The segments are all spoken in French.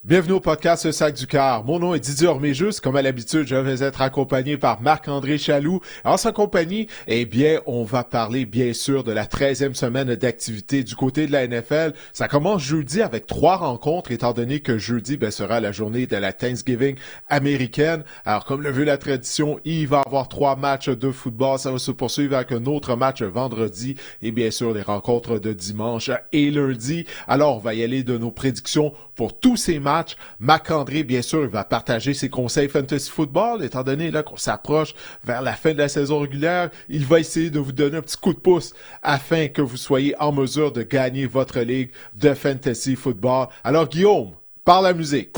Bienvenue au podcast Le Sac du Cœur. Mon nom est Didier Orméjus. Comme à l'habitude, je vais être accompagné par Marc-André Chaloux. En sa compagnie, on va parler bien sûr de la 13e semaine d'activité du côté de la NFL. Ça commence jeudi avec 3 rencontres, étant donné que jeudi sera la journée de la Thanksgiving américaine. Alors, comme le veut la tradition, il va y avoir 3 matchs de football. Ça va se poursuivre avec un autre match vendredi et bien sûr les rencontres de dimanche et lundi. Alors, on va y aller de nos prédictions pour tous ces matchs. Marc-André, bien sûr, il va partager ses conseils fantasy football, étant donné là qu'on s'approche vers la fin de la saison régulière. Il va essayer de vous donner un petit coup de pouce afin que vous soyez en mesure de gagner votre ligue de fantasy football. Alors, Guillaume, par la musique.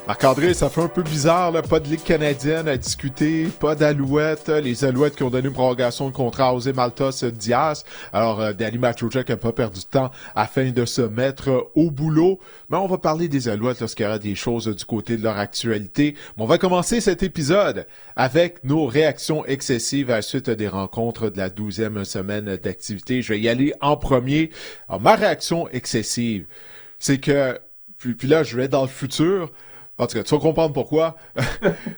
Marc-André, ça fait un peu bizarre, là, pas de Ligue canadienne à discuter, pas d'Alouettes, les Alouettes qui ont donné une prolongation de contrat à José Maltos Diaz. Alors, Danny Machochek n'a pas perdu de temps afin de se mettre au boulot. Mais on va parler des Alouettes lorsqu'il y aura des choses du côté de leur actualité. Mais on va commencer cet épisode avec nos réactions excessives à la suite des rencontres de la 12e semaine d'activité. Je vais y aller en premier. Alors, ma réaction excessive, c'est que, puis là, je vais dans le futur. En tout cas, tu vas comprendre pourquoi.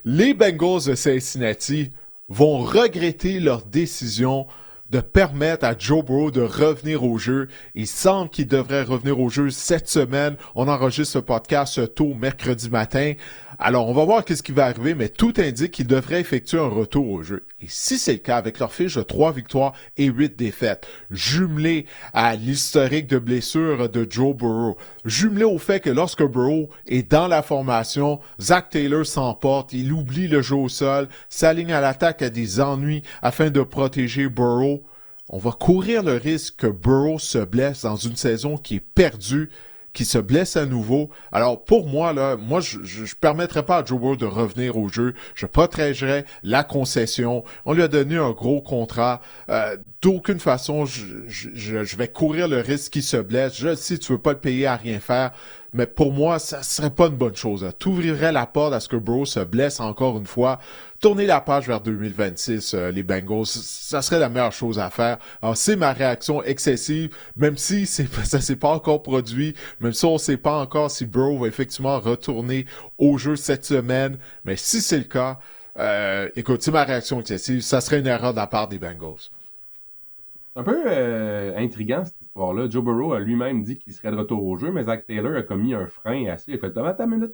Les Bengals de Cincinnati vont regretter leur décision de permettre à Joe Burrow de revenir au jeu. Il semble qu'il devrait revenir au jeu cette semaine. On enregistre ce podcast tôt mercredi matin. Alors, on va voir ce qui va arriver, mais tout indique qu'il devrait effectuer un retour au jeu. Et si c'est le cas, avec leur fiche de 3 victoires et 8 défaites, jumelé à l'historique de blessure de Joe Burrow, jumelé au fait que lorsque Burrow est dans la formation, Zach Taylor s'emporte, il oublie le jeu au sol, s'aligne à l'attaque à des ennuis afin de protéger Burrow, on va courir le risque que Burrow se blesse dans une saison qui est perdue, qui se blesse à nouveau. Alors, pour moi, là, je permettrais pas à Joe Burrow de revenir au jeu. Je protégerais la concession. On lui a donné un gros contrat. D'aucune façon, je vais courir le risque qu'il se blesse. Je sais, tu veux pas le payer à rien faire. Mais pour moi, ça serait pas une bonne chose. Tu ouvrirais la porte à ce que Burrow se blesse encore une fois. Tourner la page vers 2026, les Bengals, ça serait la meilleure chose à faire. Alors, c'est ma réaction excessive, même si ça s'est pas encore produit, même si on sait pas encore si Burrow va effectivement retourner au jeu cette semaine. Mais si c'est le cas, écoute, c'est ma réaction excessive. Ça serait une erreur de la part des Bengals. C'est un peu intriguant cette histoire-là. Joe Burrow a lui-même dit qu'il serait de retour au jeu, mais Zach Taylor a commis un frein assez. Il a fait ta minute,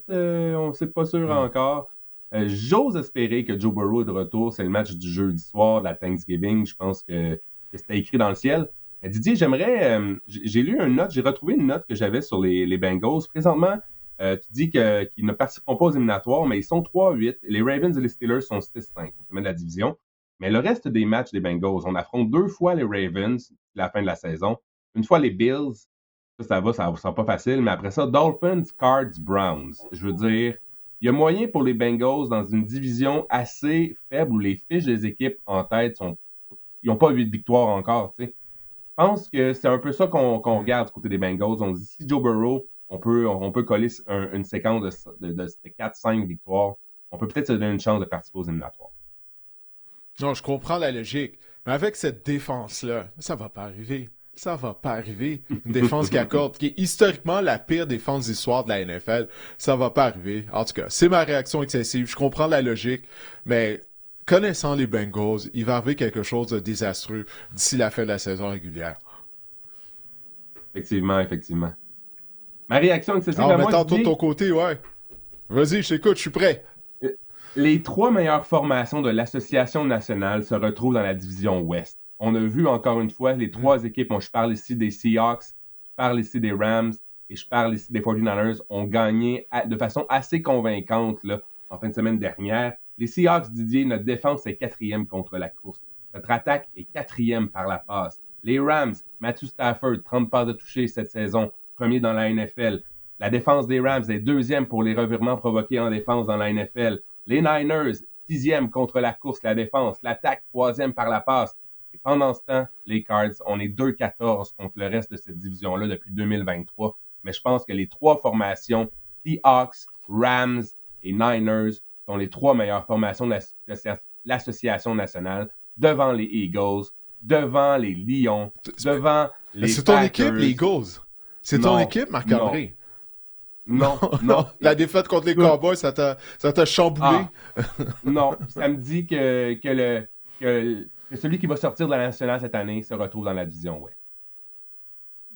on ne sait pas sûr encore. J'ose espérer que Joe Burrow est de retour. C'est le match du jeudi soir de la Thanksgiving. Je pense que c'était écrit dans le ciel. Didier, j'ai lu une note, j'ai retrouvé une note que j'avais sur les Bengals. Présentement, tu dis qu'ils ne participeront pas aux éliminatoires, mais ils sont 3-8. Les Ravens et les Steelers sont 6-5 au sommet de la division. Mais le reste des matchs des Bengals, on affronte 2 fois les Ravens à la fin de la saison, une fois les Bills, ça sera pas facile, mais après ça, Dolphins, Cards, Browns. Je veux dire, il y a moyen pour les Bengals dans une division assez faible où les fiches des équipes en tête ils n'ont pas 8 victoires encore. Je pense que c'est un peu ça qu'on regarde du côté des Bengals. On dit si Joe Burrow, on peut coller une séquence de 4-5 victoires, on peut peut-être se donner une chance de participer aux éliminatoires. Non, je comprends la logique. Mais avec cette défense-là, ça va pas arriver. Ça va pas arriver. Une défense qui est historiquement la pire défense d'histoire de la NFL. Ça va pas arriver. En tout cas, c'est ma réaction excessive. Je comprends la logique, mais connaissant les Bengals, il va arriver quelque chose de désastreux d'ici la fin de la saison régulière. Effectivement. Ma réaction excessive Alors, à moi, maintenant, Didier, de ton côté, ouais. Vas-y, je t'écoute, je suis prêt. les 3 meilleures formations de l'Association nationale se retrouvent dans la division Ouest. On a vu encore une fois les 3 équipes, je parle ici des Seahawks, je parle ici des Rams et je parle ici des 49ers, ont gagné de façon assez convaincante là, en fin de semaine dernière. Les Seahawks, Didier, notre défense est 4e contre la course. Notre attaque est 4e par la passe. Les Rams, Matthew Stafford, 30 passes de toucher cette saison, premier dans la NFL. La défense des Rams est 2e pour les revirements provoqués en défense dans la NFL. Les Niners, 6e contre la course, la défense. L'attaque, 3e par la passe. Et pendant ce temps, les Cards, on est 2-14 contre le reste de cette division-là depuis 2023. Mais je pense que les 3 formations, Seahawks, Rams et Niners sont les 3 meilleures formations de l'association nationale, devant les Eagles, devant les Lions, devant les C'est ton Packers. équipe, les Eagles. C'est ton équipe, Marc-André. Non. La défaite contre les Cowboys, ça t'a chamboulé. Non, ça me dit que celui qui va sortir de la nationale cette année se retrouve dans la division Ouest.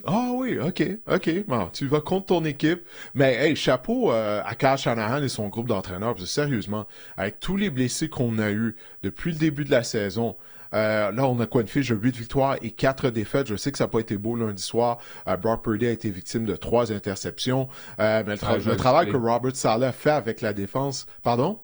Ah oui, ok. Bon, tu vas contre ton équipe. Mais hey, chapeau à Kyle Shanahan et son groupe d'entraîneurs. Parce que sérieusement, avec tous les blessés qu'on a eus depuis le début de la saison, là, on a quoi une fiche de 8 victoires et 4 défaites. Je sais que ça n'a pas été beau lundi soir. Brock Purdy a été victime de 3 interceptions. Mais le travail que Robert Saleh a fait avec la défense... Pardon?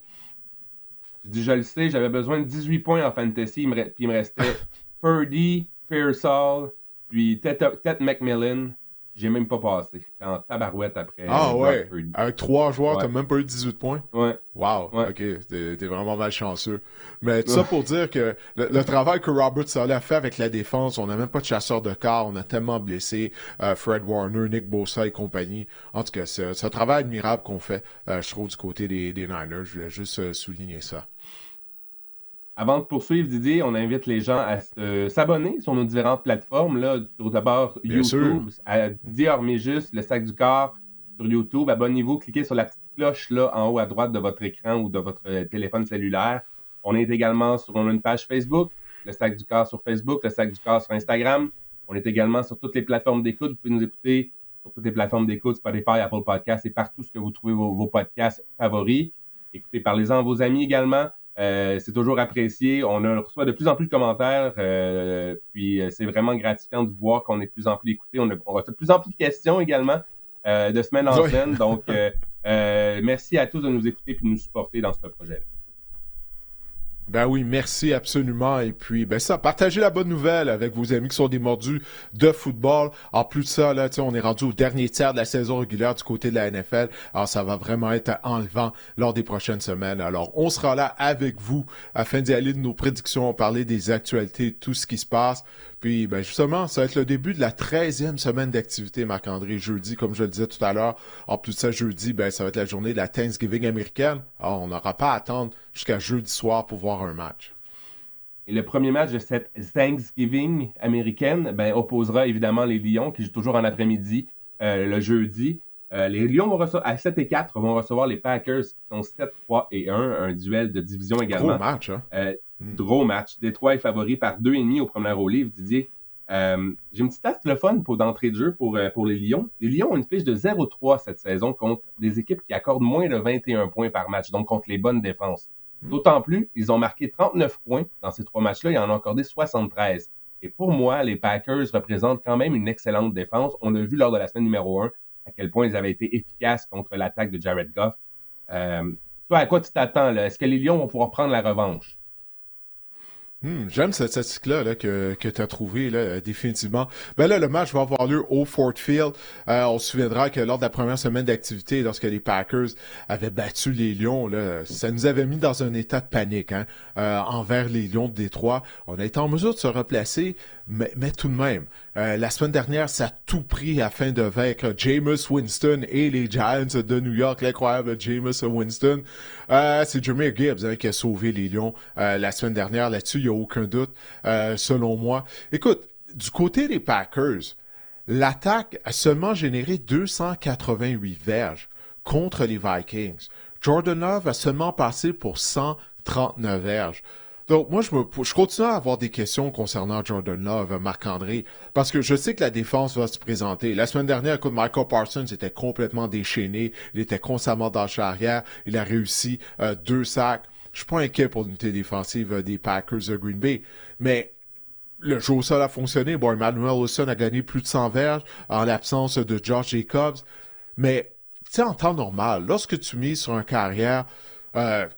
Je le sais, j'avais besoin de 18 points en fantasy, puis il me restait Purdy, Pearsall, puis Ted McMillan. J'ai même pas passé. J'étais en tabarouette après. Ah ouais? Avec 3 joueurs, t'as même pas eu 18 points? Ouais. Wow, ok, t'es vraiment malchanceux. Mais tout ça pour dire que le travail que Robert Saleh a fait avec la défense, on n'a même pas de chasseur de quart, on a tellement blessé Fred Warner, Nick Bosa et compagnie. En tout cas, c'est un travail admirable qu'on fait, je trouve, du côté des Niners. Je voulais juste souligner ça. Avant de poursuivre, Didier, on invite les gens à s'abonner sur nos différentes plateformes. Là, d'abord, YouTube, à Didier Horméjus, le sac du corps sur YouTube. Abonnez-vous, cliquez sur la petite cloche là en haut à droite de votre écran ou de votre téléphone cellulaire. On est également sur une page Facebook, le sac du corps sur Facebook, le sac du corps sur Instagram. On est également sur toutes les plateformes d'écoute. Vous pouvez nous écouter sur toutes les plateformes d'écoute, Spotify, Apple Podcasts et partout ce que vous trouvez vos podcasts favoris. Écoutez, parlez-en à vos amis également. C'est toujours apprécié. On reçoit de plus en plus de commentaires, puis c'est vraiment gratifiant de voir qu'on est de plus en plus écouté. On reçoit de plus en plus de questions également de semaine en semaine. Donc, merci à tous de nous écouter et de nous supporter dans ce projet-là. Ben oui, merci absolument. Et puis, partagez la bonne nouvelle avec vos amis qui sont des mordus de football. En plus de ça, là, on est rendu au dernier tiers de la saison régulière du côté de la NFL. Alors, ça va vraiment être enlevant lors des prochaines semaines. Alors, on sera là avec vous afin d'y aller de nos prédictions, parler des actualités, tout ce qui se passe. Puis, justement, ça va être le début de la 13e semaine d'activité, Marc-André, jeudi, comme je le disais tout à l'heure. En plus de ça, jeudi, ça va être la journée de la Thanksgiving américaine. Alors, on n'aura pas à attendre jusqu'à jeudi soir pour voir un match. Et le premier match de cette Thanksgiving américaine opposera évidemment les Lions, qui jouent toujours en après-midi le jeudi. Les Lions à 7-4 vont recevoir les Packers, qui sont 7-3-1, un duel de division également. Gros match, hein? Gros match. Détroit est favori par 2,5 au premier au livre, Didier. J'ai une petite stat le fun d'entrée de jeu pour les Lions. Les Lions ont une fiche de 0-3 cette saison contre des équipes qui accordent moins de 21 points par match, donc contre les bonnes défenses. D'autant plus, ils ont marqué 39 points dans ces 3 matchs-là, ils en ont accordé 73. Et pour moi, les Packers représentent quand même une excellente défense. On a vu lors de la semaine numéro 1 à quel point ils avaient été efficaces contre l'attaque de Jared Goff. Toi, à quoi tu t'attends, là? Est-ce que les Lions vont pouvoir prendre la revanche? J'aime cette statistique-là là, que tu as trouvée, là, définitivement. Là, le match va avoir lieu au Ford Field. On se souviendra que lors de la première semaine d'activité, lorsque les Packers avaient battu les Lions, là, ça nous avait mis dans un état de panique envers les Lions de Détroit. On a été en mesure de se replacer, mais tout de même. La semaine dernière, ça a tout pris afin de vaincre Jameis Winston et les Giants de New York. L'incroyable Jameis Winston. C'est Jahmyr Gibbs qui a sauvé les Lions la semaine dernière. Là-dessus, il n'y a aucun doute, selon moi. Écoute, du côté des Packers, l'attaque a seulement généré 288 verges contre les Vikings. Jordan Love a seulement passé pour 139 verges. Donc, moi, je continue à avoir des questions concernant Jordan Love, Marc-André, parce que je sais que la défense va se présenter. La semaine dernière, écoute, Michael Parsons était complètement déchaîné. Il était constamment dans le charrière. Il a réussi 2 sacs. Je suis pas inquiet pour l'unité défensive des Packers de Green Bay, mais le jeu au sol a fonctionné. Bon, Emmanuel Wilson a gagné plus de 100 verges en l'absence de Josh Jacobs, mais tu sais, en temps normal, lorsque tu mises sur un carrière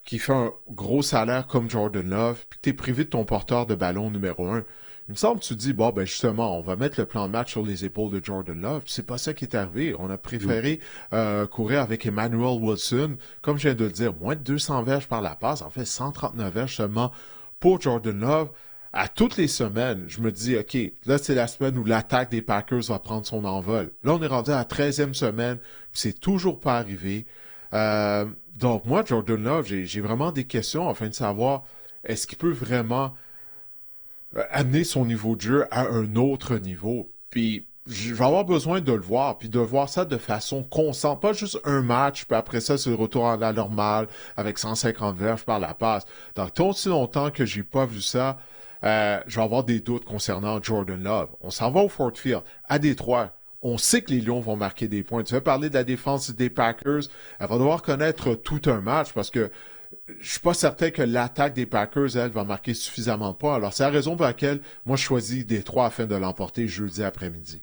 qui fait un gros salaire comme Jordan Love, puis que tu es privé de ton porteur de ballon numéro 1, il me semble que tu te dis, justement, on va mettre le plan de match sur les épaules de Jordan Love. Puis c'est pas ça qui est arrivé. On a préféré courir avec Emmanuel Wilson. Comme je viens de le dire, moins de 200 verges par la passe. En fait, 139 verges seulement pour Jordan Love. À toutes les semaines, je me dis, OK, là, c'est la semaine où l'attaque des Packers va prendre son envol. Là, on est rendu à la 13e semaine, puis c'est toujours pas arrivé. Donc moi, Jordan Love, j'ai vraiment des questions afin de savoir est-ce qu'il peut vraiment amener son niveau de jeu à un autre niveau. Puis je vais avoir besoin de le voir, puis de voir ça de façon constante, pas juste un match, puis après ça, c'est le retour à la normale avec 150 verges par la passe. Donc, tant aussi longtemps que j'ai pas vu ça, je vais avoir des doutes concernant Jordan Love. On s'en va au Ford Field, à Détroit. On sait que les Lions vont marquer des points. Tu veux parler de la défense des Packers, elle va devoir connaître tout un match parce que je suis pas certain que l'attaque des Packers, elle, va marquer suffisamment de points. Alors, c'est la raison pour laquelle moi, je choisis Détroit afin de l'emporter jeudi après-midi.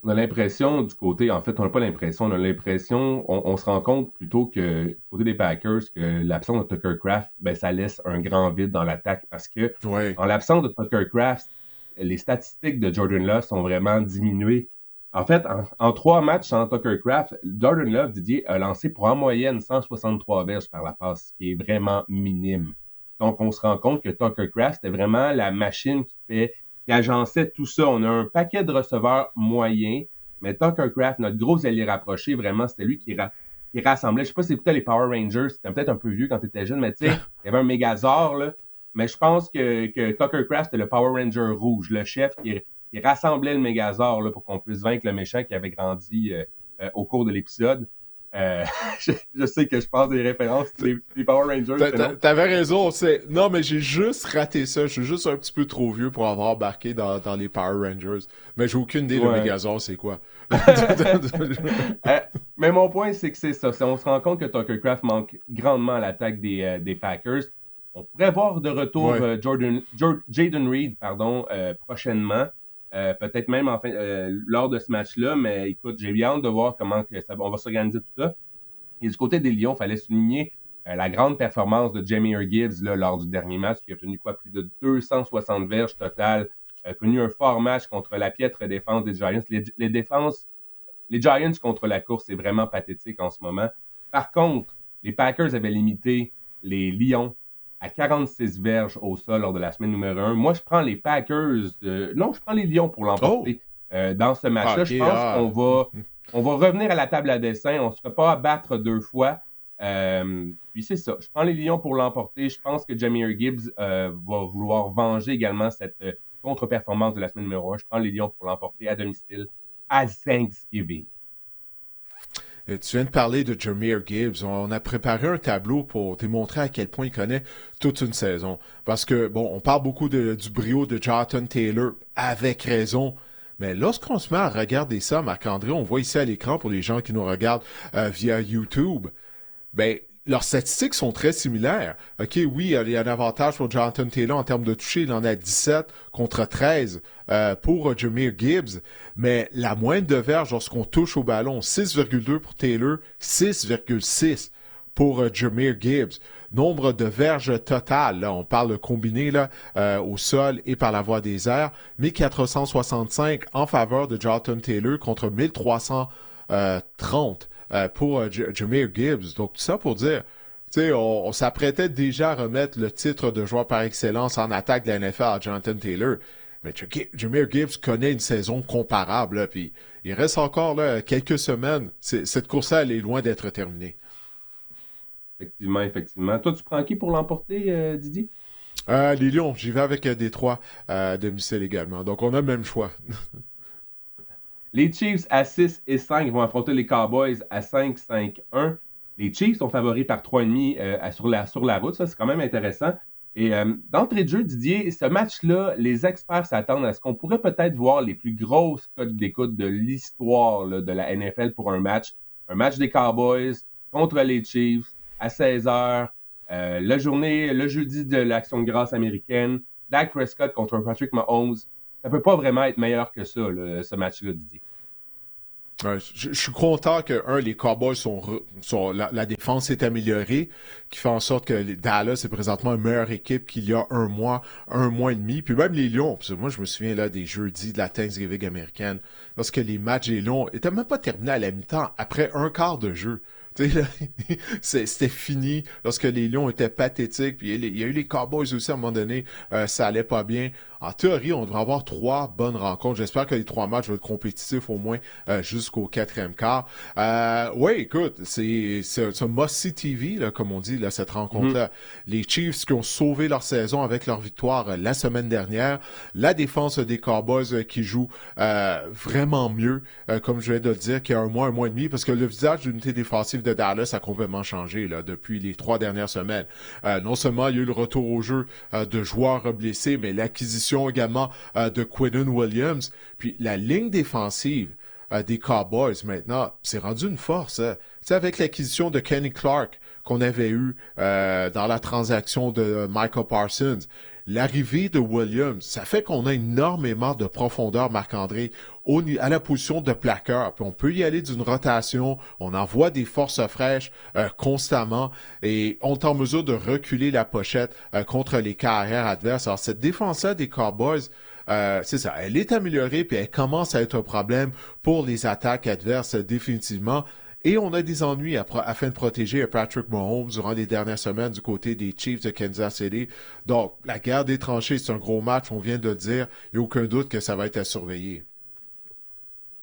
On a l'impression du côté, en fait, on n'a pas l'impression, on a l'impression, on se rend compte plutôt que du côté des Packers, que l'absence de Tucker Kraft, ben, ça laisse un grand vide dans l'attaque parce que Ouais. en l'absence de Tucker Kraft, les statistiques de Jordan Love sont vraiment diminuées. En fait, en 3 matchs sans Tucker Kraft, Jordan Love, Didier, a lancé pour en moyenne 163 verges par la passe, ce qui est vraiment minime. Donc, on se rend compte que Tucker Kraft, c'était vraiment la machine qui agençait tout ça. On a un paquet de receveurs moyens, mais Tucker Kraft, notre gros allié rapproché, vraiment, c'était lui qui rassemblait. Je sais pas si c'était les Power Rangers, c'était peut-être un peu vieux quand tu étais jeune, mais tu sais, il y avait un Megazord, là. Mais je pense que Tucker Kraft, c'était le Power Ranger rouge, le chef qui rassemblait le Megazord là, pour qu'on puisse vaincre le méchant qui avait grandi au cours de l'épisode. Je sais que je passe des références les Power Rangers. T'avais raison, non, mais j'ai juste raté ça. Je suis juste un petit peu trop vieux pour avoir embarqué dans les Power Rangers. Mais j'ai aucune idée, le Megazord, c'est quoi. Mais mon point, c'est que c'est ça. On se rend compte que Tucker Kraft manque grandement à l'attaque des Packers. On pourrait voir de retour Jaden Reed prochainement. Peut-être même lors de ce match-là, mais écoute, j'ai bien hâte de voir comment on va s'organiser tout ça. Et du côté des Lions, il fallait souligner la grande performance de Jahmyr Gibbs là, lors du dernier match, qui a obtenu plus de 260 verges totales, connu un fort match contre la piètre défense des Giants. Les Giants contre la course, c'est vraiment pathétique en ce moment. Par contre, les Packers avaient limité les Lions à 46 verges au sol lors de la semaine numéro 1. Moi, je prends les Packers. Non, je prends les Lions pour l'emporter dans ce match-là. Je pense qu'on va revenir à la table à dessin. On ne se fait pas abattre 2 fois. Puis c'est ça. Je prends les Lions pour l'emporter. Je pense que Jahmyr Gibbs va vouloir venger également cette contre-performance de la semaine numéro 1. Je prends les Lions pour l'emporter à domicile à Thanksgiving. Tu viens de parler de Jahmyr Gibbs. On a préparé un tableau pour démontrer à quel point il connaît toute une saison. Parce que, bon, on parle beaucoup du brio de Jonathan Taylor, avec raison. Mais lorsqu'on se met à regarder ça, Marc-André, on voit ici à l'écran pour les gens qui nous regardent via YouTube, ben, leurs statistiques sont très similaires. OK, oui, il y a un avantage pour Jonathan Taylor en termes de toucher. Il en a 17 contre 13 pour Jahmyr Gibbs. Mais la moyenne de verges lorsqu'on touche au ballon, 6,2 pour Taylor, 6,6 pour Jahmyr Gibbs. Nombre de verges totales, là, on parle de combiné là, au sol et par la voie des airs, 1465 en faveur de Jonathan Taylor contre 1330 pour Jahmyr Gibbs. Donc, tout ça pour dire, tu sais, on s'apprêtait déjà à remettre le titre de joueur par excellence en attaque de la NFL à Jonathan Taylor. Mais Jahmyr Gibbs connaît une saison comparable, là, puis il reste encore là, quelques semaines. Cette course-là, elle est loin d'être terminée. Effectivement. Toi, tu prends qui pour l'emporter, Didier? Les Lions, j'y vais avec Détroit à domicile également. Donc, on a le même choix. Les Chiefs à 6 et 5 vont affronter les Cowboys à 5-5-1. Les Chiefs sont favoris par 3,5 sur la route. Ça, c'est quand même intéressant. Et d'entrée de jeu, Didier, ce match-là, les experts s'attendent à ce qu'on pourrait peut-être voir les plus grosses cotes d'écoute de l'histoire là, de la NFL pour un match. Un match des Cowboys contre les Chiefs à 16h. Le jeudi de l'Action de grâce américaine. Dak Prescott contre Patrick Mahomes. Ça peut pas vraiment être meilleur que ça, ce match-là, Didier. Je suis content que, les Cowboys la défense est améliorée, qui fait en sorte que Dallas est présentement une meilleure équipe qu'il y a un mois et demi. Puis même les Lions, parce que moi, je me souviens là des jeudis de la Thanksgiving américaine, lorsque les matchs des Lions étaient même pas terminés à la mi-temps, après un quart de jeu. Là, c'était fini lorsque les Lions étaient pathétiques. Puis il y a eu les Cowboys aussi à un moment donné, ça allait pas bien. En théorie, on devrait avoir 3 bonnes rencontres. J'espère que les 3 matchs vont être compétitifs au moins jusqu'au 4e quart. Oui, écoute, c'est un must-see TV, là, comme on dit, là, cette rencontre-là. Les Chiefs qui ont sauvé leur saison avec leur victoire la semaine dernière. La défense des Cowboys qui joue vraiment mieux, comme je viens de le dire, qu'il y a un mois et demi, parce que le visage de l'unité défensive de Dallas a complètement changé là, depuis les 3 dernières semaines. Non seulement il y a eu le retour au jeu de joueurs blessés, mais l'acquisition également de Quinnen Williams. Puis la ligne défensive des Cowboys maintenant, c'est rendu une force. Hein. Tu sais, avec l'acquisition de Kenny Clark qu'on avait eu dans la transaction de Michael Parsons, l'arrivée de Williams, ça fait qu'on a énormément de profondeur, Marc-André, à la position de plaqueur. Puis on peut y aller d'une rotation, on envoie des forces fraîches constamment et on est en mesure de reculer la pochette contre les carrières adverses. Alors cette défense-là des Cowboys, c'est ça, elle est améliorée puis elle commence à être un problème pour les attaques adverses définitivement. Et on a des ennuis afin de protéger Patrick Mahomes durant les dernières semaines du côté des Chiefs de Kansas City. Donc, la guerre des tranchées, c'est un gros match, on vient de le dire. Il n'y a aucun doute que ça va être à surveiller.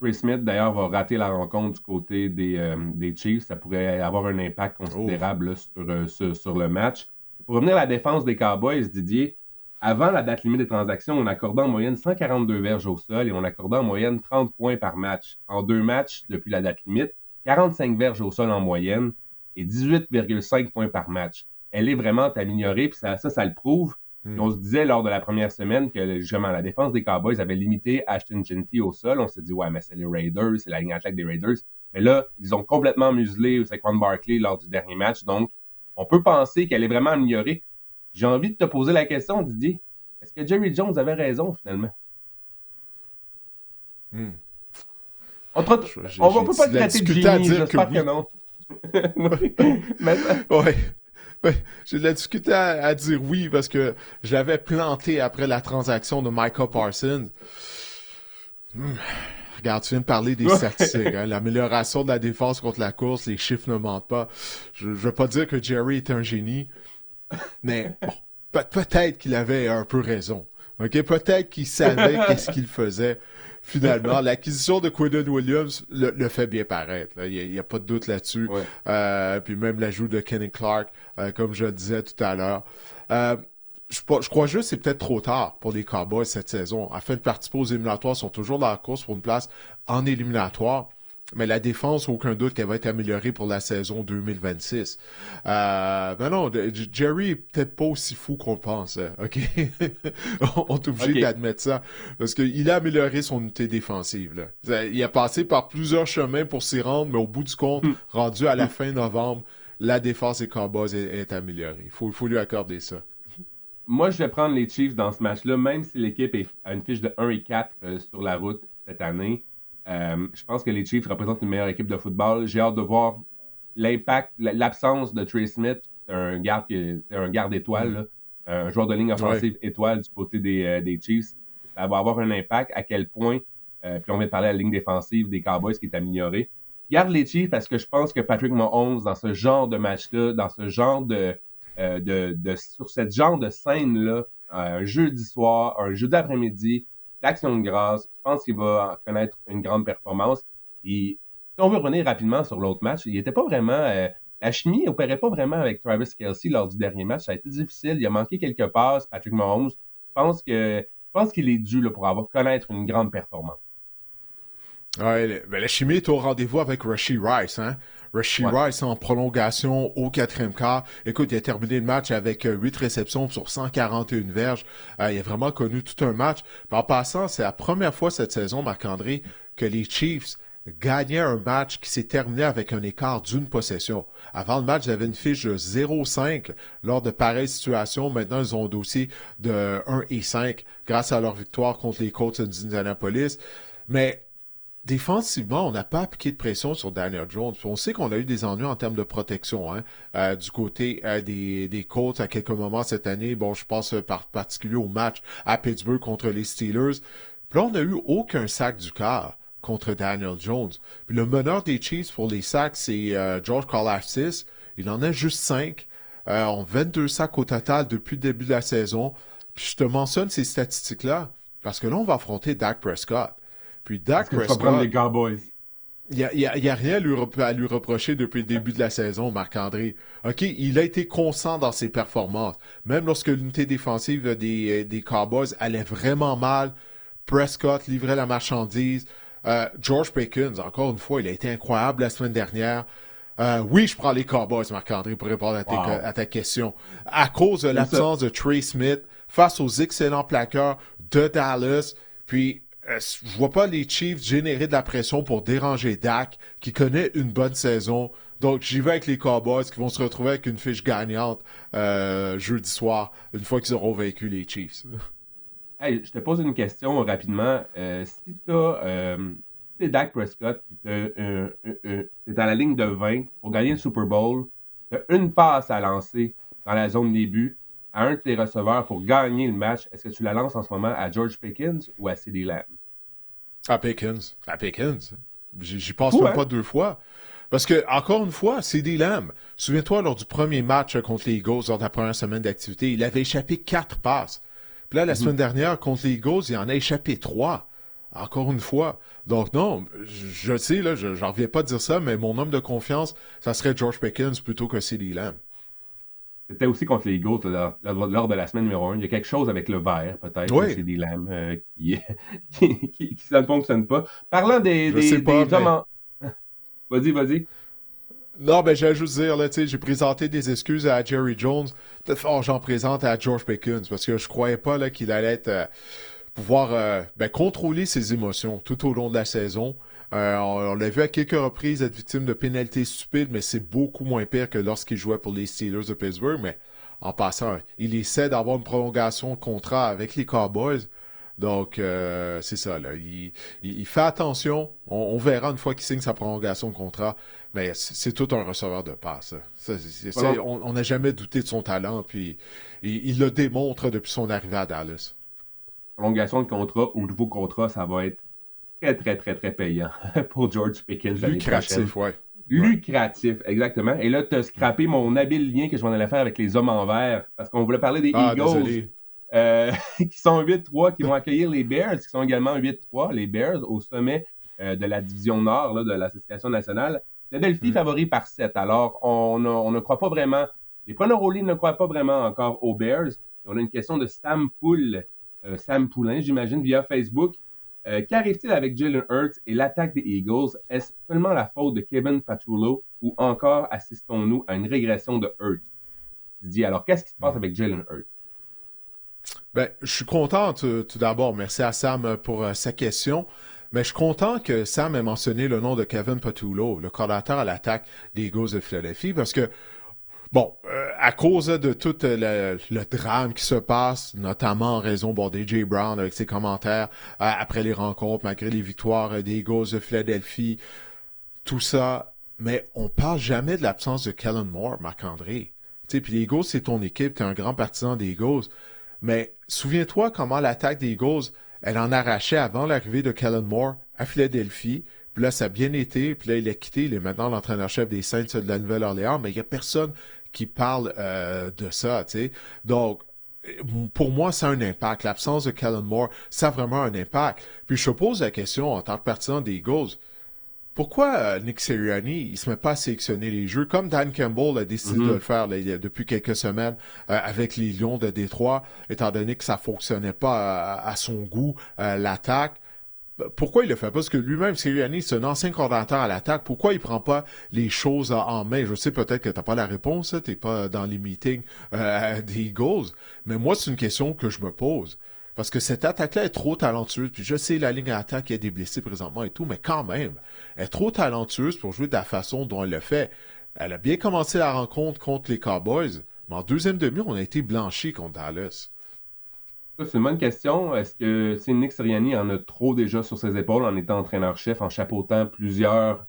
Chris Smith, d'ailleurs, va rater la rencontre du côté des Chiefs. Ça pourrait avoir un impact considérable là, sur le match. Pour revenir à la défense des Cowboys, Didier, avant la date limite des transactions, on accordait en moyenne 142 verges au sol et on accordait en moyenne 30 points par match. En 2 matchs depuis la date limite, 45 verges au sol en moyenne et 18,5 points par match. Elle est vraiment améliorée, puis ça le prouve. On se disait lors de la première semaine que justement la défense des Cowboys avait limité Ashton Jeanty au sol. On s'est dit, ouais, mais c'est les Raiders, c'est la ligne attaque des Raiders. Mais là, ils ont complètement muselé Saquon Barkley lors du dernier match. Donc, on peut penser qu'elle est vraiment améliorée. J'ai envie de te poser la question, Didier. Est-ce que Jerry Jones avait raison, finalement? On ne peut pas te traiter de génie, j'espère que non. Ouais. J'ai de la difficulté à dire oui parce que je l'avais planté après la transaction de Michael Parsons. Regarde, tu viens de parler des statistiques. Hein? L'amélioration de la défense contre la course, les chiffres ne mentent pas. Je veux pas dire que Jerry est un génie, mais bon, peut-être qu'il avait un peu raison. Okay? Peut-être qu'il savait qu'est-ce qu'il faisait. Finalement, l'acquisition de Quinnen Williams le fait bien paraître. Il n'y a pas de doute là-dessus. Ouais. Puis même l'ajout de Kenny Clark, comme je le disais tout à l'heure. Je crois juste que c'est peut-être trop tard pour les Cowboys cette saison. Afin de participer aux éliminatoires, ils sont toujours dans la course pour une place en éliminatoire. Mais la défense, aucun doute qu'elle va être améliorée pour la saison 2026. Mais non, Jerry est peut-être pas aussi fou qu'on pense, OK? On est obligé d'admettre ça. Parce qu'il a amélioré son unité défensive, là. Il a passé par plusieurs chemins pour s'y rendre, mais au bout du compte, rendu à la fin novembre, la défense des Cowboys est améliorée. Il faut lui accorder ça. Moi, je vais prendre les Chiefs dans ce match-là, même si l'équipe a une fiche de 1-4 sur la route cette année. Je pense que les Chiefs représentent une meilleure équipe de football. J'ai hâte de voir l'impact, l'absence de Trey Smith, un garde étoile, là, un joueur de ligne offensive étoile du côté des Chiefs. Ça va avoir un impact à quel point, puis on vient de parler à la ligne défensive des Cowboys qui est améliorée. Garde les Chiefs parce que je pense que Patrick Mahomes, dans ce genre de match-là, dans ce genre sur cette genre de scène-là, un jeudi soir, un jeudi après-midi, d'Action de grâce, je pense qu'il va connaître une grande performance. Et si on veut revenir rapidement sur l'autre match, il n'était pas vraiment... la chimie n'opérait pas vraiment avec Travis Kelce lors du dernier match. Ça a été difficile. Il a manqué quelques passes, Patrick Mahomes. Je pense qu'il est dû là, pour connaître une grande performance. Ouais, la chimie est au rendez-vous avec Rashee Rice, hein? Rashee Rice en prolongation au 4e quart. Écoute, il a terminé le match avec 8 réceptions sur 141 verges. Il a vraiment connu tout un match. En passant, c'est la première fois cette saison, Marc-André, que les Chiefs gagnaient un match qui s'est terminé avec un écart d'une possession. Avant le match, ils avaient une fiche de 0-5 lors de pareilles situations. Maintenant, ils ont un dossier de 1-5 grâce à leur victoire contre les Colts d'Indianapolis. Mais défensivement, on n'a pas appliqué de pression sur Daniel Jones. Puis on sait qu'on a eu des ennuis en termes de protection du côté des Colts à quelques moments cette année. Bon, je pense par particulier au match à Pittsburgh contre les Steelers. Puis là, on n'a eu aucun sac du quart contre Daniel Jones. Puis le meneur des Chiefs pour les sacs, c'est George Karlaftis. Il en a juste 5. 22 sacs au total depuis le début de la saison. je te mentionne ces statistiques-là parce que là, on va affronter Dak Prescott. Puis Dak Est-ce que tu vas prendre les Prescott, Cowboys? il y a rien à lui reprocher depuis le début de la saison, Marc-André. OK, il a été constant dans ses performances. Même lorsque l'unité défensive des Cowboys allait vraiment mal, Prescott livrait la marchandise. George Pickens, encore une fois, il a été incroyable la semaine dernière. Oui, je prends les Cowboys, Marc-André, pour répondre Wow. à ta question. À cause de J'aime ça. l'absence de Trey Smith, face aux excellents plaqueurs de Dallas, puis je vois pas les Chiefs générer de la pression pour déranger Dak, qui connaît une bonne saison. Donc, j'y vais avec les Cowboys qui vont se retrouver avec une fiche gagnante jeudi soir, une fois qu'ils auront vaincu les Chiefs. Hey, je te pose une question rapidement. Si t'es Dak Prescott, puis t'es dans la ligne de 20 pour gagner le Super Bowl, t'as une passe à lancer dans la zone début à un de tes receveurs pour gagner le match, est-ce que tu la lances en ce moment à George Pickens ou à CeeDee Lamb? À Pickens. À Pickens. J'y pense Fou, même hein? pas deux fois. Parce que, encore une fois, CeeDee Lamb, souviens-toi, lors du premier match contre les Eagles, lors de la première semaine d'activité, il avait échappé 4 passes. Puis là, la Mhm. semaine dernière, contre les Eagles, il en a échappé 3. Encore une fois. Donc non, je sais, là, j'en reviens pas de dire ça, mais mon homme de confiance, ça serait George Pickens plutôt que CeeDee Lamb. C'était aussi contre les Eagles lors de la semaine numéro 1. Il y a quelque chose avec le vert, peut-être, de Oui, CeeDee Lamb, qui ça ne fonctionne pas. Parlant je sais pas, des hommes mais en... Vas-y, vas-y. non, ben, j'allais juste dire, là, tu sais, j'ai présenté des excuses à Jerry Jones. De fort, j'en présente à George Pickens parce que je croyais pas, là, qu'il allait pouvoir, ben, contrôler ses émotions tout au long de la saison. On l'a vu à quelques reprises être victime de pénalités stupides, mais c'est beaucoup moins pire que lorsqu'il jouait pour les Steelers de Pittsburgh. Mais en passant, il essaie d'avoir une prolongation de contrat avec les Cowboys. Donc, c'est ça, là. Il fait attention. On verra une fois qu'il signe sa prolongation de contrat. Mais c'est tout un receveur de passe. On n'a jamais douté de son talent. Puis, il le démontre depuis son arrivée à Dallas. Prolongation de contrat ou nouveau contrat, ça va être très, très, très, très payant pour George Pickens l'année prochaine. Lucratif, ouais. Ouais. Lucratif, exactement. Et là, tu as scrappé mon habile lien que je m'en allais faire avec les hommes en vert, parce qu'on voulait parler des Ah, Eagles, désolé. qui sont 8-3, qui vont accueillir les Bears, qui sont également 8-3, les Bears, au sommet de la division Nord là, de l'Association nationale. Philadelphie Hmm. favori par 7. Alors, on ne croit pas vraiment, les preneurs au lit ne croient pas vraiment encore aux Bears. On a une question de Sam Poulain, j'imagine, via Facebook. Qu'arrive-t-il avec Jalen Hurts et l'attaque des Eagles? Est-ce seulement la faute de Kevin Patullo ou encore assistons-nous à une régression de Hurts? Didier, alors qu'est-ce qui se passe avec Jalen Hurts? Ben, je suis content tout d'abord. Merci à Sam pour sa question. Mais je suis content que Sam ait mentionné le nom de Kevin Patullo, le coordinateur à l'attaque des Eagles de Philadelphie, parce que, bon, à cause de tout le drame qui se passe, notamment en raison d'A.J. Brown avec ses commentaires après les rencontres, malgré les victoires des Eagles de Philadelphie, tout ça, mais on parle jamais de l'absence de Kellen Moore, Marc-André. Tu sais, puis les Eagles, c'est ton équipe, t'es un grand partisan des Eagles. Mais souviens-toi comment l'attaque des Eagles, elle en arrachait avant l'arrivée de Kellen Moore à Philadelphie. Puis là, ça a bien été. Puis là, il a quitté. Il est maintenant l'entraîneur-chef des Saints de la Nouvelle-Orléans. Mais il n'y a personne qui parle de ça, tu sais. Donc, pour moi, ça a un impact. L'absence de Kellen Moore, ça a vraiment un impact. Puis je te pose la question en tant que partisan des Eagles. Pourquoi Nick Sirianni, il se met pas à sélectionner les jeux comme Dan Campbell a décidé de le Mm-hmm. faire là, depuis quelques semaines avec les Lions de Détroit, étant donné que ça fonctionnait pas à son goût, l'attaque. Pourquoi il le fait pas? Parce que lui-même, Sirianni, c'est un ancien coordinateur à l'attaque. Pourquoi il prend pas les choses en main? Je sais peut-être que t'as pas la réponse, t'es pas dans les meetings des Eagles, mais moi, c'est une question que je me pose. Parce que cette attaque-là est trop talentueuse. Puis je sais, la ligne à attaque, il y a des blessés présentement et tout, mais quand même, elle est trop talentueuse pour jouer de la façon dont elle le fait. Elle a bien commencé la rencontre contre les Cowboys, mais en deuxième demi, on a été blanchi contre Dallas. Ça, c'est une bonne question. Est-ce que Nick Sirianni en a trop déjà sur ses épaules en étant entraîneur-chef, en chapeautant plusieurs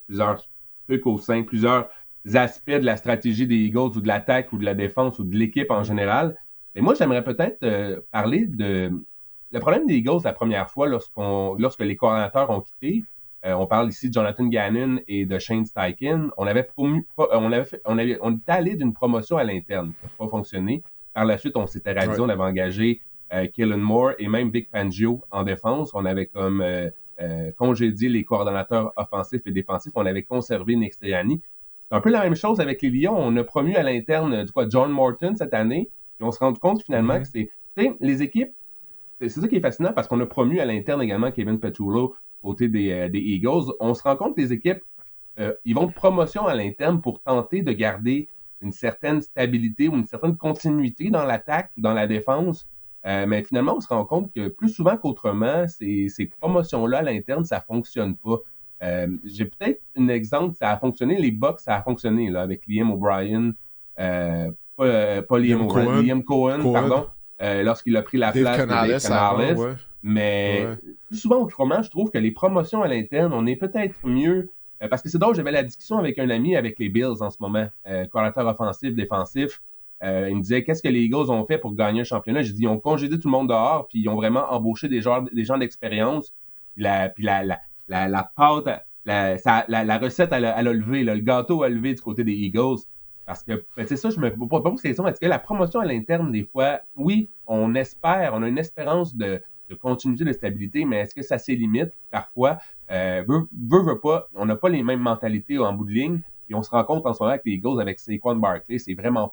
trucs au sein, plusieurs aspects de la stratégie des Eagles ou de l'attaque ou de la défense ou de l'équipe en général? Mais moi, j'aimerais peut-être parler de le problème des Eagles la première fois lorsque les coordinateurs ont quitté. On parle ici de Jonathan Gannon et de Shane Steichen. On était allé d'une promotion à l'interne qui n'a pas fonctionné. Par la suite, on s'était ravisé, Ouais. on avait engagé Kellen Moore et même Vic Fangio en défense. On avait comme congédié les coordonnateurs offensifs et défensifs. On avait conservé Nick Sirianni. C'est un peu la même chose avec les Lions. On a promu à l'interne John Morton cette année. Et on se rend compte finalement que c'est les équipes. C'est ça qui est fascinant parce qu'on a promu à l'interne également Kevin Petullo côté des Eagles. On se rend compte que les équipes, ils vont de promotion à l'interne pour tenter de garder une certaine stabilité ou une certaine continuité dans l'attaque ou dans la défense. Mais finalement, on se rend compte que plus souvent qu'autrement, ces promotions-là à l'interne, ça ne fonctionne pas. J'ai peut-être un exemple, ça a fonctionné, les Bucks, ça a fonctionné là, avec Liam O'Brien, pas Liam O'Brien, Liam Cohen, pardon, lorsqu'il a pris la place de Dave Canales. Ouais. Mais plus souvent autrement, je trouve que les promotions à l'interne, on est peut-être mieux, parce que c'est drôle, j'avais la discussion avec un ami avec les Bills en ce moment, coordinateur offensif, défensif. Il me disait, qu'est-ce que les Eagles ont fait pour gagner un championnat? J'ai dit, ils ont congédié tout le monde dehors, puis ils ont vraiment embauché des gens d'expérience. Puis la pâte, la recette, elle a levé, là, le gâteau a levé du côté des Eagles. Parce que, c'est ça, je me pose la question, est-ce que la promotion à l'interne, des fois, oui, on espère, on a une espérance de continuité, de stabilité, mais est-ce que ça s'élimite? Parfois, veut pas, on n'a pas les mêmes mentalités en bout de ligne. Et on se rend compte en ce moment avec les Eagles, avec Saquon Barkley, c'est vraiment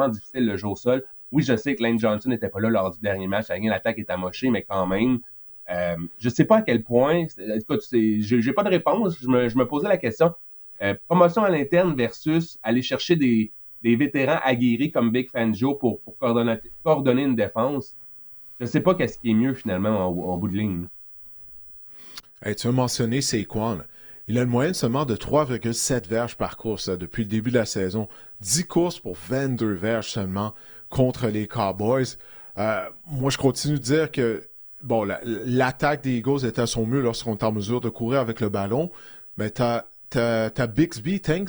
difficile le jeu au sol. Oui, je sais que Lane Johnson n'était pas là lors du dernier match. L'attaque est amochée, mais quand même, je ne sais pas à quel point. Écoute, j'ai pas de réponse. Je me posais la question. Promotion à l'interne versus aller chercher des vétérans aguerris comme Vic Fangio pour coordonner une défense. Je ne sais pas qu'est-ce qui est mieux finalement en bout de ligne. Hey, tu as mentionné Saquon. Il a une moyenne seulement de 3,7 verges par course depuis le début de la saison. 10 courses pour 22 verges seulement contre les Cowboys. Moi, je continue de dire que bon, l'attaque des Eagles est à son mieux lorsqu'on est en mesure de courir avec le ballon. Mais t'as Tanks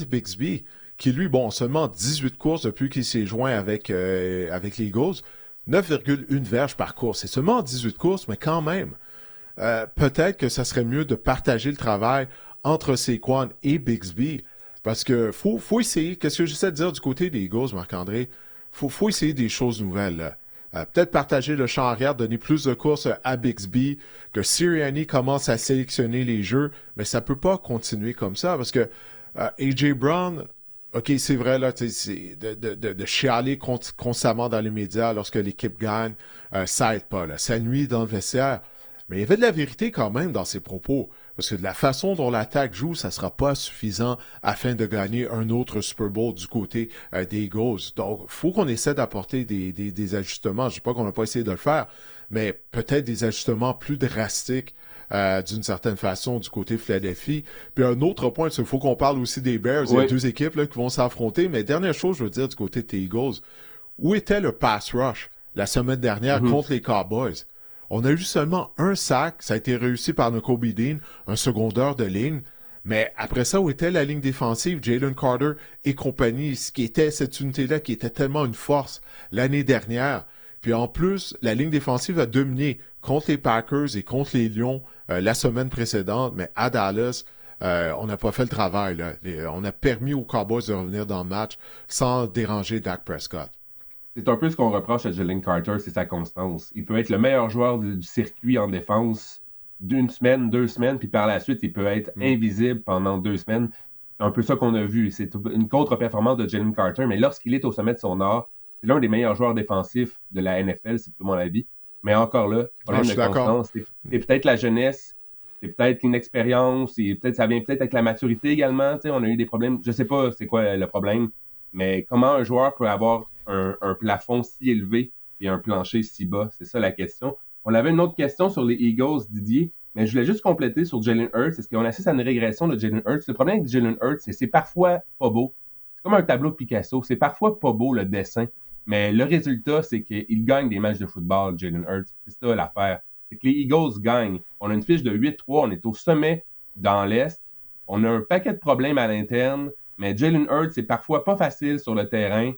Bixby, qui lui, bon, seulement 18 courses depuis qu'il s'est joint avec les Eagles. 9,1 verges par course. C'est seulement 18 courses, mais quand même. Peut-être que ça serait mieux de partager le travail entre Saquon et Bixby, parce que faut essayer, qu'est-ce que j'essaie de dire du côté des Eagles, Marc-André, faut essayer des choses nouvelles. Peut-être partager le champ arrière, donner plus de courses à Bixby, que Sirianni commence à sélectionner les jeux, mais ça peut pas continuer comme ça, parce que A.J. Brown, OK, c'est vrai, là, c'est de chialer constamment dans les médias lorsque l'équipe gagne, ça aide pas, là, ça nuit dans le vestiaire. Mais il y avait de la vérité quand même dans ses propos, parce que de la façon dont l'attaque joue, ça ne sera pas suffisant afin de gagner un autre Super Bowl du côté des Eagles. Donc, il faut qu'on essaie d'apporter des ajustements. Je ne dis pas qu'on n'a pas essayé de le faire, mais peut-être des ajustements plus drastiques d'une certaine façon du côté Philadelphie. Puis un autre point, il faut qu'on parle aussi des Bears. Oui. Il y a deux équipes là, qui vont s'affronter, mais dernière chose, je veux dire, du côté des Eagles, où était le pass rush la semaine dernière contre les Cowboys? On a eu seulement un sac, ça a été réussi par Nakobe Dean, un secondeur de ligne. Mais après ça, où était la ligne défensive, Jalen Carter et compagnie, ce qui était cette unité-là qui était tellement une force l'année dernière. Puis en plus, la ligne défensive a dominé contre les Packers et contre les Lions la semaine précédente, mais à Dallas, on n'a pas fait le travail. Là. On a permis aux Cowboys de revenir dans le match sans déranger Dak Prescott. C'est un peu ce qu'on reproche à Jalen Carter, c'est sa constance. Il peut être le meilleur joueur du circuit en défense d'une semaine, 2 semaines, puis par la suite, il peut être invisible pendant 2 semaines. C'est un peu ça qu'on a vu. C'est une contre-performance de Jalen Carter, mais lorsqu'il est au sommet de son art, c'est l'un des meilleurs joueurs défensifs de la NFL, c'est tout mon avis. Mais encore là, problème de constance. C'est peut-être la jeunesse, c'est peut-être l'inexpérience, ça vient peut-être avec la maturité également. On a eu des problèmes. Je sais pas c'est quoi le problème, mais comment un joueur peut avoir un plafond si élevé et un plancher si bas? C'est ça la question. On avait une autre question sur les Eagles, Didier, mais je voulais juste compléter sur Jalen Hurts. Est-ce qu'on assiste à une régression de Jalen Hurts? Le problème avec Jalen Hurts, c'est parfois pas beau. C'est comme un tableau de Picasso. C'est parfois pas beau le dessin, mais le résultat, c'est qu'il gagne des matchs de football, Jalen Hurts. C'est ça l'affaire. C'est que les Eagles gagnent. On a une fiche de 8-3, on est au sommet dans l'Est. On a un paquet de problèmes à l'interne, mais Jalen Hurts, c'est parfois pas facile sur le terrain.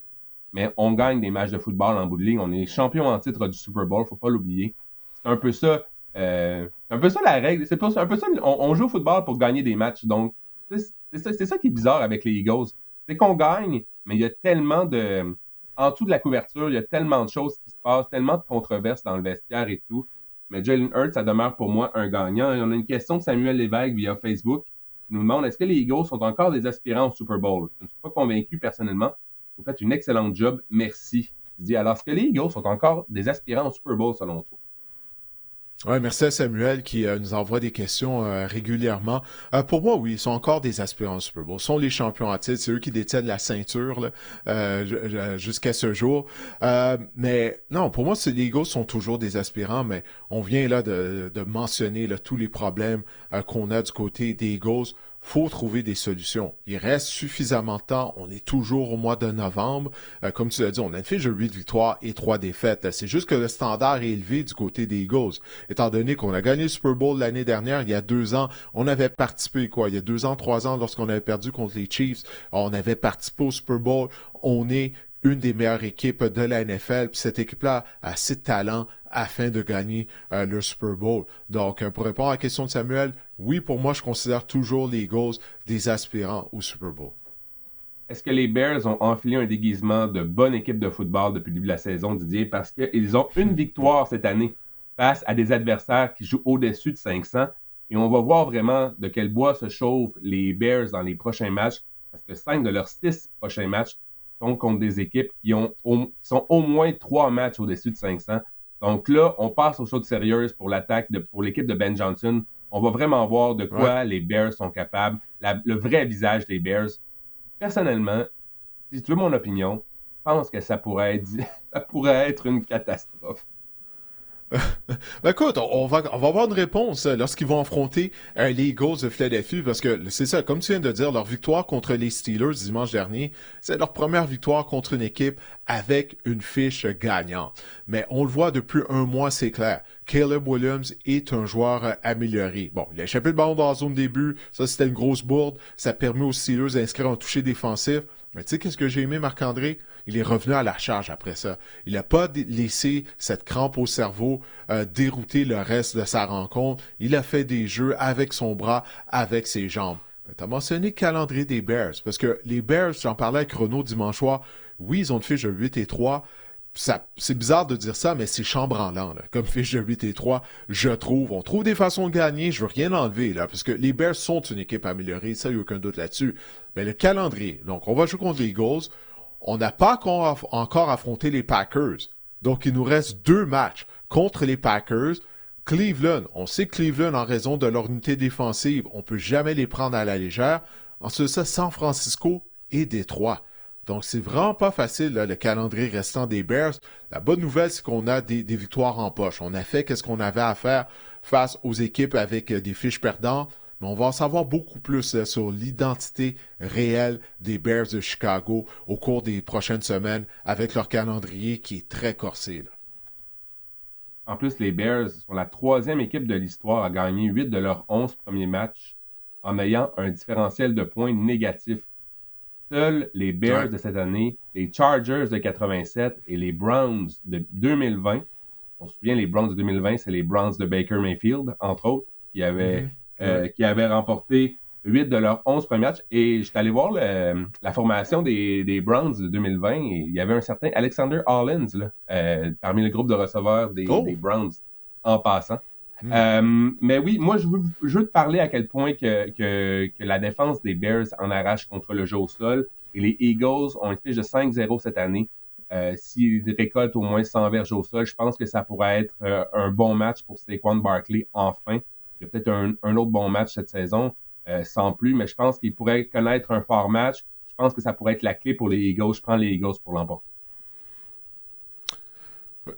Mais on gagne des matchs de football en bout de ligne. On est champion en titre du Super Bowl, faut pas l'oublier. C'est un peu ça la règle. C'est un peu ça, on joue au football pour gagner des matchs. Donc, c'est ça qui est bizarre avec les Eagles. C'est qu'on gagne, mais il y a tellement de en dessous de la couverture, il y a tellement de choses qui se passent, tellement de controverses dans le vestiaire et tout. Mais Jalen Hurts, ça demeure pour moi un gagnant. Et on a une question de Samuel Lévesque via Facebook qui nous demande est-ce que les Eagles sont encore des aspirants au Super Bowl? Je ne suis pas convaincu personnellement. Vous faites une excellente job. Merci. Je dis alors, est-ce que les Eagles sont encore des aspirants au Super Bowl selon toi? Ouais, merci à Samuel qui nous envoie des questions régulièrement. Pour moi, oui, ils sont encore des aspirants au Super Bowl. Ils sont les champions à titre. C'est eux qui détiennent la ceinture là, jusqu'à ce jour. Mais non, pour moi, les Eagles sont toujours des aspirants, mais on vient là de mentionner là, tous les problèmes qu'on a du côté des Eagles. Faut trouver des solutions. Il reste suffisamment de temps. On est toujours au mois de novembre. Comme tu l'as dit, on a une fiche de 8 victoires et 3 défaites. C'est juste que le standard est élevé du côté des Eagles. Étant donné qu'on a gagné le Super Bowl l'année dernière, il y a 2 ans, on avait participé, il y a 2 ans, 3 ans, lorsqu'on avait perdu contre les Chiefs, on avait participé au Super Bowl. On est une des meilleures équipes de la NFL, puis cette équipe-là a assez de talent afin de gagner le Super Bowl. Donc, pour répondre à la question de Samuel, oui, pour moi, je considère toujours les Eagles des aspirants au Super Bowl. Est-ce que les Bears ont enfilé un déguisement de bonne équipe de football depuis le début de la saison, Didier, parce qu'ils ont une victoire cette année face à des adversaires qui jouent au-dessus de 500, et on va voir vraiment de quel bois se chauffent les Bears dans les prochains matchs, parce que 5 de leurs 6 prochains matchs sont contre des équipes qui sont au moins 3 matchs au-dessus de 500. Donc là, on passe aux choses sérieuses pour pour l'équipe de Ben Johnson. On va vraiment voir de quoi les Bears sont capables, le vrai visage des Bears. Personnellement, si tu veux mon opinion, je pense que ça pourrait être une catastrophe. Ben écoute, on va avoir une réponse lorsqu'ils vont affronter les Eagles de Philadelphie, parce que c'est ça, comme tu viens de dire, leur victoire contre les Steelers dimanche dernier, c'est leur première victoire contre une équipe avec une fiche gagnante. Mais on le voit depuis un mois, c'est clair. Caleb Williams est un joueur amélioré. Bon, il a échappé le ballon dans la zone début, ça c'était une grosse bourde, ça permet aux Steelers d'inscrire un toucher défensif. Mais tu sais, qu'est-ce que j'ai aimé, Marc-André? Il est revenu à la charge après ça. Il n'a pas laissé cette crampe au cerveau dérouter le reste de sa rencontre. Il a fait des jeux avec son bras, avec ses jambes. Tu as mentionné le calendrier des Bears, parce que les Bears, j'en parlais avec Renaud dimanche soir, oui, ils ont une fiche de 8-3. C'est bizarre de dire ça, mais c'est chambranlant, là, comme fiche de 8-3, je trouve. On trouve des façons de gagner, je veux rien enlever, là, parce que les Bears sont une équipe améliorée, ça, il n'y a aucun doute là-dessus. Mais le calendrier, donc on va jouer contre les Eagles, on n'a pas encore affronté les Packers, donc il nous reste 2 matchs contre les Packers. Cleveland, on sait que Cleveland, en raison de leur unité défensive, on peut jamais les prendre à la légère. Ensuite ça, San Francisco et Détroit. Donc, c'est vraiment pas facile, là, le calendrier restant des Bears. La bonne nouvelle, c'est qu'on a des victoires en poche. On a fait ce qu'on avait à faire face aux équipes avec des fiches perdantes, mais on va en savoir beaucoup plus sur l'identité réelle des Bears de Chicago au cours des prochaines semaines avec leur calendrier qui est très corsé, là. En plus, les Bears sont la 3e équipe de l'histoire à gagner 8 de leurs 11 premiers matchs en ayant un différentiel de points négatif. Seuls les Bears de cette année, les Chargers de 87 et les Browns de 2020, on se souvient, les Browns de 2020, c'est les Browns de Baker Mayfield, entre autres, qui avaient remporté 8 de leurs 11 premiers matchs. Et je suis allé voir la formation des Browns de 2020 et il y avait un certain Alexander Hollins là, parmi le groupe de receveurs des Browns en passant. Mais oui, moi, je veux te parler à quel point que la défense des Bears en arrache contre le jeu au sol. Et les Eagles ont une fiche de 5-0 cette année. S'ils récoltent au moins 100 verges au sol, je pense que ça pourrait être un bon match pour Saquon Barkley, enfin. Il y a peut-être un autre bon match cette saison, sans plus, mais je pense qu'il pourrait connaître un fort match. Je pense que ça pourrait être la clé pour les Eagles. Je prends les Eagles pour l'emporter.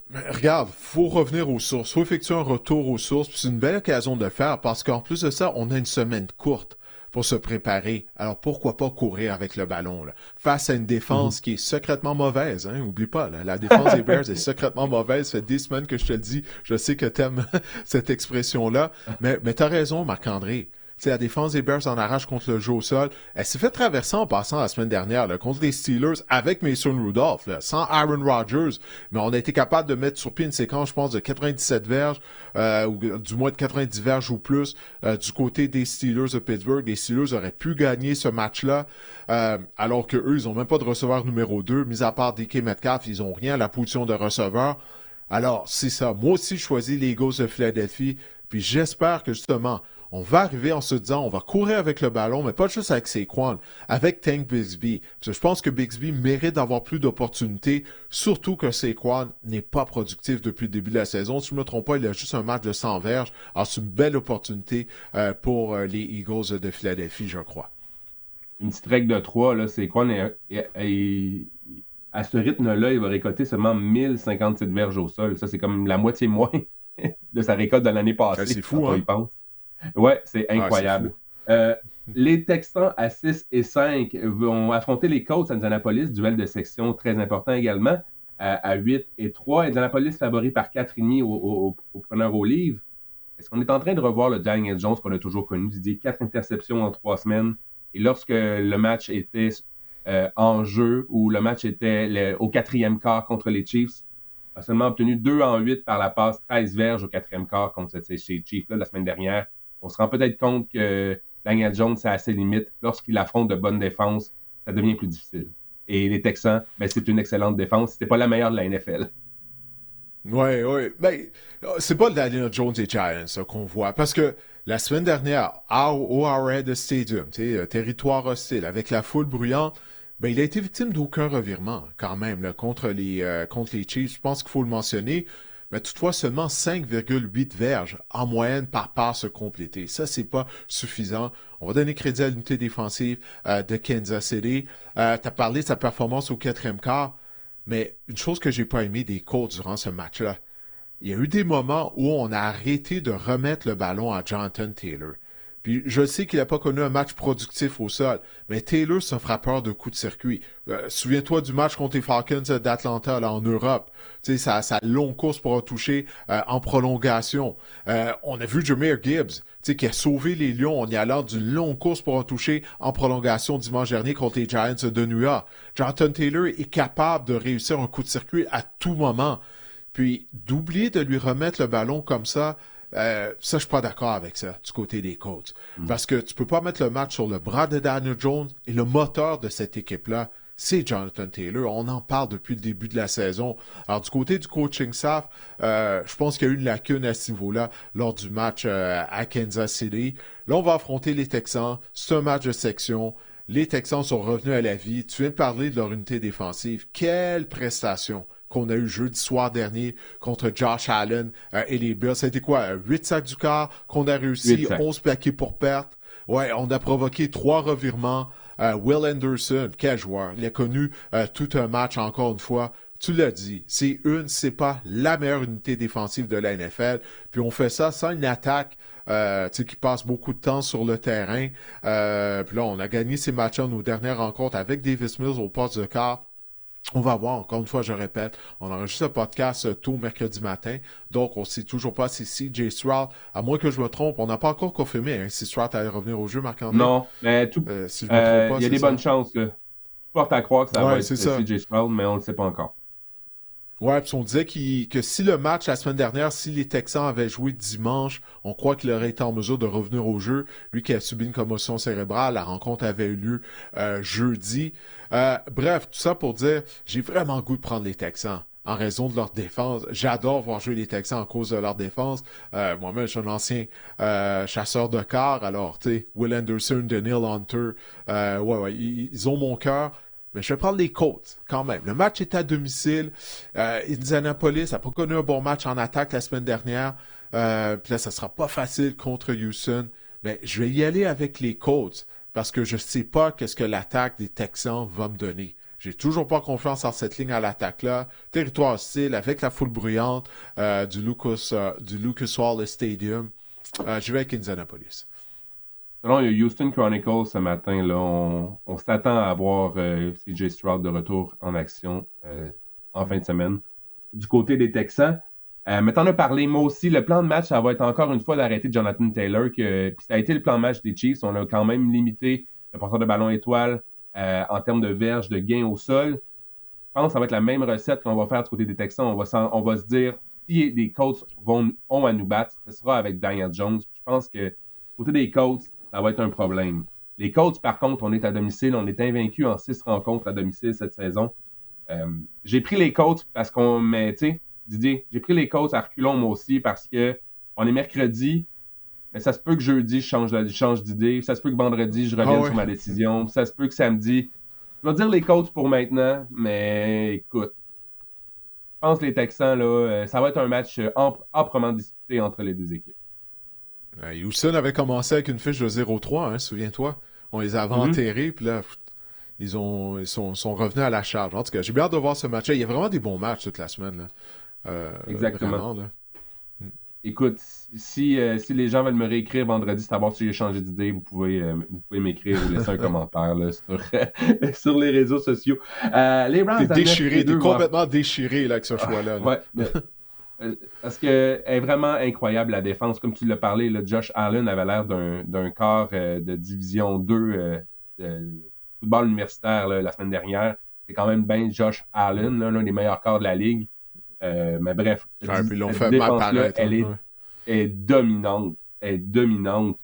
Mais regarde, faut revenir aux sources, faut effectuer un retour aux sources, puis c'est une belle occasion de le faire parce qu'en plus de ça, on a une semaine courte pour se préparer. Alors pourquoi pas courir avec le ballon là, face à une défense qui est secrètement mauvaise, hein, oublie pas, là, la défense des Bears est secrètement mauvaise, ça fait 10 semaines que je te le dis, je sais que t'aimes cette expression-là, mais t'as raison Marc-André. sais, la défense des Bears en arrache contre le jeu au sol. Elle s'est fait traverser en passant la semaine dernière là, contre les Steelers avec Mason Rudolph, là, sans Aaron Rodgers. Mais on a été capable de mettre sur pied une séquence, je pense, de 97 verges, ou du moins de 90 verges ou plus, du côté des Steelers de Pittsburgh. Les Steelers auraient pu gagner ce match-là, alors que eux, ils ont même pas de receveur numéro 2. Mis à part DK Metcalf, ils ont rien à la position de receveur. Alors, c'est ça. Moi aussi, je choisis les Eagles de Philadelphie. Puis j'espère que justement, on va arriver en se disant, on va courir avec le ballon, mais pas juste avec Saquon, avec Tank Bigsby. Parce que je pense que Bigsby mérite d'avoir plus d'opportunités, surtout que Saquon n'est pas productif depuis le début de la saison. Si je ne me trompe pas, il a juste un match de 100 verges. Alors, c'est une belle opportunité pour les Eagles de Philadelphie, je crois. Une petite règle de 3, là, Saquon à ce rythme-là, il va récolter seulement 1057 verges au sol. Ça, c'est comme la moitié moins de sa récolte de l'année passée. C'est fou, hein? Ouais, c'est incroyable. Les Texans à 6 et 5 vont affronter les Colts à Indianapolis, duel de section très important également, à 8 et 3. Indianapolis favori par 4,5 au preneur au livre. Est-ce qu'on est en train de revoir le Daniel Jones qu'on a toujours connu, Didier, 4 interceptions en 3 semaines, et lorsque le match était en jeu, ou le match était au 4e quart contre les Chiefs, a seulement obtenu 2 en 8 par la passe, 13 verges au 4e quart contre ces Chiefs-là la semaine dernière. On se rend peut-être compte que Daniel Jones, c'est à ses limites. Lorsqu'il affronte de bonnes défenses, ça devient plus difficile. Et les Texans, ben, c'est une excellente défense. C'était pas la meilleure de la NFL. Oui. Ben, c'est pas le Daniel Jones et Giants qu'on voit. Parce que la semaine dernière, au Arrowhead Stadium, territoire hostile, avec la foule bruyante, ben, il a été victime d'aucun revirement, quand même, là, contre les Chiefs. Je pense qu'il faut le mentionner. Mais toutefois, seulement 5,8 verges en moyenne par passe complétée. Ça, c'est pas suffisant. On va donner crédit à l'unité défensive de Kansas City. Tu as parlé de sa performance au 4e quart, mais une chose que j'ai pas aimé des Colts durant ce match-là, il y a eu des moments où on a arrêté de remettre le ballon à Jonathan Taylor. Puis je sais qu'il n'a pas connu un match productif au sol, mais Taylor, c'est un frappeur de coups de circuit. Souviens-toi du match contre les Falcons d'Atlanta là, en Europe. Tu sais, sa longue course pour un toucher en prolongation. On a vu Jahmyr Gibbs, tu sais, qui a sauvé les Lions en y allant d'une longue course pour un toucher en prolongation dimanche dernier contre les Giants de New York. Jonathan Taylor est capable de réussir un coup de circuit à tout moment. Puis d'oublier de lui remettre le ballon comme ça, je suis pas d'accord avec ça, du côté des Colts. Parce que tu peux pas mettre le match sur le bras de Daniel Jones et le moteur de cette équipe-là, c'est Jonathan Taylor. On en parle depuis le début de la saison. Alors, du côté du coaching staff, je pense qu'il y a eu une lacune à ce niveau-là lors du match à Kansas City. Là, on va affronter les Texans. C'est un match de section. Les Texans sont revenus à la vie. Tu viens de parler de leur unité défensive. Quelle prestation qu'on a eu jeudi soir dernier contre Josh Allen et les Bills. C'était quoi? 8 sacs du quart qu'on a réussi, 11 plaqués pour perte. Ouais, on a provoqué 3 revirements. Will Anderson, quel joueur. Il a connu tout un match encore une fois. Tu l'as dit, c'est pas la meilleure unité défensive de la NFL. Puis on fait ça sans une attaque qui passe beaucoup de temps sur le terrain. Puis là, on a gagné ces matchs-là nos dernières rencontres avec Davis Mills au poste de quart. On va voir, encore une fois, je répète, on enregistre un podcast tôt mercredi matin, donc on ne sait toujours pas si CJ Stroud, à moins que je me trompe, on n'a pas encore confirmé si Stroud allait revenir au jeu, Marc-André. Non, mais si je me trompe pas, il y a des bonnes chances que je porte à croire que ça va être ça. CJ Stroud, mais on ne le sait pas encore. Ouais, puis on disait que si le match la semaine dernière, si les Texans avaient joué dimanche, on croit qu'il aurait été en mesure de revenir au jeu. Lui qui a subi une commotion cérébrale, la rencontre avait eu lieu jeudi. Bref, tout ça pour dire, j'ai vraiment le goût de prendre les Texans en raison de leur défense. J'adore voir jouer les Texans en cause de leur défense. Moi-même, je suis un ancien chasseur de quart, alors, tu sais, Will Anderson, Daniel Hunter, ils ont mon cœur. Mais je vais prendre les Colts, quand même. Le match est à domicile. Indianapolis n'a pas connu un bon match en attaque la semaine dernière. Puis là, ça sera pas facile contre Houston. Mais je vais y aller avec les Colts parce que je sais pas qu'est-ce que l'attaque des Texans va me donner. J'ai toujours pas confiance en cette ligne à l'attaque-là. Territoire hostile avec la foule bruyante du Lucas Oil Stadium. Je vais avec Indianapolis. Selon le Houston Chronicle ce matin, là, on s'attend à voir CJ Stroud de retour en action en fin de semaine. Du côté des Texans, Mais t'en as parlé, moi aussi, le plan de match, ça va être encore une fois d'arrêter Jonathan Taylor, puis ça a été le plan de match des Chiefs. On a quand même limité le porteur de ballon étoile en termes de verges, de gains au sol. Je pense que ça va être la même recette qu'on va faire du côté des Texans. On va se dire, si des Colts ont à nous battre, ce sera avec Daniel Jones. Je pense que du côté des Colts, ça va être un problème. Les Colts, par contre, on est à domicile. On est invaincu en 6 rencontres à domicile cette saison. J'ai pris les Colts parce qu'on met, tu sais, Didier, j'ai pris les Colts à reculons moi aussi parce que on est mercredi, mais ça se peut que jeudi, je change d'idée. Ça se peut que vendredi, je revienne sur ma décision. Ça se peut que samedi. Je vais dire les Colts pour maintenant, mais écoute, je pense que les Texans, là, ça va être un match âprement disputé entre les deux équipes. Houston avait commencé avec une fiche de 0-3, hein, souviens-toi. On les avait enterrés, puis là, ils sont revenus à la charge. En tout cas, j'ai bien hâte de voir ce match-là. Il y a vraiment des bons matchs toute la semaine. Là. Exactement. Vraiment, là. Écoute, si les gens veulent me réécrire vendredi, savoir si j'ai changé d'idée, vous pouvez m'écrire ou laisser un commentaire là, sur les réseaux sociaux. Les Rams, t'es déchiré, t'es complètement déchiré là, avec ce choix-là. Ouais, parce que est vraiment incroyable la défense. Comme tu l'as parlé, là, Josh Allen avait l'air d'un corps de division 2 de football universitaire là, la semaine dernière. C'est quand même bien Josh Allen, l'un des meilleurs corps de la ligue. Mais bref, puis l'ont fait mal paraître. Elle est dominante. Elle est dominante.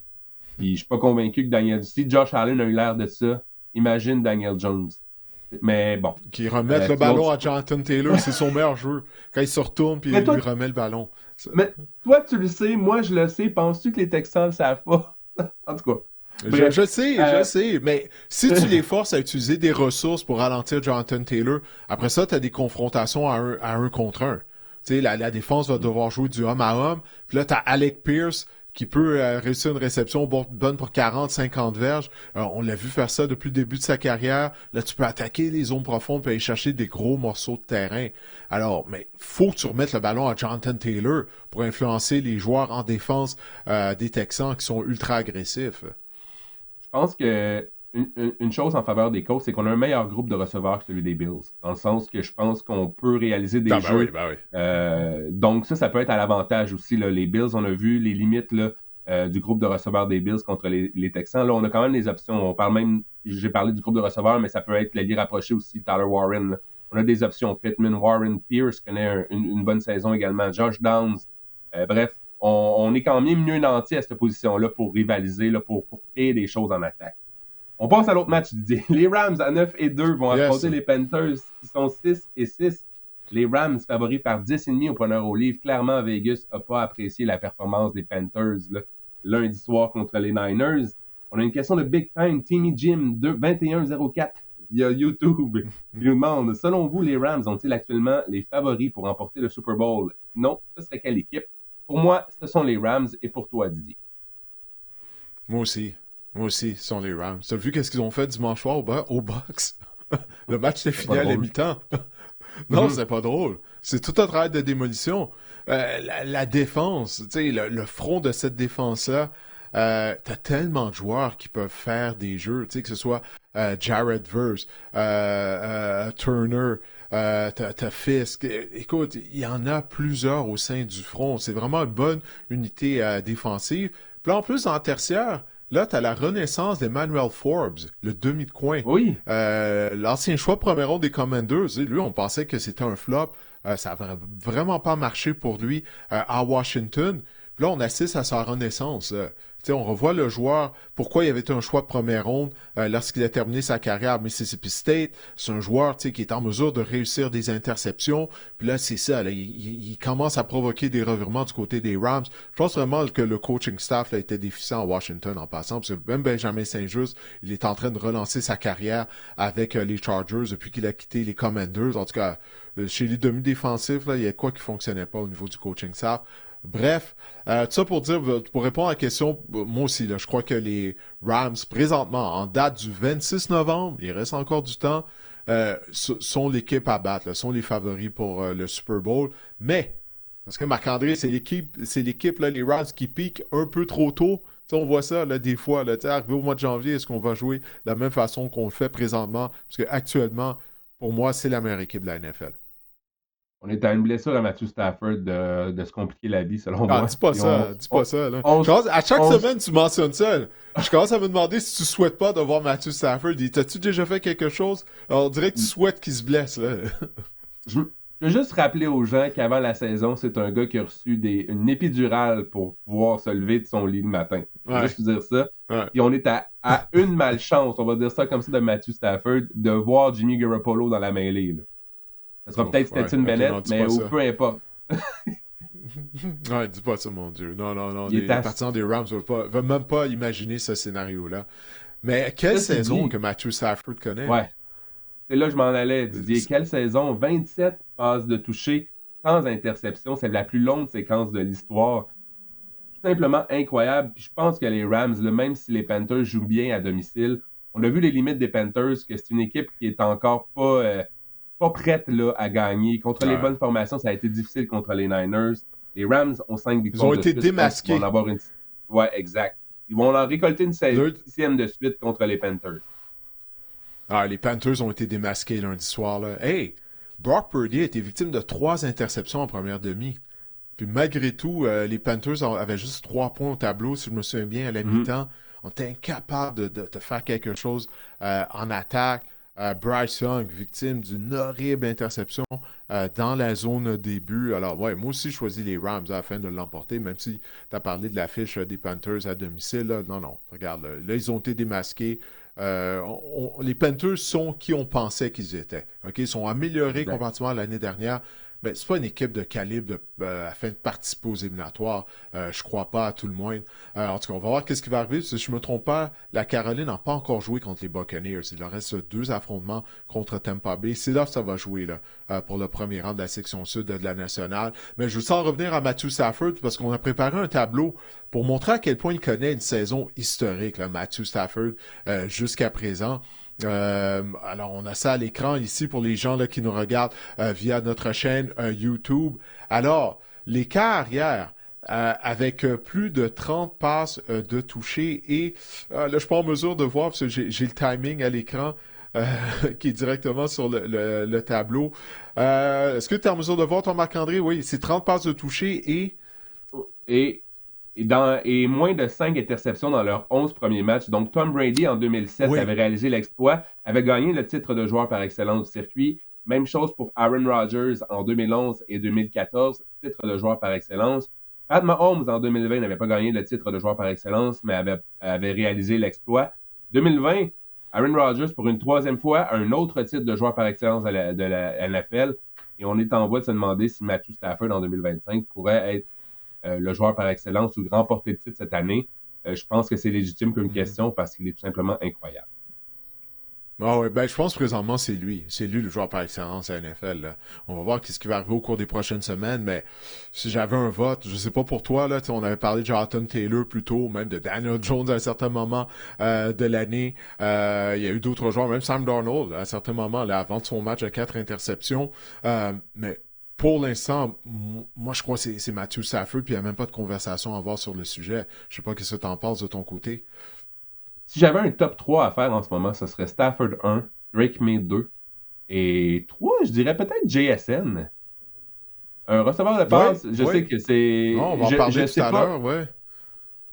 Puis je suis pas convaincu que Daniel... Si Josh Allen a eu l'air de ça, imagine Daniel Jones. Mais bon. Qui remette le ballon à Jonathan Taylor, c'est son meilleur jeu. Quand il se retourne, puis il lui remet le ballon. Mais toi, tu le sais, moi, je le sais. Penses-tu que les Texans le savent pas? En tout cas. Je sais, mais si tu les forces à utiliser des ressources pour ralentir Jonathan Taylor, après ça, tu as des confrontations à un contre un. Tu sais, la défense va devoir jouer du homme à homme, puis là, tu as Alec Pierce qui peut réussir une réception bonne pour 40-50 verges. On l'a vu faire ça depuis le début de sa carrière. Là, tu peux attaquer les zones profondes puis aller chercher des gros morceaux de terrain. Alors, mais faut que tu remettes le ballon à Jonathan Taylor pour influencer les joueurs en défense des Texans qui sont ultra agressifs. Je pense que une chose en faveur des Colts, c'est qu'on a un meilleur groupe de receveurs que celui des Bills. Dans le sens que je pense qu'on peut réaliser des jeux. Donc ça peut être à l'avantage aussi. Là. Les Bills, on a vu les limites là, du groupe de receveurs des Bills contre les Texans. Là, on a quand même des options. On parle même, j'ai parlé du groupe de receveurs, mais ça peut être l'allié rapproché aussi, Tyler Warren. Là. On a des options. Pittman, Warren, Pierce connaît une bonne saison également. Josh Downs. Bref, on est quand même mieux nantis à cette position-là pour rivaliser, là, pour créer des choses en attaque. On passe à l'autre match, Didier. Les Rams à 9-2 vont affronter les Panthers qui sont 6-6. Les Rams favoris par 10,5 au preneur au livre. Clairement, Vegas n'a pas apprécié la performance des Panthers là, lundi soir contre les Niners. On a une question de Big Time. Timmy Jim 2104 via YouTube. Il nous demande, selon vous, les Rams ont-ils actuellement les favoris pour remporter le Super Bowl? Non, ce serait quelle équipe? Pour moi, ce sont les Rams et pour toi, Didier. Moi aussi, ce sont les Rams. Tu as vu qu'est-ce qu'ils ont fait dimanche soir au Bucks? Le match était fini à la mi-temps. Non, c'est pas drôle. C'est tout un travail de démolition. La défense, tu sais, le front de cette défense-là, t'as tellement de joueurs qui peuvent faire des jeux, tu sais, que ce soit Jared Verse, Turner, t'as Fisk. Écoute, il y en a plusieurs au sein du front. C'est vraiment une bonne unité défensive. Puis là, en plus, en tertiaire, là, tu as la renaissance d'Emmanuel Forbes, le demi de coin. Oui. L'ancien choix premier rond des Commanders. Lui, on pensait que c'était un flop. Ça n'avait vraiment pas marché pour lui à Washington. Puis là, on assiste à sa renaissance. On revoit le joueur, pourquoi il avait été un choix de première ronde lorsqu'il a terminé sa carrière à Mississippi State. C'est un joueur qui est en mesure de réussir des interceptions. Puis là, c'est ça. Là, il commence à provoquer des revirements du côté des Rams. Je pense vraiment que le coaching staff là, était déficient à Washington en passant. Parce que même Benjamin Saint-Just, il est en train de relancer sa carrière avec les Chargers depuis qu'il a quitté les Commanders. En tout cas, chez les demi-défensifs, là, il y a quoi qui fonctionnait pas au niveau du coaching staff. Bref, tout ça pour dire, pour répondre à la question, moi aussi, là, je crois que les Rams, présentement, en date du 26 novembre, il reste encore du temps, sont l'équipe à battre, là, sont les favoris pour le Super Bowl. Mais, parce que Marc-André, c'est l'équipe, là, les Rams qui piquent un peu trop tôt. T'sais, on voit ça là, des fois, là, arrivé au mois de janvier, est-ce qu'on va jouer de la même façon qu'on le fait présentement? Parce que actuellement, pour moi, c'est la meilleure équipe de la NFL. On est à une blessure à Matthew Stafford de se compliquer la vie, selon moi. Dis pas Puis ça, dis pas ça. Là. À chaque on- semaine, tu mentionnes ça. Là. Je commence à me demander si tu souhaites pas de voir Matthew Stafford. T'as-tu déjà fait quelque chose? Alors, on dirait que tu souhaites qu'il se blesse. Là. Je veux juste rappeler aux gens qu'avant la saison, c'est un gars qui a reçu une épidurale pour pouvoir se lever de son lit le matin. Je veux juste vous dire ça. Ouais. Et on est à une malchance, on va dire ça comme ça, de Matthew Stafford, de voir Jimmy Garoppolo dans la mêlée. Là. Ça sera peut-être Stetson Bennett, mais peu importe. Ouais, dis pas ça, mon Dieu. Non. Les partisans des Rams veulent même pas imaginer ce scénario-là. Mais quelle saison que Matthew Stafford connaît? Ouais. C'est là que je m'en allais, Didier. Quelle saison? 27 passes de toucher sans interception. C'est la plus longue séquence de l'histoire. Tout simplement incroyable. Puis je pense que les Rams, là, même si les Panthers jouent bien à domicile, on a vu les limites des Panthers, que c'est une équipe qui est encore pas prête là, à gagner. Contre les bonnes formations, ça a été difficile contre les Niners. Les Rams ont 5 victoires. Ils ont été démasqués. Ils vont en avoir Ouais, exact. Ils vont en récolter une 6e de suite contre les Panthers. Les Panthers ont été démasqués lundi soir. Là. Hey, Brock Purdy a été victime de 3 interceptions en première demi. Puis malgré tout, les Panthers avaient juste 3 points au tableau, si je me souviens bien, à la mi-temps. On était incapable de faire quelque chose en attaque. Bryce Young, victime d'une horrible interception dans la zone début. Alors, ouais, moi aussi, je choisis les Rams afin de l'emporter, même si tu as parlé de l'affiche des Panthers à domicile. Là. Non, regarde, là, ils ont été démasqués. Les Panthers sont qui on pensait qu'ils étaient. Okay? Ils sont améliorés comparativement à l'année dernière. Mais c'est pas une équipe de calibre afin de participer aux éliminatoires. Je crois pas, à tout le moins. En tout cas, on va voir qu'est-ce qui va arriver. Si je me trompe pas, la Caroline n'a pas encore joué contre les Buccaneers. Il leur reste 2 affrontements contre Tampa Bay. C'est là que ça va jouer là, pour le premier rang de la section sud de la nationale. Mais je veux en revenir à Matthew Stafford parce qu'on a préparé un tableau pour montrer à quel point il connaît une saison historique, là, Matthew Stafford, jusqu'à présent. Alors, on a ça à l'écran ici pour les gens là, qui nous regardent via notre chaîne YouTube. Alors, les carrières avec plus de 30 passes de toucher et là, je suis pas en mesure de voir parce que j'ai le timing à l'écran qui est directement sur le tableau. Est-ce que tu es en mesure de voir ton Marc-André? Oui, c'est 30 passes de toucher et moins de 5 interceptions dans leurs 11 premiers matchs. Donc, Tom Brady, en 2007, avait réalisé l'exploit, avait gagné le titre de joueur par excellence du circuit. Même chose pour Aaron Rodgers en 2011 et 2014, titre de joueur par excellence. Pat Mahomes, en 2020, n'avait pas gagné le titre de joueur par excellence, mais avait réalisé l'exploit. 2020, Aaron Rodgers, pour une 3e fois, un autre titre de joueur par excellence de la NFL. Et on est en voie de se demander si Matthew Stafford, en 2025, pourrait être le joueur par excellence ou remporter le titre cette année. Je pense que c'est légitime comme question parce qu'il est tout simplement incroyable. Je pense présentement c'est lui. C'est lui le joueur par excellence à la NFL. Là. On va voir ce qui va arriver au cours des prochaines semaines, mais si j'avais un vote, je sais pas pour toi, là, on avait parlé de Jonathan Taylor plus tôt, même de Daniel Jones à un certain moment de l'année. Il y a eu d'autres joueurs, même Sam Darnold à un certain moment, là, avant de son match à 4 interceptions. Mais pour l'instant, moi je crois que c'est Matthew Stafford, puis il n'y a même pas de conversation à avoir sur le sujet. Je sais pas ce que tu en penses de ton côté. Si j'avais un top 3 à faire en ce moment, ce serait Stafford 1, Drake May 2, et 3, je dirais peut-être JSN. Un receveur de passe, je sais que c'est... Non, on va en parler tout à l'heure, ouais.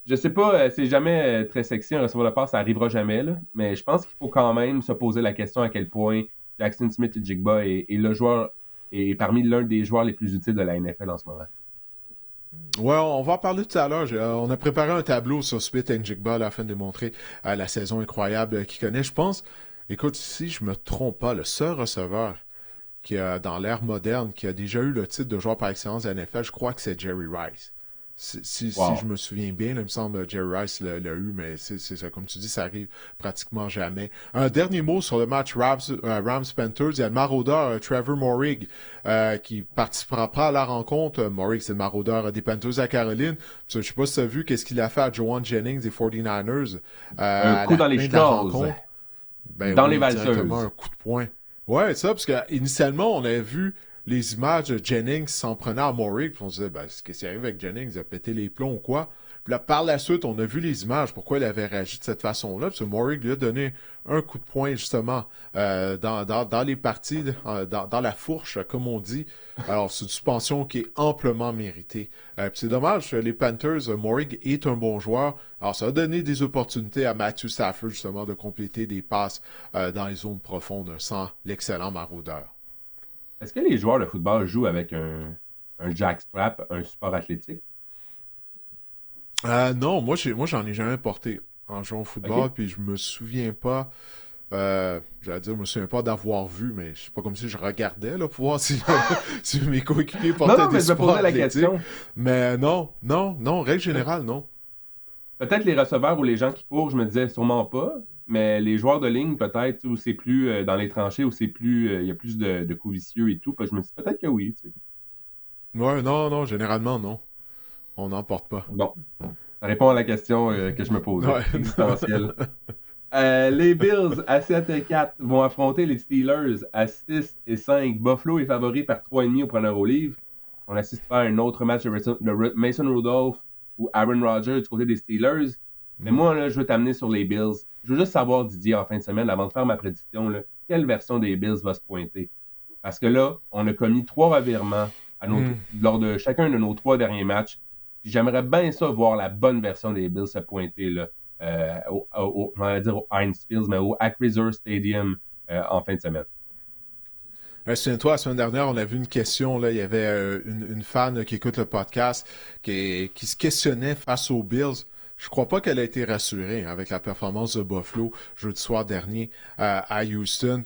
Je sais pas, c'est jamais très sexy, un receveur de passe, ça arrivera jamais, là, mais je pense qu'il faut quand même se poser la question à quel point Jackson Smith-Njigba est le joueur, est parmi l'un des joueurs les plus utiles de la NFL en ce moment. Ouais, on va en parler tout à l'heure. On a préparé un tableau sur Smith-Njigba afin de démontrer la saison incroyable qu'il connaît. Je pense, écoute, si je me trompe pas, le seul receveur qui a, dans l'ère moderne, qui a déjà eu le titre de joueur par excellence de la NFL, je crois que c'est Jerry Rice. Si je me souviens bien, là, il me semble Jerry Rice l'a eu, mais c'est ça. Comme tu dis, ça arrive pratiquement jamais. Un dernier mot sur le match Rams-Panthers. Il y a le maraudeur Trevor Moehrig qui participera pas à la rencontre. Moehrig, c'est le maraudeur des Panthers à Caroline. Je sais pas si tu as vu qu'est-ce qu'il a fait à Juwan Jennings des 49ers. Un coup dans les choses. Dans les valseuses. Un coup de poing. Ouais, ça, parce qu'initialement, on avait vu les images de Jennings s'en prenait à Maury, puis on se disait, ben, ce qui arrive avec Jennings, il a pété les plombs ou quoi. Puis là, par la suite, on a vu les images, pourquoi il avait réagi de cette façon-là, parce que Maury lui a donné un coup de poing, justement, dans les parties, dans la fourche, comme on dit. Alors, c'est une suspension qui est amplement méritée. Puis c'est dommage, les Panthers, Maury est un bon joueur. Alors, ça a donné des opportunités à Matthew Stafford, justement, de compléter des passes dans les zones profondes sans l'excellent maraudeur. Est-ce que les joueurs de football jouent avec un jackstrap, un support athlétique? Non, moi j'en ai jamais porté en jouant au football, OK. puis je me souviens pas, je me souviens pas d'avoir vu, mais c'est pas comme si je regardais là, pour voir si, si mes coéquipiers Non, portaient non, des mais je me supports posais la athlétiques. question. Mais non, règle générale, non. Peut-être les receveurs ou les gens qui courent, je me disais sûrement pas, mais les joueurs de ligne, peut-être, où c'est plus dans les tranchées, où c'est plus, il y a plus de coups vicieux et tout. Puis je me dis peut-être que oui, tu sais. Ouais, non, généralement, non. On n'en porte pas. Bon, ça répond à la question que je me posais, Ouais. existentielle. Les Bills à 7 et 4 vont affronter les Steelers à 6 et 5. Buffalo est favori par 3,5 au preneur au livre. On assistera à un autre match de Mason Rudolph ou Aaron Rodgers du côté des Steelers. Mais moi, là, je veux t'amener sur les Bills. Je veux juste savoir, Didier, en fin de semaine, avant de faire ma prédiction, là, quelle version des Bills va se pointer. Parce que là, on a commis 3 revirements lors de chacun de nos 3 derniers matchs. J'aimerais bien ça voir la bonne version des Bills se pointer là, on va dire au Heinz Field, mais au Acrisure Stadium en fin de semaine. Souviens-toi, la semaine dernière, on a vu une question, là, il y avait une fan qui écoute le podcast qui se questionnait face aux Bills. Je crois pas qu'elle a été rassurée avec la performance de Buffalo jeudi soir dernier à Houston.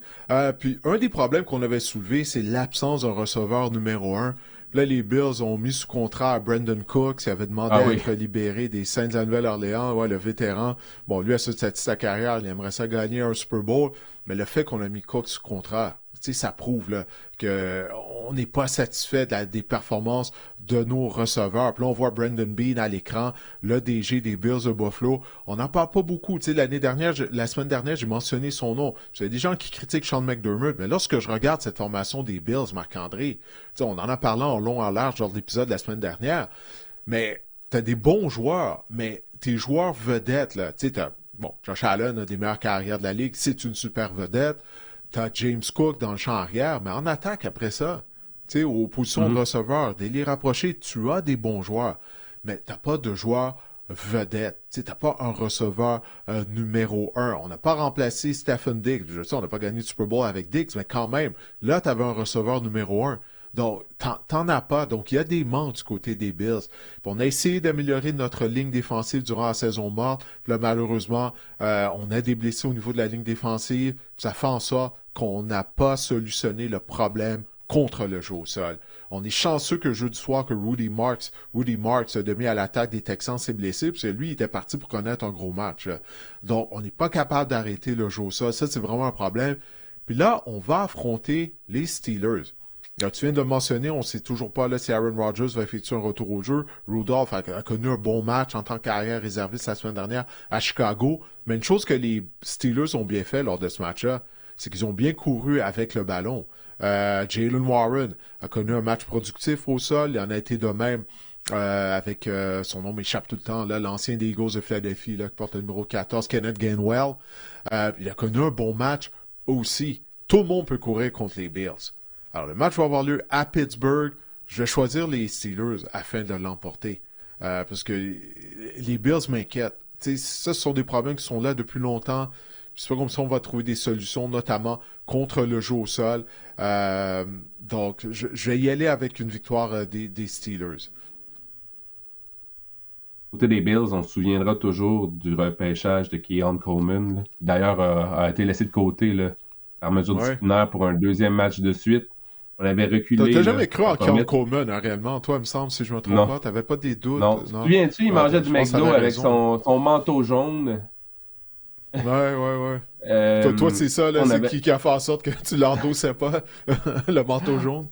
Puis un des problèmes qu'on avait soulevé, c'est l'absence d'un receveur numéro 1. Là, les Bills ont mis sous contrat à Brandon Cooks, qui avait demandé à être libéré des Saints de la Nouvelle-Orléans, ouais, le vétéran. Bon, lui, à ce stade de sa carrière, il aimerait ça gagner un Super Bowl, mais le fait qu'on a mis Cooks sous contrat, tu sais, ça prouve là, que on n'est pas satisfait des performances de nos receveurs. Puis là, on voit Brandon Beane à l'écran, le DG des Bills de Buffalo. On n'en parle pas beaucoup. Tu sais, la semaine dernière, j'ai mentionné son nom. Il y a des gens qui critiquent Sean McDermott, mais lorsque je regarde cette formation des Bills, Marc-André, tu sais, on en a parlé en long, en large lors de l'épisode de la semaine dernière, mais t'as des bons joueurs, mais tes joueurs vedettes, là, tu sais, bon, Josh Allen a des meilleures carrières de la Ligue, c'est une super vedette. T'as James Cook dans le champ arrière, mais en attaque après ça, tu sais, aux positions de receveur, des liens rapprochés, tu as des bons joueurs, mais t'as pas de joueurs vedettes. Tu sais, t'as pas un receveur numéro 1. On n'a pas remplacé Stephen Diggs. Je sais, on n'a pas gagné le Super Bowl avec Diggs, mais quand même, là, t'avais un receveur numéro 1. Donc, t'en as pas. Donc, il y a des manques du côté des Bills. Puis on a essayé d'améliorer notre ligne défensive durant la saison morte. Puis là, malheureusement, on a des blessés au niveau de la ligne défensive. Puis ça fait en sorte qu'on n'a pas solutionné le problème contre le jeu au sol. On est chanceux que jeudi soir que Rudy Marks demi à l'attaque des Texans s'est blessé, parce que lui, il était parti pour connaître un gros match. Donc, on n'est pas capable d'arrêter le jeu au sol. Ça, c'est vraiment un problème. Puis là, on va affronter les Steelers. Alors, tu viens de le mentionner, on ne sait toujours pas là, si Aaron Rodgers va effectuer un retour au jeu. Rudolph a connu un bon match en tant qu'arrière réserviste la semaine dernière à Chicago. Mais une chose que les Steelers ont bien fait lors de ce match-là, c'est qu'ils ont bien couru avec le ballon. Jaylen Warren a connu un match productif au sol. Il en a été de même avec son nom m'échappe tout le temps, là, l'ancien des Eagles de Philadelphie, là, qui porte le numéro 14, Kenneth Gainwell. Il a connu un bon match aussi. Tout le monde peut courir contre les Bills. Alors, le match va avoir lieu à Pittsburgh. Je vais choisir les Steelers afin de l'emporter. Parce que les Bills m'inquiètent. T'sais, ça, ce sont des problèmes qui sont là depuis longtemps. C'est pas comme si on va trouver des solutions, notamment contre le jeu au sol. Donc, je vais y aller avec une victoire des Steelers. Côté des Bills, on se souviendra toujours du repêchage de Keon Coleman, là, qui d'ailleurs a été laissé de côté là, par mesure disciplinaire pour un deuxième match de suite. On avait reculé. T'as jamais cru en Keon Coleman, hein, réellement? Toi, il me semble, si je me trompe pas, t'avais pas des doutes. Non. Tu te souviens-tu, il mangeait du McDo avec son manteau jaune. Ouais. Toi, c'est ça, là, c'est qui a fait en sorte que tu l'endossais pas, le manteau jaune?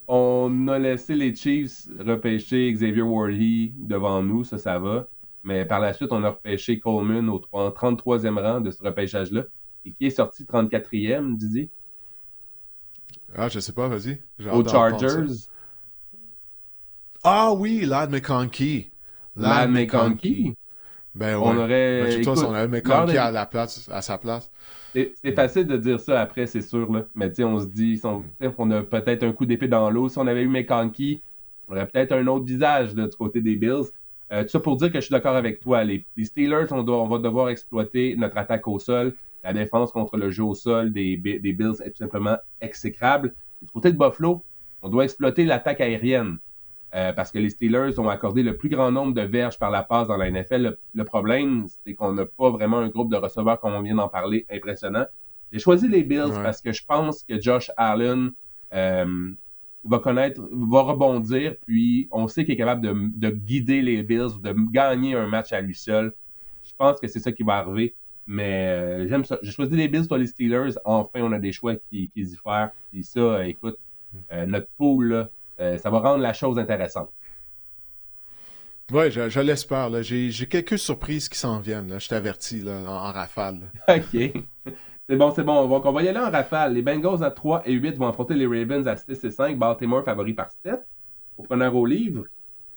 On a laissé les Chiefs repêcher Xavier Worthy devant nous, ça va. Mais par la suite, on a repêché Coleman au 33e rang de ce repêchage-là. Et qui est sorti 34e, Didier? Ah, je sais pas, vas-y. J'ai Aux hâte d'entendre ça. Chargers. Ah oui, Lad McConkey. Lad Lad McConkey. McConkey. Ben On ouais. aurait. Imagine-toi si on Écoute, avait lors McConkey de. à sa place. C'est Hmm. facile de dire ça après, c'est sûr, là. Mais tu sais, on se dit, Hmm. on a peut-être un coup d'épée dans l'eau. Si on avait eu McConkey, on aurait peut-être un autre visage là, du côté des Bills. Tout ça pour dire que je suis d'accord avec toi. Les Steelers, on va devoir exploiter notre attaque au sol. La défense contre le jeu au sol des Bills est tout simplement exécrable. Du côté de Buffalo, on doit exploiter l'attaque aérienne. Parce que les Steelers ont accordé le plus grand nombre de verges par la passe dans la NFL. Le problème, c'est qu'on n'a pas vraiment un groupe de receveurs, comme on vient d'en parler, impressionnant. J'ai choisi les Bills Ouais. parce que je pense que Josh Allen va rebondir, puis on sait qu'il est capable de guider les Bills, de gagner un match à lui seul. Je pense que c'est ça qui va arriver. Mais j'aime ça. J'ai choisi les Bills sur les Steelers. Enfin, on a des choix qui diffèrent. Puis ça, écoute, notre pool, là, ça va rendre la chose intéressante. Ouais, je l'espère. Là. J'ai quelques surprises qui s'en viennent. Là. Je t'avertis là, en rafale. Là. OK. C'est bon, c'est bon. On va y aller en rafale. Les Bengals à 3 et 8 vont affronter les Ravens à 6 et 5. Baltimore favori par 7. Au preneur au livre.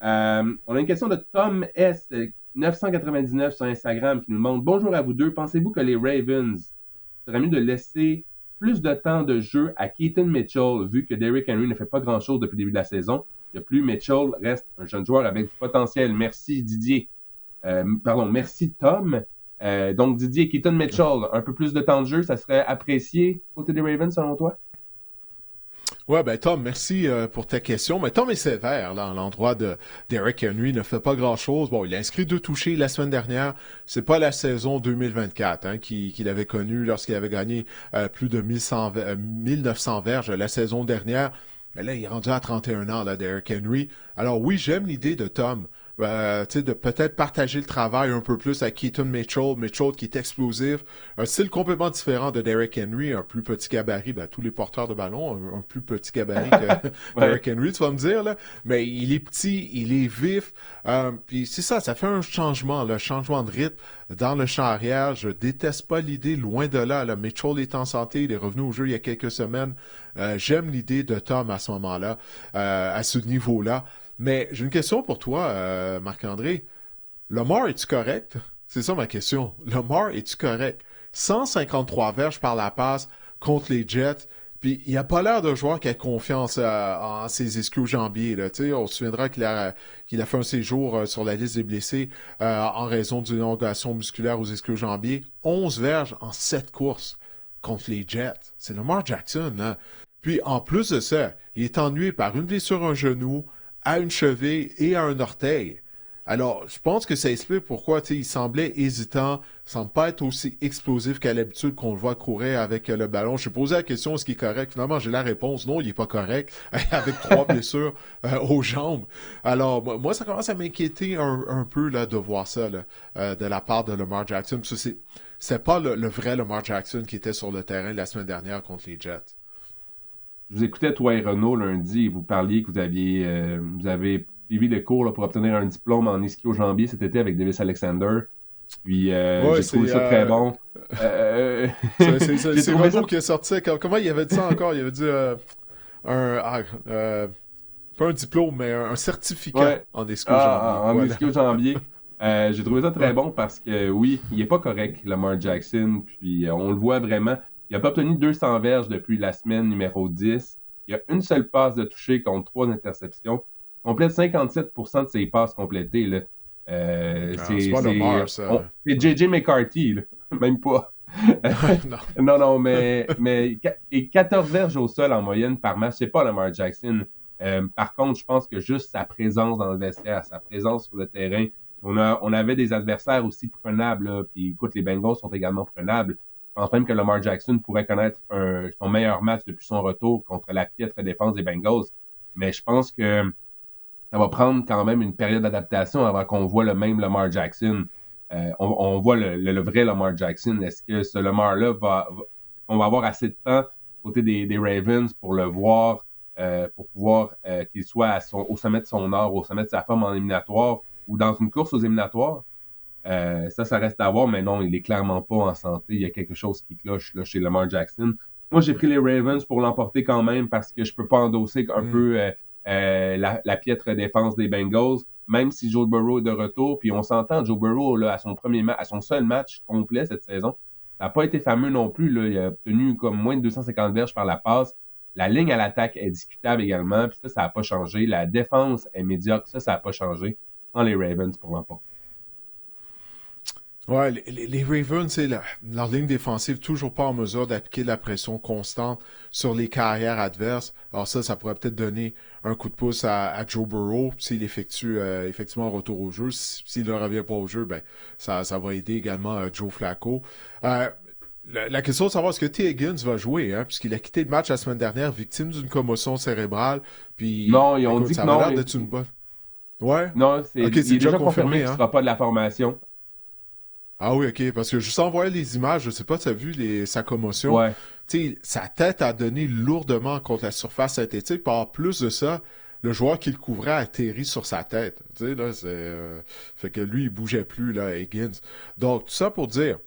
On a une question de Tom S. 999 sur Instagram qui nous demande: Bonjour à vous deux. Pensez-vous que les Ravens serait mieux de laisser plus de temps de jeu à Keaton Mitchell, vu que Derrick Henry ne fait pas grand-chose depuis le début de la saison? De plus, Mitchell reste un jeune joueur avec du potentiel. Merci Didier. Merci Tom. Donc Didier, Keaton Mitchell, un peu plus de temps de jeu, ça serait apprécié côté des Ravens selon toi? Ouais, ben Tom, merci pour ta question. Mais Tom est sévère là, à l'endroit de Derrick Henry, ne fait pas grand-chose. Bon, il a inscrit 2 touchés la semaine dernière. C'est pas la saison 2024 hein, qu'il avait connue lorsqu'il avait gagné plus de 1900 verges la saison dernière. Mais là, il est rendu à 31 ans, là, Derrick Henry. Alors oui, j'aime l'idée de Tom. De peut-être partager le travail un peu plus à Keaton Mitchell qui est explosif, un style complètement différent de Derrick Henry, un plus petit gabarit, ben, tous les porteurs de ballon, un plus petit gabarit que Ouais. Derrick Henry, tu vas me dire, là, mais il est petit, il est vif, puis c'est ça, ça fait un changement, le changement de rythme dans le champ arrière, je déteste pas l'idée, loin de là, Mitchell est en santé, il est revenu au jeu il y a quelques semaines, j'aime l'idée de Tom à ce moment-là, à ce niveau-là. Mais j'ai une question pour toi, Marc-André. Lamar, es-tu correct? C'est ça ma question. Lamar, es-tu correct? 153 verges par la passe contre les Jets. Puis il a pas l'air d'un joueur qui a confiance en ses ischio-jambiers. Là. On se souviendra qu'il a fait un séjour sur la liste des blessés en raison d'une élongation musculaire aux ischio-jambiers. 11 verges en 7 courses contre les Jets. C'est Lamar Jackson. Là. Puis en plus de ça, il est ennuyé par une blessure à un genou, à une cheville et à un orteil. Alors, je pense que ça explique pourquoi il semblait hésitant, semble pas être aussi explosif qu'à l'habitude qu'on le voit courir avec le ballon. Je suis posé la question, est-ce qu'il est correct? Finalement, j'ai la réponse, non, il est pas correct, avec 3 blessures aux jambes. Alors, moi, ça commence à m'inquiéter un peu là, de voir ça là, de la part de Lamar Jackson. Parce que c'est pas le vrai Lamar Jackson qui était sur le terrain la semaine dernière contre les Jets. Je vous écoutais, toi et Renaud, lundi, et vous parliez que vous avez suivi le cours là, pour obtenir un diplôme en ischio-jambier cet été avec Davis Alexander. Puis Ouais, j'ai trouvé ça très bon. J'ai c'est trouvé ça. Renaud qui a sorti ça. Comment il avait dit ça encore? Il avait dit un, ah, pas un diplôme, mais un certificat Ouais. en ischio-jambier. En Voilà. ischio-jambier. J'ai trouvé ça très Ouais. bon parce que oui, il est pas correct, Lamar Jackson. Puis on le voit vraiment. Il n'a pas obtenu 200 verges depuis la semaine numéro 10. Il a une seule passe de toucher contre 3 interceptions. Il complète 57% de ses passes complétées. Là. Ah, c'est pas Lamar, ça. C'est J.J. McCarthy, là. Même pas. Non. Non, non, et 14 verges au sol en moyenne par match, c'est pas Lamar Jackson. Par contre, je pense que juste sa présence dans le vestiaire, sa présence sur le terrain, on avait des adversaires aussi prenables. Là, puis écoute, les Bengals sont également prenables. Je pense même que Lamar Jackson pourrait connaître son meilleur match depuis son retour contre la piètre défense des Bengals. Mais je pense que ça va prendre quand même une période d'adaptation avant qu'on voit le même Lamar Jackson. On voit le vrai Lamar Jackson. Est-ce que ce Lamar-là on va avoir assez de temps côté des Ravens pour le voir, pour pouvoir qu'il soit au sommet de son art, au sommet de sa forme en éliminatoire ou dans une course aux éliminatoires? Ça reste à voir, mais non, il est clairement pas en santé. Il y a quelque chose qui cloche là, chez Lamar Jackson. Moi, j'ai pris les Ravens pour l'emporter quand même parce que je peux pas endosser un peu la piètre défense des Bengals, même si Joe Burrow est de retour. Puis on s'entend, Joe Burrow, là, à son seul match complet cette saison, ça n'a pas été fameux non plus. Là. Il a obtenu comme moins de 250 verges par la passe. La ligne à l'attaque est discutable également, puis ça n'a pas changé. La défense est médiocre, ça n'a pas changé. Dans les Ravens pour l'emporter. Ouais, les Ravens, leur ligne défensive toujours pas en mesure d'appliquer de la pression constante sur les carrières adverses. Alors ça pourrait peut-être donner un coup de pouce à Joe Burrow s'il effectue effectivement un retour au jeu. S'il ne revient pas au jeu, ben ça va aider également Joe Flacco. La question de savoir est-ce que T. Higgins va jouer, hein, puisqu'il a quitté le match la semaine dernière victime d'une commotion cérébrale. Puis, Non, ils ont écoute, dit ça que avait non. l'air d'être une bonne. Ouais? Non, Ok, il c'est est déjà déjà confirmé confirmé, qu'il ne hein? sera pas de la formation. Ah oui, ok, parce que juste en voyant les images, je sais pas si tu as vu sa commotion, Ouais. tu sais, sa tête a donné lourdement contre la surface synthétique, puis en plus de ça, le joueur qui le couvrait a atterri sur sa tête. Tu sais, là, fait que lui, il bougeait plus, là, Higgins. Donc, tout ça pour dire,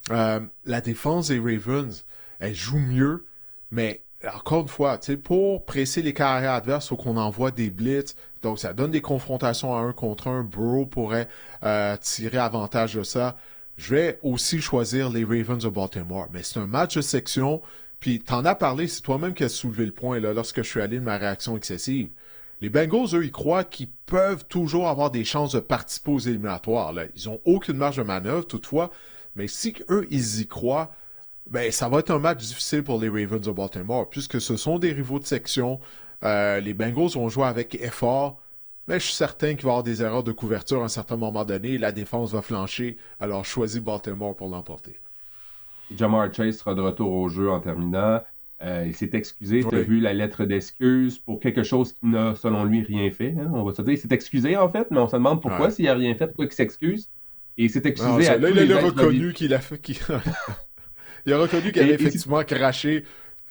la défense des Ravens, elle joue mieux, mais encore une fois, tu sais, pour presser les carrières adverses, il faut qu'on envoie des blitz. Donc, ça donne des confrontations à 1 contre 1. Burrow pourrait tirer avantage de ça. Je vais aussi choisir les Ravens de Baltimore. Mais c'est un match de section. Puis, t'en as parlé, c'est toi-même qui as soulevé le point là, lorsque je suis allé de ma réaction excessive. Les Bengals, eux, ils croient qu'ils peuvent toujours avoir des chances de participer aux éliminatoires. Là. Ils n'ont aucune marge de manœuvre, toutefois. Mais si eux, ils y croient, ben, ça va être un match difficile pour les Ravens de Baltimore, puisque ce sont des rivaux de section. Les Bengals vont jouer avec effort, mais je suis certain qu'il va y avoir des erreurs de couverture à un certain moment donné. La défense va flancher, alors choisis Baltimore pour l'emporter. Jamar Chase sera de retour au jeu en terminant. Il s'est excusé. Tu as Oui. vu la lettre d'excuse pour quelque chose qui n'a, selon lui, rien fait. Hein? On va se dire, il s'est excusé, en fait, mais on se demande pourquoi, Ouais. s'il n'a rien fait, pourquoi il s'excuse. Et il s'est Non, excusé à là, tous il les a êtres reconnu vivants. qu'il a fait. Il a reconnu qu'il avait effectivement craché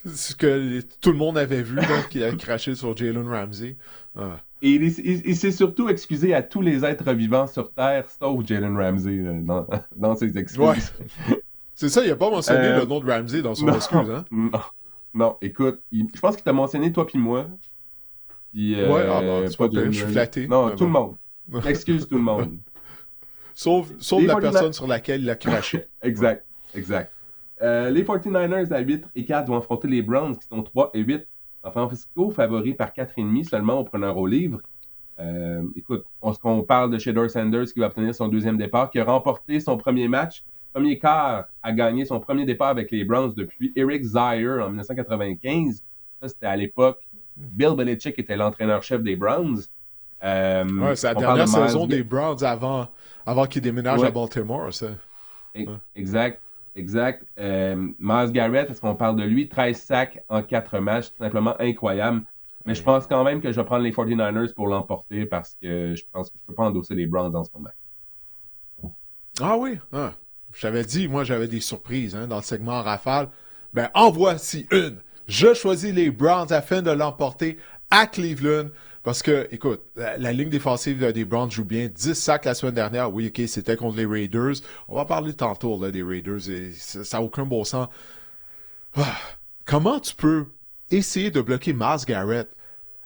ce que tout le monde avait vu, là, qu'il a craché sur Jalen Ramsey. Ah. Et il s'est surtout excusé à tous les êtres vivants sur Terre, sauf Jalen Ramsey dans ses excuses. Ouais. C'est ça, il n'a pas mentionné le nom de Ramsey dans son non, excuse, hein? non, écoute, je pense qu'il t'a mentionné toi puis moi. Puis, Ouais, ah bah, c'est pas pire, je suis flatté. Non, tout Bon. le monde. Excuse tout le monde. Sauf la personne sur laquelle il a craché. Exact. Les 49ers à 8-4 vont affronter les Browns qui sont 3-8. San Francisco favori par 4,5 seulement au preneur au livre. Écoute, on parle de Shedeur Sanders qui va obtenir son deuxième départ, qui a remporté son premier match, premier quart, a gagné son premier départ avec les Browns depuis Eric Zaire en 1995. Ça, c'était à l'époque. Bill Belichick était l'entraîneur-chef des Browns. Ouais, c'est la dernière saison des Browns avant qu'ils déménagent à Baltimore, ça. Exact. Myles Garrett, est-ce qu'on parle de lui? 13 sacs en 4 matchs, tout simplement incroyable. Mais je pense quand même que je vais prendre les 49ers pour l'emporter parce que je pense que je ne peux pas endosser les Browns en ce moment. Ah oui? Ah. J'avais dit, moi, j'avais des surprises dans le segment rafale. Ben, en voici une. Je choisis les Browns afin de l'emporter à Cleveland. Parce que, écoute, la ligne défensive des Browns joue bien. 10 sacs la semaine dernière. Oui, OK, c'était contre les Raiders. On va parler tantôt des Raiders. Et ça n'a aucun bon sens. Ah. Comment tu peux essayer de bloquer Myles Garrett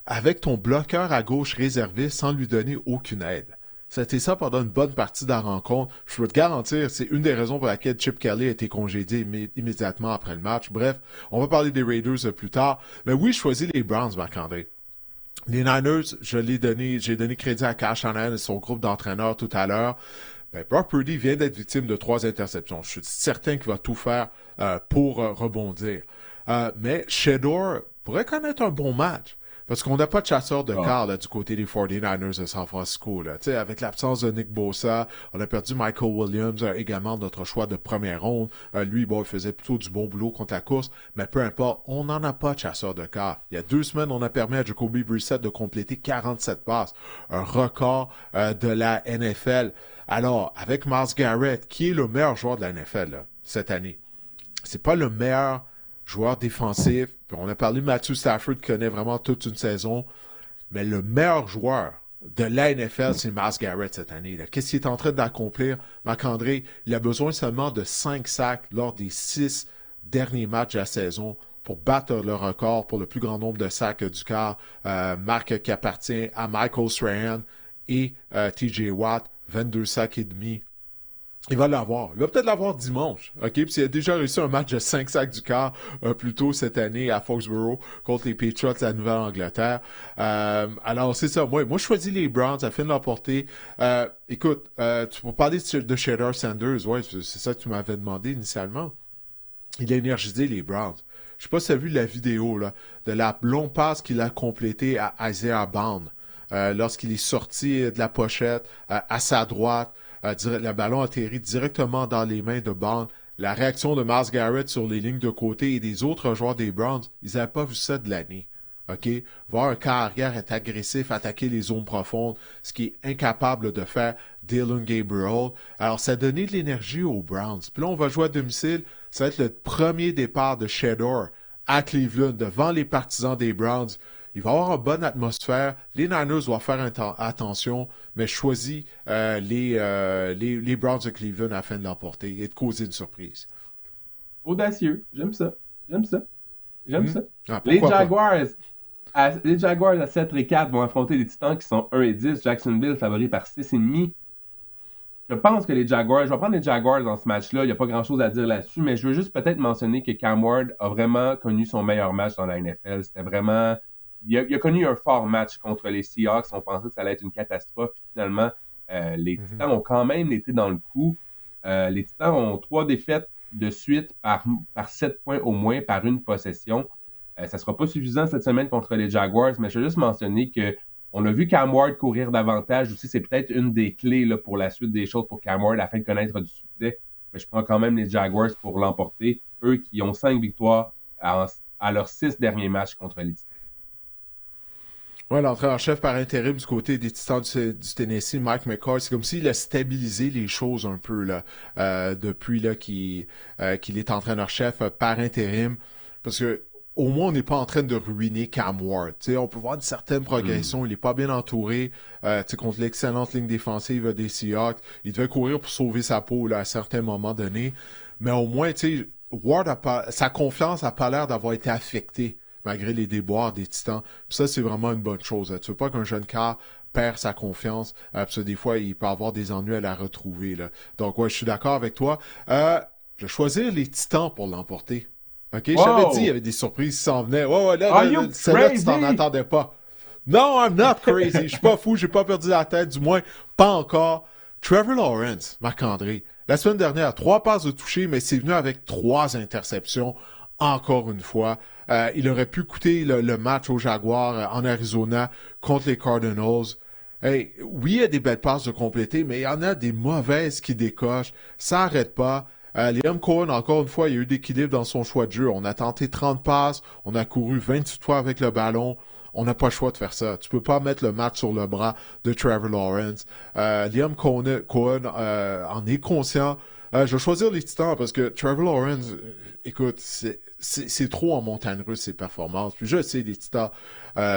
avec ton bloqueur à gauche réservé sans lui donner aucune aide? C'était ça pendant une bonne partie de la rencontre. Je peux te garantir, c'est une des raisons pour laquelle Chip Kelly a été congédié immédiatement après le match. Bref, on va parler des Raiders plus tard. Mais oui, je choisis les Browns, Marc-André. Les Niners, j'ai donné crédit à Kyle Shanahan et son groupe d'entraîneurs tout à l'heure. Ben, Brock Purdy vient d'être victime de 3 interceptions. Je suis certain qu'il va tout faire pour rebondir. Mais Shedeur pourrait connaître un bon match. Parce qu'on n'a pas de chasseur de quart là, du côté des 49ers de San Francisco. Là. Avec l'absence de Nick Bosa, on a perdu Michael Williams, également notre choix de première ronde. Lui, bon, il faisait plutôt du bon boulot contre la course, mais peu importe, on n'en a pas de chasseur de quart. Il y a 2 semaines, on a permis à Jacoby Brissett de compléter 47 passes, un record de la NFL. Alors, avec Myles Garrett, qui est le meilleur joueur de la NFL là, cette année, c'est pas le meilleur joueur défensif. On a parlé de Matthew Stafford qui connaît vraiment toute une saison. Mais le meilleur joueur de la NFL, c'est Myles Garrett cette année. Qu'est-ce qu'il est en train d'accomplir? Marc-André, il a besoin seulement de 5 sacs lors des 6 derniers matchs de la saison pour battre le record pour le plus grand nombre de sacs du quart, marque qui appartient à Michael Strahan et TJ Watt, 22 sacs et demi. Il va l'avoir. Il va peut-être l'avoir dimanche. OK? Puis il a déjà réussi un match de 5 sacs du quart plus tôt cette année à Foxborough contre les Patriots de la Nouvelle-Angleterre. Alors, c'est ça. Moi, je choisis les Browns afin de l'emporter. Écoute, tu peux parler de Shedeur Sanders. Ouais, c'est ça que tu m'avais demandé initialement. Il a énergisé les Browns. Je sais pas si tu as vu la vidéo là, de la longue passe qu'il a complétée à Isaiah Bond lorsqu'il est sorti de la pochette à sa droite. Le ballon atterrit directement dans les mains de Bond. La réaction de Myles Garrett sur les lignes de côté et des autres joueurs des Browns, ils n'avaient pas vu ça de l'année. OK? Voir un carrière être agressif, attaquer les zones profondes, ce qui est incapable de faire Dillon Gabriel. Alors, ça a donné de l'énergie aux Browns. Puis là, on va jouer à domicile. Ça va être le premier départ de Shedeur à Cleveland devant les partisans des Browns. Il va y avoir une bonne atmosphère. Les Niners doivent faire attention, mais je choisis les Browns de Cleveland afin de l'emporter et de causer une surprise. Audacieux. J'aime ça. Ça. Ah, les Jaguars à 7-4 vont affronter les Titans qui sont 1-10. Jacksonville favori par 6,5. Je pense que les Jaguars, je vais prendre les Jaguars dans ce match-là, il n'y a pas grand-chose à dire là-dessus, mais je veux juste peut-être mentionner que Cam Ward a vraiment connu son meilleur match dans la NFL. C'était vraiment... Il a connu un fort match contre les Seahawks. On pensait que ça allait être une catastrophe. Puis finalement, les Titans ont quand même été dans le coup. Les Titans ont 3 défaites de suite par 7 points au moins, par une possession. Ça ne sera pas suffisant cette semaine contre les Jaguars, mais je veux juste mentionner qu'on a vu Cam Ward courir davantage aussi. C'est peut-être une des clés là, pour la suite des choses pour Cam Ward afin de connaître du succès. Mais je prends quand même les Jaguars pour l'emporter. Eux qui ont 5 victoires à leurs 6 derniers matchs contre les Titans. Ouais, l'entraîneur-chef par intérim du côté des Titans du Tennessee, Mike McCoy, c'est comme s'il a stabilisé les choses un peu là depuis là qu'il est entraîneur-chef par intérim, parce que au moins on n'est pas en train de ruiner Cam Ward. T'sais, on peut voir une certaine progression, il n'est pas bien entouré contre l'excellente ligne défensive des Seahawks. Il devait courir pour sauver sa peau là, à certains moments donnés, mais au moins Ward sa confiance n'a pas l'air d'avoir été affectée malgré les déboires des Titans. Puis ça, c'est vraiment une bonne chose. Tu veux pas qu'un jeune quart perd sa confiance. Parce que des fois, il peut avoir des ennuis à la retrouver. Là. Donc, ouais, je suis d'accord avec toi. Je vais choisir les Titans pour l'emporter. OK? Wow. J'avais dit, il y avait des surprises qui s'en venaient. Ouais, là, celle-là, tu t'en attendais pas. Non, I'm not crazy. Je suis pas fou. J'ai pas perdu la tête. Du moins, pas encore. Trevor Lawrence, Marc-André. La semaine dernière, 3 passes de toucher, mais c'est venu avec 3 interceptions. Encore une fois, il aurait pu coûter le match aux Jaguars en Arizona contre les Cardinals. Hey, oui, il y a des belles passes de compléter, mais il y en a des mauvaises qui décochent. Ça n'arrête pas. Liam Cohen, encore une fois, il y a eu d'équilibre dans son choix de jeu. On a tenté 30 passes, on a couru 28 fois avec le ballon. On n'a pas le choix de faire ça. Tu peux pas mettre le match sur le bras de Trevor Lawrence. Liam Cohen en est conscient. Je vais choisir les Titans parce que Trevor Lawrence, écoute, c'est trop en montagne russe ses performances. Puis je sais, les Titans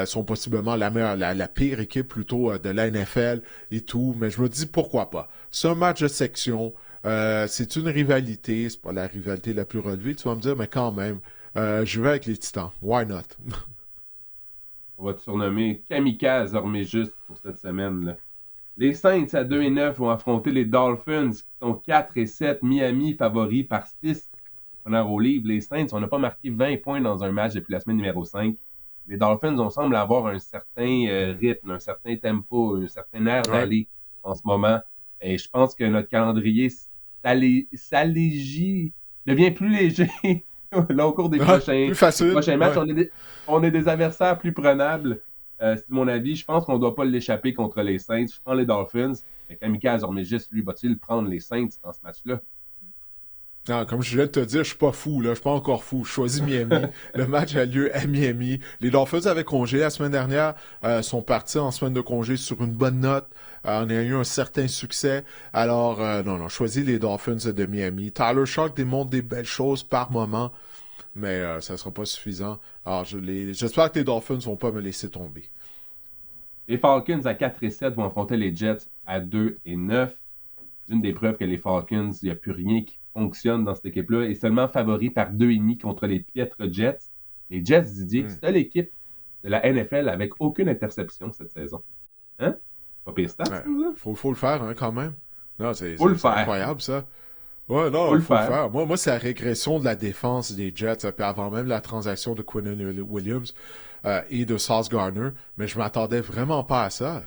sont possiblement la pire équipe plutôt de la NFL et tout, mais je me dis pourquoi pas. C'est un match de section, c'est une rivalité, c'est pas la rivalité la plus relevée, tu vas me dire, mais quand même, je vais avec les Titans. Why not? On va te surnommer Kamikaze, mais juste pour cette semaine là. Les Saints à 2-9 vont affronter les Dolphins qui sont 4-7. Miami favoris par 6. Honneur au livre. Les Saints, on n'a pas marqué 20 points dans un match depuis la semaine numéro 5. Les Dolphins, on semble avoir un certain rythme, un certain tempo, un certain air d'aller en ce moment. Et je pense que notre calendrier s'allégit, devient plus léger là, au cours des prochains matchs. On est des adversaires plus prenables. C'est mon avis. Je pense qu'on ne doit pas l'échapper contre les Saints. Je prends les Dolphins. Mais Kamikaze, mais juste lui, va-t-il prendre les Saints dans ce match-là? Non, comme je viens de te dire, je suis pas fou, là. Je suis pas encore fou. Je choisis Miami. Le match a lieu à Miami. Les Dolphins avaient congé la semaine dernière. Sont partis en semaine de congé sur une bonne note. On a eu un certain succès. Alors, non, je choisis les Dolphins de Miami. Tyler Shough démontre des belles choses par moment. Mais ça ne sera pas suffisant. Alors, j'espère que les Dolphins ne vont pas me laisser tomber. Les Falcons à 4-7 vont affronter les Jets à 2-9. Une des preuves que les Falcons, il n'y a plus rien qui fonctionne dans cette équipe-là, est seulement favori par 2,5 contre les piètres Jets. Les Jets, Didier, seule équipe de la NFL avec aucune interception cette saison. Hein? Pas pire stats, Ouais, ça? faut le faire, hein, quand même. Non, Faut le c'est faire. incroyable, ça. Ouais, Faut non, le faut le faire. faire. Moi, c'est la régression de la défense des Jets, puis avant même la transaction de Quinnen Williams et de Sauce Gardner, mais je m'attendais vraiment pas à ça.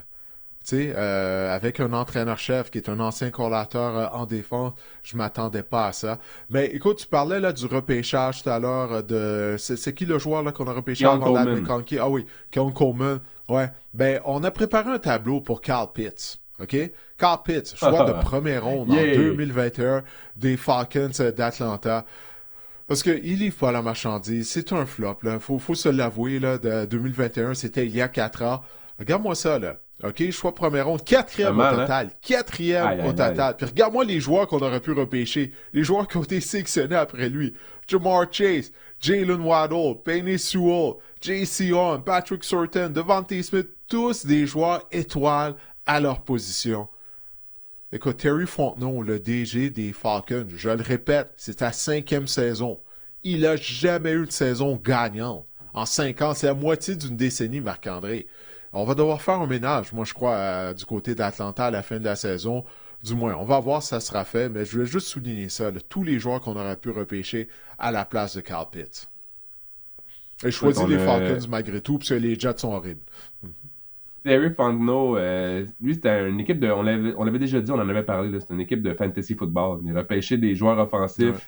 Tu sais, avec un entraîneur-chef qui est un ancien collateur en défense, je m'attendais pas à ça. Mais écoute, tu parlais là du repêchage tout à l'heure c'est qui le joueur là qu'on a repêché Keon avant la Coleman. McConkey? Ah oui, Keon Coleman. Ouais. Ben, on a préparé un tableau pour Kyle Pitts. OK? Kyle Pitts, choix de première ronde en Yeah. 2021 des Falcons d'Atlanta. Parce qu'il livre pas la marchandise. C'est un flop, là. Faut se l'avouer, là. De 2021, c'était il y a 4 ans. Regarde-moi ça, là. OK, choix première ronde. Quatrième au Mal, hein? total. Quatrième Aïe, au aïe, total. aïe. Puis regarde-moi les joueurs qu'on aurait pu repêcher. Les joueurs qui ont été sélectionnés après lui. Jamar Chase, Jalen Waddle, Penny Sewell, J.C. Horn, Patrick Surtain, Devontae Smith. Tous des joueurs étoiles à leur position. Écoute, Terry Fontenot, le DG des Falcons, je le répète, c'est sa 5e saison. Il n'a jamais eu de saison gagnante. En 5 ans, c'est la moitié d'une décennie, Marc-André. On va devoir faire un ménage, moi, je crois, du côté d'Atlanta à la fin de la saison. Du moins, on va voir si ça sera fait, mais je veux juste souligner ça, là, tous les joueurs qu'on aurait pu repêcher à la place de Kyle Pitts. Et je choisis les Falcons malgré tout, parce que les Jets sont horribles. Terry Fontenot, lui, c'était une équipe de. On l'avait déjà dit, on en avait parlé, c'est une équipe de fantasy football. Il repêchait des joueurs offensifs. Ouais.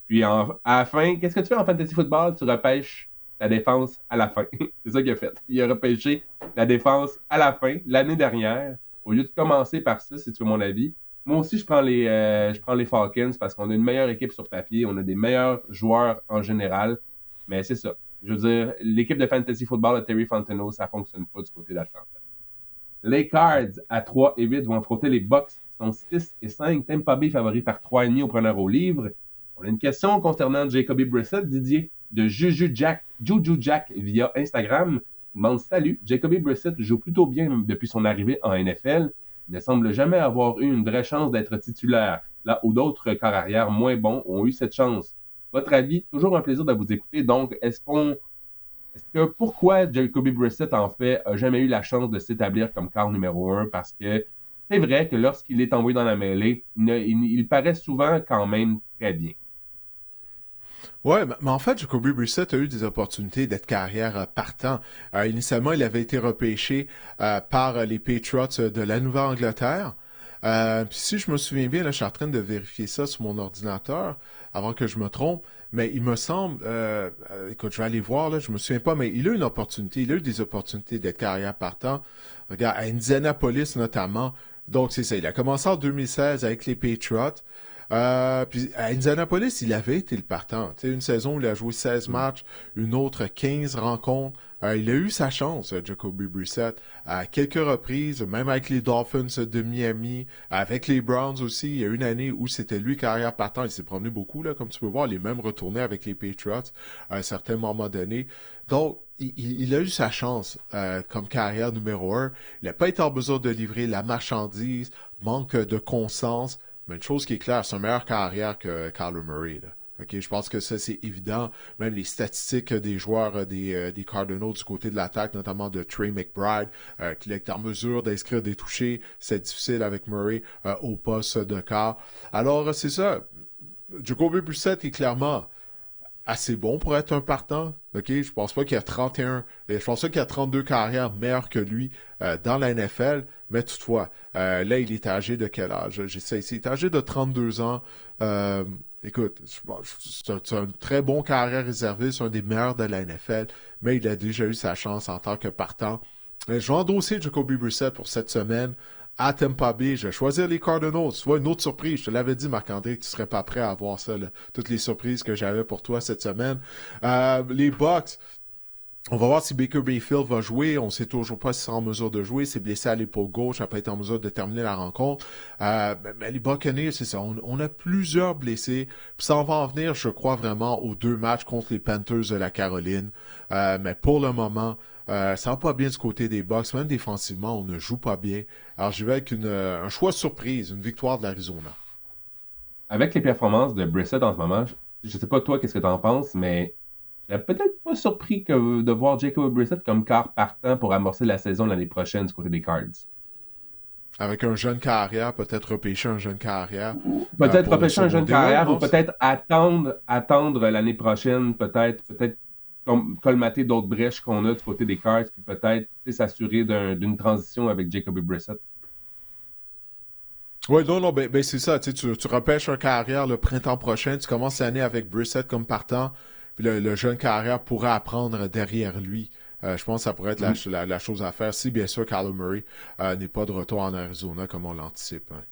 Puis à la fin, qu'est-ce que tu fais en fantasy football? Tu repêches la défense à la fin. C'est ça qu'il a fait. Il a repêché la défense à la fin, l'année dernière, au lieu de commencer par ça, si tu veux mon avis. Moi aussi, je prends les Falcons parce qu'on a une meilleure équipe sur papier, on a des meilleurs joueurs en général. Mais c'est ça. Je veux dire, l'équipe de fantasy football de Terry Fontenot, ça ne fonctionne pas du côté d'Atlanta. Les Cards, à 3 et 8, vont affronter les Bucks, qui sont 6 et 5. Tampa Bay favori par 3,5 au preneur au livre. On a une question concernant Jacoby Brissett, Didier, de Juju Jack via Instagram. Il demande: salut, Jacoby Brissett joue plutôt bien depuis son arrivée en NFL. Il ne semble jamais avoir eu une vraie chance d'être titulaire, là où d'autres corps arrière moins bons ont eu cette chance. Votre avis, toujours un plaisir de vous écouter. Donc, pourquoi Jacoby Brissett, en fait, a jamais eu la chance de s'établir comme quart numéro 1? Parce que c'est vrai que lorsqu'il est envoyé dans la mêlée, il paraît souvent quand même très bien. Ouais, mais en fait, Jacoby Brissett a eu des opportunités d'être carrière partant. Initialement, il avait été repêché par les Patriots de la Nouvelle-Angleterre. Puis si je me souviens bien, là, je suis en train de vérifier ça sur mon ordinateur avant que je me trompe, mais il me semble, écoute, je vais aller voir, là, je me souviens pas, mais il a eu une opportunité, il a eu des opportunités d'être carrière partant. Regarde, à Indianapolis notamment. Donc c'est ça, il a commencé en 2016 avec les Patriots. Puis à Indianapolis, il avait été le partant. Tu sais, une saison où il a joué 16 matchs, une autre 15 rencontres. Il a eu sa chance, Jacoby Brissett, à quelques reprises, même avec les Dolphins de Miami, avec les Browns aussi. Il y a une année où c'était lui carrière partant. Il s'est promené beaucoup, là, comme tu peux voir. Il est même retourné avec les Patriots à un certain moment donné. Donc, il a eu sa chance comme carrière numéro 1. Il n'a pas été en mesure de livrer la marchandise, manque de conscience. Mais une chose qui est claire, c'est un meilleur carrière que Kyler Murray. Là. Okay? Je pense que ça, c'est évident. Même les statistiques des joueurs des Cardinals du côté de l'attaque, notamment de Trey McBride, qui est en mesure d'inscrire des touchés. C'est difficile avec Murray au poste de quart. Alors, c'est ça. Jacoby Brissett est clairement assez bon pour être un partant. Okay? Je pense pas qu'il y a 31, je pense pas qu'il y a 32 carrières meilleures que lui dans la NFL, mais toutefois, là, il est âgé de quel âge? J'essaie ici. Il est âgé de 32 ans. Écoute, c'est un très bon carrière réservé, c'est un des meilleurs de la NFL, mais il a déjà eu sa chance en tant que partant. Je vais endosser Jacoby Brissett pour cette semaine à Tampa Bay. Je vais choisir les Cardinals. Tu vois, une autre surprise. Je te l'avais dit, Marc-André, que tu serais pas prêt à voir ça, là. Toutes les surprises que j'avais pour toi cette semaine. Les Bucks. On va voir si Baker Mayfield va jouer. On ne sait toujours pas s'il sera en mesure de jouer. C'est blessé à l'épaule gauche. Il n'a pas été en mesure de terminer la rencontre. Mais les Buccaneers, c'est ça. On a plusieurs blessés. Puis ça en va en venir, je crois, vraiment aux 2 matchs contre les Panthers de la Caroline. Mais pour le moment, ça va pas bien du côté des Bucks. Même défensivement, on ne joue pas bien. Alors, je vais avec un choix surprise, une victoire de l'Arizona. Avec les performances de Brissett en ce moment, je sais pas toi, qu'est-ce que tu en penses, mais serais peut-être pas surpris de voir Jacob Brissett comme quart partant pour amorcer la saison l'année prochaine du côté des Cards. Avec un jeune carrière, peut-être repêcher un jeune carrière Peut-être pour le repêcher un jeune secondaire. Ouais, carrière ou non, peut-être attendre l'année prochaine, peut-être colmater d'autres brèches qu'on a du côté des Cards, puis peut-être s'assurer d'une transition avec Jacoby Brissett. oui, non, ben c'est ça. Tu repêches un carrière le printemps prochain, tu commences l'année avec Brissett comme partant, puis le jeune carrière pourra apprendre derrière lui. Je pense que ça pourrait être la chose à faire si, bien sûr, Kyler Murray n'est pas de retour en Arizona comme on l'anticipe. Hein.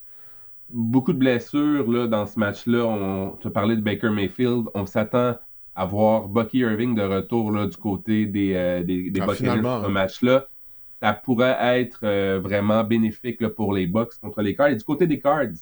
Beaucoup de blessures là, dans ce match-là. Tu as parlé de Baker Mayfield. On s'attend à voir Bucky Irving de retour là, du côté des Buccaneers pour ce match-là. Ça pourrait être vraiment bénéfique là, pour les Bucks contre les Cards. Et du côté des Cards,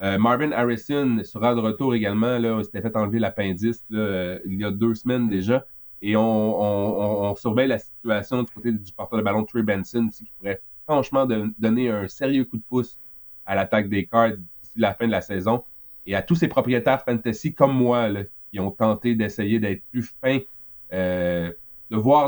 Marvin Harrison sera de retour également. Là, il s'était fait enlever l'appendice il y a 2 semaines déjà. Et on surveille la situation du côté du porteur de ballon Trey Benson aussi, qui pourrait franchement donner un sérieux coup de pouce à l'attaque des Cards d'ici la fin de la saison. Et à tous ces propriétaires fantasy comme moi là, qui ont tenté d'essayer d'être plus fins, de voir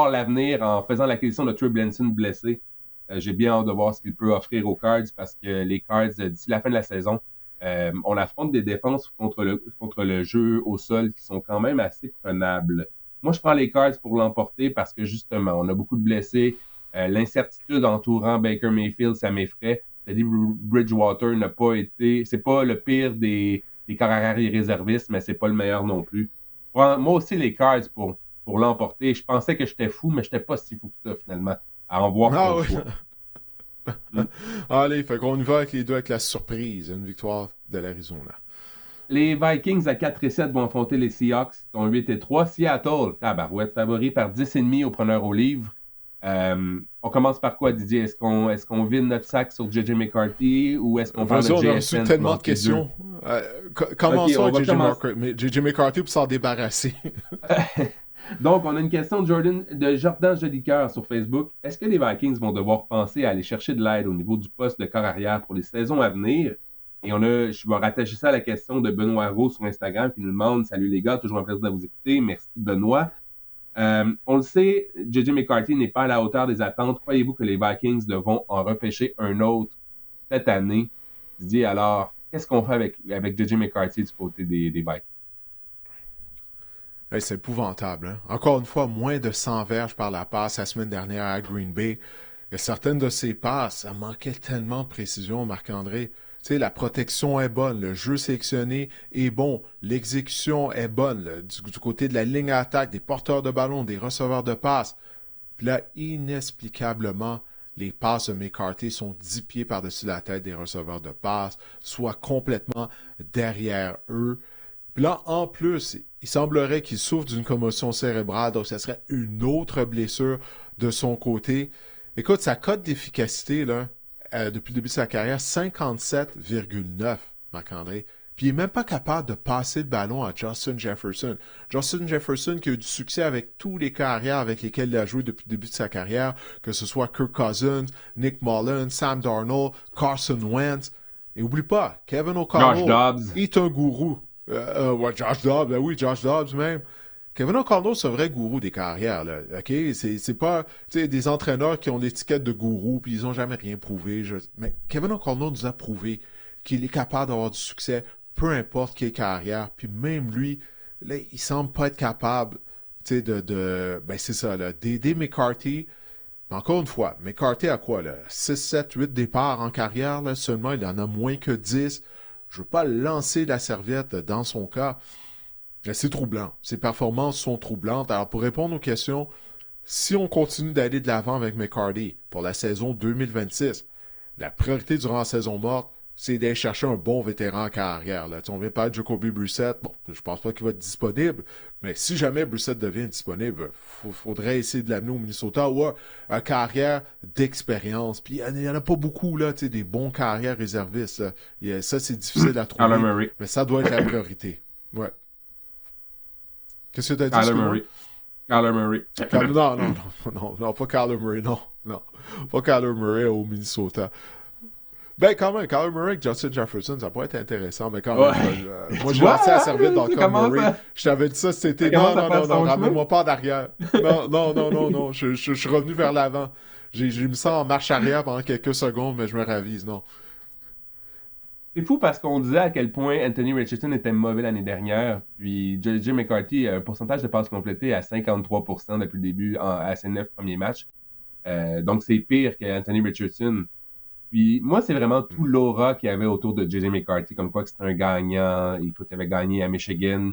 l'avenir en faisant l'acquisition de Trey Benson blessé. J'ai bien hâte de voir ce qu'il peut offrir aux Cards parce que les Cards, d'ici la fin de la saison, on affronte des défenses contre le jeu au sol qui sont quand même assez prenables. Moi, je prends les Cards pour l'emporter parce que justement, on a beaucoup de blessés. L'incertitude entourant Baker Mayfield, ça m'effraie. Teddy Bridgewater n'a pas été... C'est pas le pire des carrières réservistes, mais c'est pas le meilleur non plus. Moi aussi, les Cards pour l'emporter. Je pensais que j'étais fou, mais j'étais pas si fou que ça, finalement, à en voir contre toi. Allez, fait qu'on y va avec les deux avec la surprise. Une victoire de l'Arizona. Les Vikings à 4-7 vont affronter les Seahawks, qui sont 8-3. Seattle, tabarouette, favori par 10,5 au preneur au livre. On commence par quoi, Didier? Est-ce qu'on vide notre sac sur J.J. McCarthy ou est-ce qu'on parle de JSN? On a reçu tellement de questions. Commençons avec J.J. McCarthy pour s'en débarrasser. Donc, on a une question de Jordan Jolicoeur sur Facebook. Est-ce que les Vikings vont devoir penser à aller chercher de l'aide au niveau du poste de corps arrière pour les saisons à venir? Et je vais rattacher ça à la question de Benoît Roux sur Instagram qui nous demande « Salut les gars, toujours un plaisir de vous écouter. Merci Benoît. » On le sait, J.J. McCarthy n'est pas à la hauteur des attentes. Croyez-vous que les Vikings devront en repêcher un autre cette année? Didier, alors, qu'est-ce qu'on fait avec J.J. McCarthy du côté des Vikings? Hey, c'est épouvantable. Hein? Encore une fois, moins de 100 verges par la passe la semaine dernière à Green Bay. Et certaines de ces passes, ça manquait tellement de précision, Marc-André. Tu sais, la protection est bonne, le jeu sélectionné est bon, l'exécution est bonne du côté de la ligne à attaque, des porteurs de ballon, des receveurs de passes. Puis là, inexplicablement, les passes de McCarthy sont 10 pieds par-dessus la tête des receveurs de passes, soit complètement derrière eux. Puis là, en plus, il semblerait qu'il souffre d'une commotion cérébrale, donc ça serait une autre blessure de son côté. Écoute, sa cote d'efficacité, là, depuis le début de sa carrière, 57,9, Marc-André. Puis il n'est même pas capable de passer le ballon à Justin Jefferson. Justin Jefferson qui a eu du succès avec tous les carrières avec lesquels il a joué depuis le début de sa carrière, que ce soit Kirk Cousins, Nick Mullins, Sam Darnold, Carson Wentz. Et oublie pas, Kevin O'Connell est un gourou. Josh Dobbs, ben oui, Josh Dobbs même. Kevin O'Connell, c'est un vrai gourou des carrières, là. OK? C'est pas, tu sais, des entraîneurs qui ont l'étiquette de gourou puis ils ont jamais rien prouvé. Mais Kevin O'Connell nous a prouvé qu'il est capable d'avoir du succès, peu importe quelle carrière. Puis même lui, là, il semble pas être capable, tu sais, ben c'est ça, là, d'aider McCarthy. Mais encore une fois, McCarthy a quoi, là? 6, 7, 8 départs en carrière, là, seulement, il en a moins que 10. Je veux pas lancer la serviette dans son cas. C'est troublant. Ses performances sont troublantes. Alors, pour répondre aux questions, si on continue d'aller de l'avant avec McCarthy pour la saison 2026, la priorité durant la saison morte, c'est d'aller chercher un bon vétéran en carrière. Là. On vient parler de Jacoby Brissett. Bon, je pense pas qu'il va être disponible, mais si jamais Brissett devient disponible, faudrait essayer de l'amener au Minnesota ou un carrière d'expérience. Puis il n'y en a pas beaucoup, là, des bons carrières réservistes. Ça, c'est difficile à trouver, mais ça doit être la priorité. Ouais. Qu'est-ce que tu as dit? Kyler Murray. Non, pas Kyler Murray, non. Pas Kyler Murray au Minnesota. Ben, quand même, Kyler Murray et Justin Jefferson, ça pourrait être intéressant, mais quand Ouais. même, moi, j'ai lancé à servir dans Kyler Murray. Je t'avais dit ça cet été. Non, ramène-moi pas en arrière. Non, je suis revenu vers l'avant. J'ai mis ça en marche arrière pendant quelques secondes, mais je me ravise, non. C'est fou parce qu'on disait à quel point Anthony Richardson était mauvais l'année dernière, puis J.J. McCarthy a un pourcentage de passes complétées à 53% depuis le début à ses 9 premiers matchs. Donc, c'est pire qu'Anthony Richardson. Puis, moi, c'est vraiment tout l'aura qu'il y avait autour de J.J. McCarthy, comme quoi que c'était un gagnant. Écoute, il avait gagné à Michigan.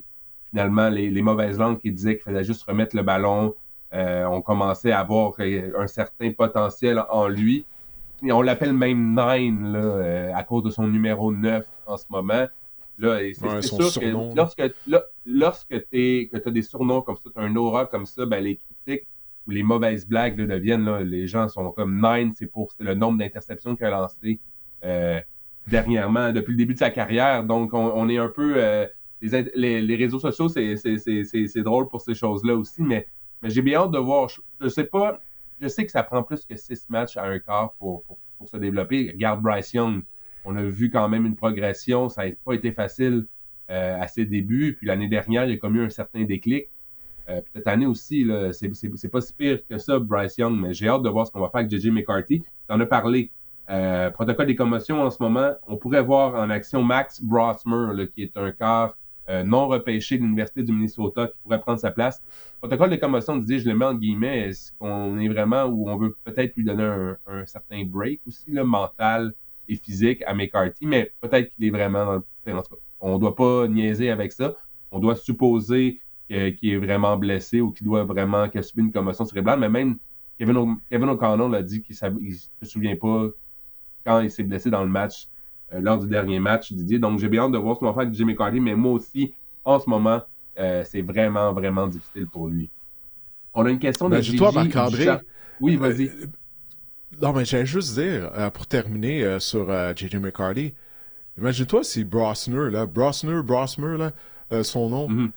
Finalement, les mauvaises langues qui disaient qu'il fallait juste remettre le ballon, on commençait à avoir un certain potentiel en lui. Et on l'appelle même Nine là, à cause de son numéro 9 en ce moment. Là, c'est sûr surnom, que lorsque tu as des surnoms comme ça, tu as un aura comme ça, ben, les critiques ou les mauvaises blagues là, deviennent, là, les gens sont comme Nine, c'est le nombre d'interceptions qu'il a lancé dernièrement, depuis le début de sa carrière. Donc, on est un peu... les réseaux sociaux, c'est drôle pour ces choses-là aussi, mais j'ai bien hâte de voir. Je sais pas... Je sais que ça prend plus que 6 matchs à un quart pour se développer. Regarde Bryce Young, on a vu quand même une progression. Ça n'a pas été facile à ses débuts. Puis l'année dernière, il y a comme eu un certain déclic. Puis cette année aussi, là, c'est pas si pire que ça, Bryce Young, mais j'ai hâte de voir ce qu'on va faire avec J.J. McCarthy. Tu en as parlé. Protocole des commotions en ce moment. On pourrait voir en action Max Brosmer, là, qui est un quart non repêché de l'Université du Minnesota qui pourrait prendre sa place. Protocole de commotion, Didier, je le mets en guillemets, est-ce qu'on est vraiment où on veut peut-être lui donner un certain break aussi, là, mental et physique à McCarthy, mais peut-être qu'il est vraiment dans le... En tout cas, on ne doit pas niaiser avec ça. On doit supposer qu'il est vraiment blessé ou qu'il a subi une commotion cérébrale, mais même Kevin O'Connell a dit qu'il ne se souvient pas quand il s'est blessé dans le match lors du dernier match, Didier. Donc, j'ai bien hâte de voir ce qu'on va faire avec Jimmy McCarthy, mais moi aussi, en ce moment, c'est vraiment, vraiment difficile pour lui. On a une question de Gigi. Toi, Marc-André. Oui, vas-y. Non, mais j'allais juste dire, pour terminer sur J.J. McCarthy, imagine-toi si Brosmer, son nom,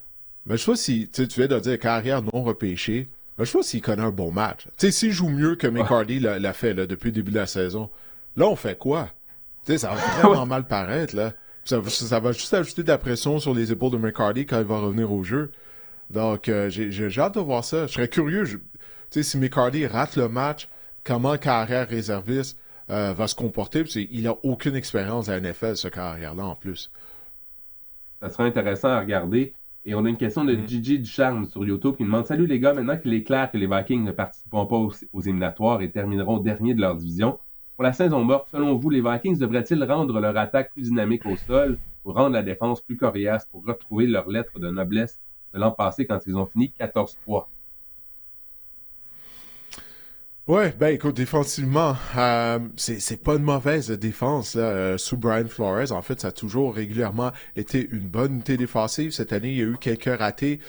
imagine-toi si tu viens de dire carrière non repêchée, imagine-toi s'il connaît un bon match. Tu sais, s'il joue mieux que McCarthy l'a fait là, depuis le début de la saison, là, on fait quoi? Tu sais, ça va vraiment mal paraître, là. Ça va juste ajouter de la pression sur les épaules de McCarthy quand il va revenir au jeu. Donc, j'ai hâte de voir ça. Je serais curieux, tu sais, si McCarthy rate le match, comment carrière réserviste va se comporter. Parce qu'il n'a aucune expérience à la NFL, ce carrière-là, en plus. Ça sera intéressant à regarder. Et on a une question de Gigi Ducharme sur YouTube qui demande « Salut les gars, maintenant qu'il est clair que les Vikings ne participeront pas aux éliminatoires et termineront dernier de leur division, pour la saison morte, selon vous, les Vikings devraient-ils rendre leur attaque plus dynamique au sol ou rendre la défense plus coriace pour retrouver leur lettre de noblesse de l'an passé quand ils ont fini 14-3? » Ouais, ben écoute, défensivement, c'est pas une mauvaise défense là, sous Brian Flores. En fait, ça a toujours régulièrement été une bonne unité défensive. Cette année, il y a eu quelques ratés.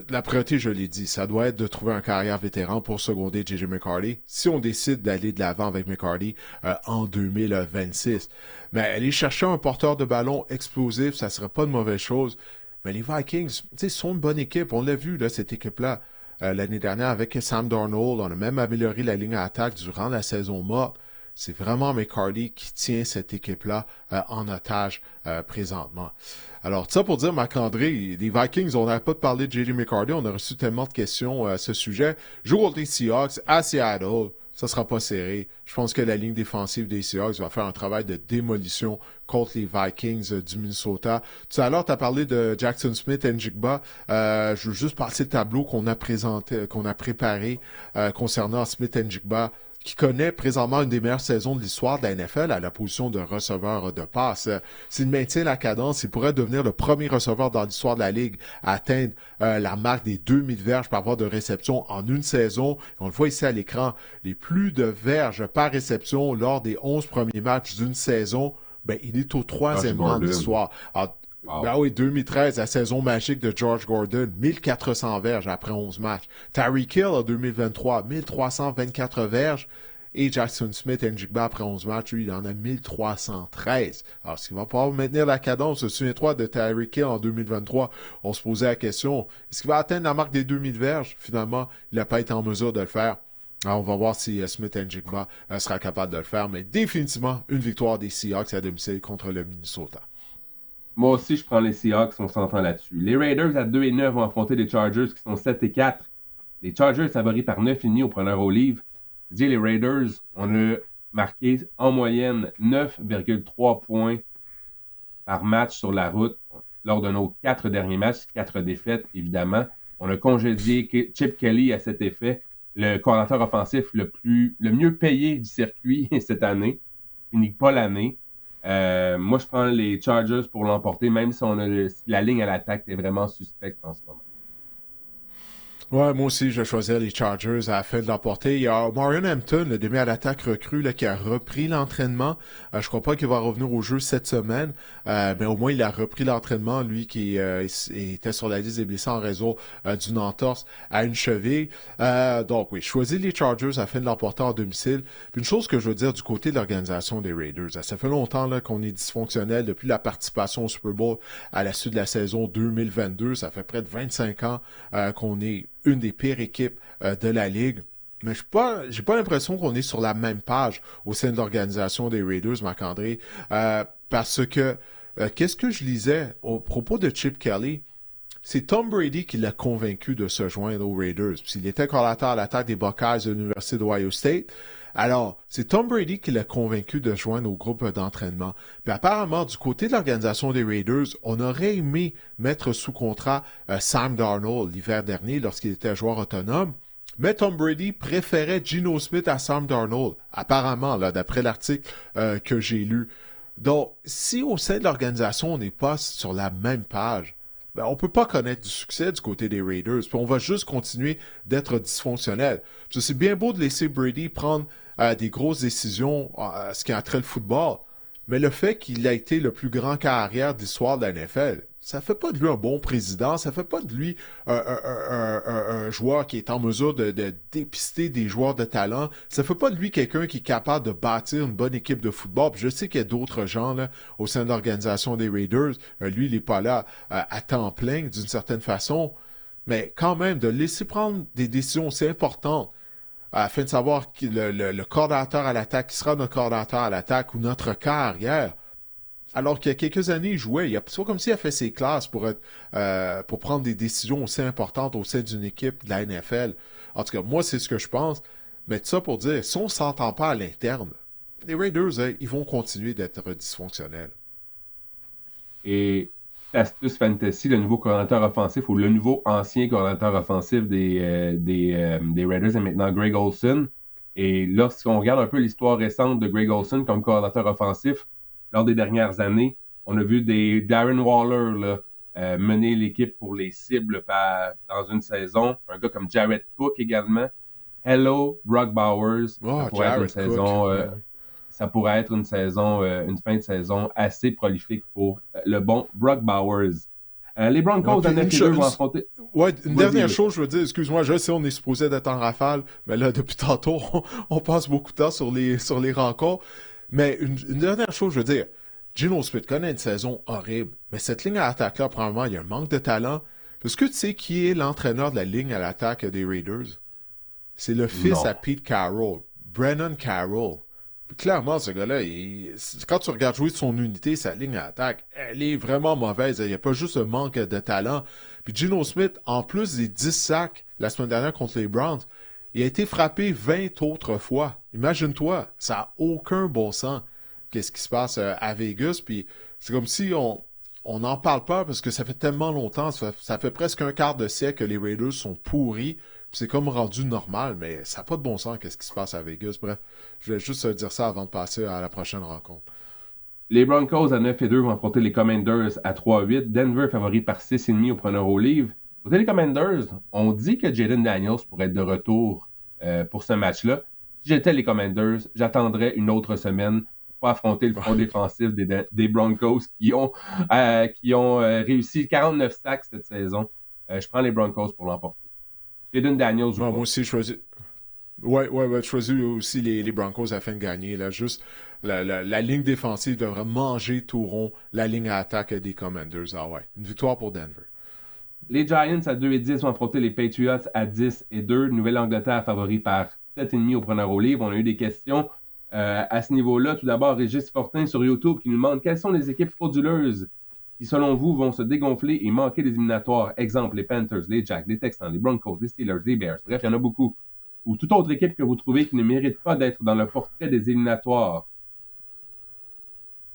La priorité, je l'ai dit, ça doit être de trouver un carrière vétéran pour seconder J.J. McCarthy si on décide d'aller de l'avant avec McCarthy en 2026. Mais aller chercher un porteur de ballon explosif, ça serait pas une mauvaise chose. Mais les Vikings, tu sais, sont une bonne équipe. On l'a vu, là, cette équipe-là. L'année dernière, avec Sam Darnold, on a même amélioré la ligne à attaque durant la saison morte. C'est vraiment McCarthy qui tient cette équipe-là en otage présentement. Alors, ça pour dire, Marc-André, les Vikings, on n'arrête pas de parler de J.J. McCarthy, on a reçu tellement de questions à ce sujet. Joue contre les Seahawks à Seattle, ça sera pas serré. Je pense que la ligne défensive des Seahawks va faire un travail de démolition contre les Vikings du Minnesota. Tout à l'heure, tu as parlé de Jackson Smith et Njigba. Je veux juste passer le tableau qu'on a préparé concernant Smith et Njigba, qui connaît présentement une des meilleures saisons de l'histoire de la NFL à la position de receveur de passe. S'il maintient la cadence, il pourrait devenir le premier receveur dans l'histoire de la Ligue à atteindre la marque des 2000 verges par voie de réception en une saison. On le voit ici à l'écran, les plus de verges par réception lors des 11 premiers matchs d'une saison, ben, il est au 3e rang de l'histoire. Wow. Ben oui, 2013, la saison magique de George Gordon, 1400 verges après 11 matchs. Tyreek Hill en 2023, 1324 verges. Et Jackson Smith et Njigba après 11 matchs, lui, il en a 1313. Alors, est-ce qu'il va pouvoir maintenir la cadence? Souviens-toi de Tyreek Hill en 2023. On se posait la question, est-ce qu'il va atteindre la marque des 2000 verges? Finalement, il n'a pas été en mesure de le faire. Alors, on va voir si Smith-Njigba sera capable de le faire, mais définitivement une victoire des Seahawks à domicile contre le Minnesota. Moi aussi, je prends les Seahawks, on s'entend là-dessus. Les Raiders à 2-9 vont affronter les Chargers qui sont 7-4. Les Chargers favoris par 9,5 au preneur au livre. C'est-à-dire les Raiders, on a marqué en moyenne 9,3 points par match sur la route lors de nos 4 derniers matchs, 4 défaites, évidemment. On a congédié Chip Kelly à cet effet, le coordinateur offensif le mieux payé du circuit cette année. Il finit pas l'année. Moi, je prends les Chargers pour l'emporter, même si la ligne à l'attaque est vraiment suspecte en ce moment. Ouais, moi aussi, je vais choisir les Chargers à la fin de l'emporter. Il y a Marion Hampton, le demi à l'attaque recrue, là, qui a repris l'entraînement. Je crois pas qu'il va revenir au jeu cette semaine, mais au moins il a repris l'entraînement, lui qui était sur la liste des blessés en raison d'une entorse à une cheville. Donc oui, choisis les Chargers à la fin de l'emporter en domicile. Puis une chose que je veux dire du côté de l'organisation des Raiders, ça fait longtemps là, qu'on est dysfonctionnel depuis la participation au Super Bowl à la suite de la saison 2022. Ça fait près de 25 ans qu'on est une des pires équipes de la Ligue. Mais j'ai pas l'impression qu'on est sur la même page au sein de l'organisation des Raiders, Marc-André, parce que qu'est-ce que je lisais au propos de Chip Kelly? C'est Tom Brady qui l'a convaincu de se joindre aux Raiders. S'il était coordinateur à l'attaque des Buckeyes de l'Université d'Ohio State, alors, c'est Tom Brady qui l'a convaincu de joindre au groupe d'entraînement. Puis apparemment, du côté de l'organisation des Raiders, on aurait aimé mettre sous contrat Sam Darnold l'hiver dernier lorsqu'il était joueur autonome. Mais Tom Brady préférait Geno Smith à Sam Darnold, apparemment, là, d'après l'article que j'ai lu. Donc, si au sein de l'organisation, on n'est pas sur la même page, ben, on peut pas connaître du succès du côté des Raiders, puis on va juste continuer d'être dysfonctionnel. Puis c'est bien beau de laisser Brady prendre des grosses décisions ce qui a trait le football, mais le fait qu'il a été le plus grand carrière de l'histoire de la NFL, ça fait pas de lui un bon président, ça fait pas de lui un joueur qui est en mesure de dépister des joueurs de talent, ça fait pas de lui quelqu'un qui est capable de bâtir une bonne équipe de football. Puis je sais qu'il y a d'autres gens là, au sein de l'organisation des Raiders, lui il n'est pas là à temps plein d'une certaine façon, mais quand même de laisser prendre des décisions aussi importantes afin de savoir qui, le coordinateur à l'attaque, qui sera notre coordinateur à l'attaque ou notre carrière. Alors qu'il y a quelques années, il jouait. C'est pas comme s'il a fait ses classes pour prendre des décisions aussi importantes au sein d'une équipe de la NFL. En tout cas, moi, c'est ce que je pense. Mais tout ça pour dire, si on ne s'entend pas à l'interne, les Raiders, ils vont continuer d'être dysfonctionnels. Et Astuce Fantasy, le nouveau coordinateur offensif ou le nouveau ancien coordinateur offensif des Raiders est maintenant Greg Olsen. Et lorsqu'on regarde un peu l'histoire récente de Greg Olsen comme coordinateur offensif, lors des dernières années, on a vu des Darren Waller là, mener l'équipe pour les cibles dans une saison. Un gars comme Jared Cook également. Hello, Brock Bowers. Oh, Ça pourrait être une saison, une fin de saison assez prolifique pour le bon Brock Bowers. Les Broncos à 9-2 vont affronter... Ouais, une dernière chose, je veux dire, excuse-moi, je sais on est supposé d'être en rafale, mais là, depuis tantôt, on passe beaucoup de temps sur les rencontres. Mais une dernière chose, je veux dire, Geno Smith connaît une saison horrible, mais cette ligne à l'attaque-là, probablement, il y a un manque de talent. Est-ce que tu sais qui est l'entraîneur de la ligne à l'attaque des Raiders? C'est le fils à Pete Carroll, Brennan Carroll. Puis clairement, ce gars-là, quand tu regardes jouer son unité, sa ligne à l'attaque, elle est vraiment mauvaise. Il n'y a pas juste un manque de talent. Puis Geno Smith, en plus des 10 sacs la semaine dernière contre les Browns, il a été frappé 20 autres fois. Imagine-toi, ça n'a aucun bon sens. Qu'est-ce qui se passe à Vegas? Puis c'est comme si on n'en parle pas parce que ça fait tellement longtemps, ça fait presque un quart de siècle que les Raiders sont pourris. Puis c'est comme rendu normal, mais ça n'a pas de bon sens qu'est-ce qui se passe à Vegas. Bref, je voulais juste dire ça avant de passer à la prochaine rencontre. Les Broncos à 9-2 vont affronter les Commanders à 3-8. Denver favori par 6,5 au preneur au livre. Côté les Commanders, on dit que Jaden Daniels pourrait être de retour pour ce match-là. Si j'étais les Commanders, j'attendrais une autre semaine pour pas affronter le front défensif des Broncos qui ont réussi 49 sacs cette saison. Je prends les Broncos pour l'emporter. Jaden Daniels. Moi aussi, je choisis. Ouais, je choisis aussi les Broncos afin de gagner. Là. Juste la ligne défensive devrait manger tout rond la ligne à attaque des Commanders. Ah ouais, une victoire pour Denver. Les Giants à 2-10 vont affronter les Patriots à 10-2. Nouvelle-Angleterre favori par 7,5 au preneur au livre. On a eu des questions à ce niveau-là. Tout d'abord, Régis Fortin sur YouTube qui nous demande quelles sont les équipes frauduleuses qui, selon vous, vont se dégonfler et manquer des éliminatoires. Exemple, les Panthers, les Jacks, les Texans, les Broncos, les Steelers, les Bears. Bref, il y en a beaucoup. Ou toute autre équipe que vous trouvez qui ne mérite pas d'être dans le portrait des éliminatoires.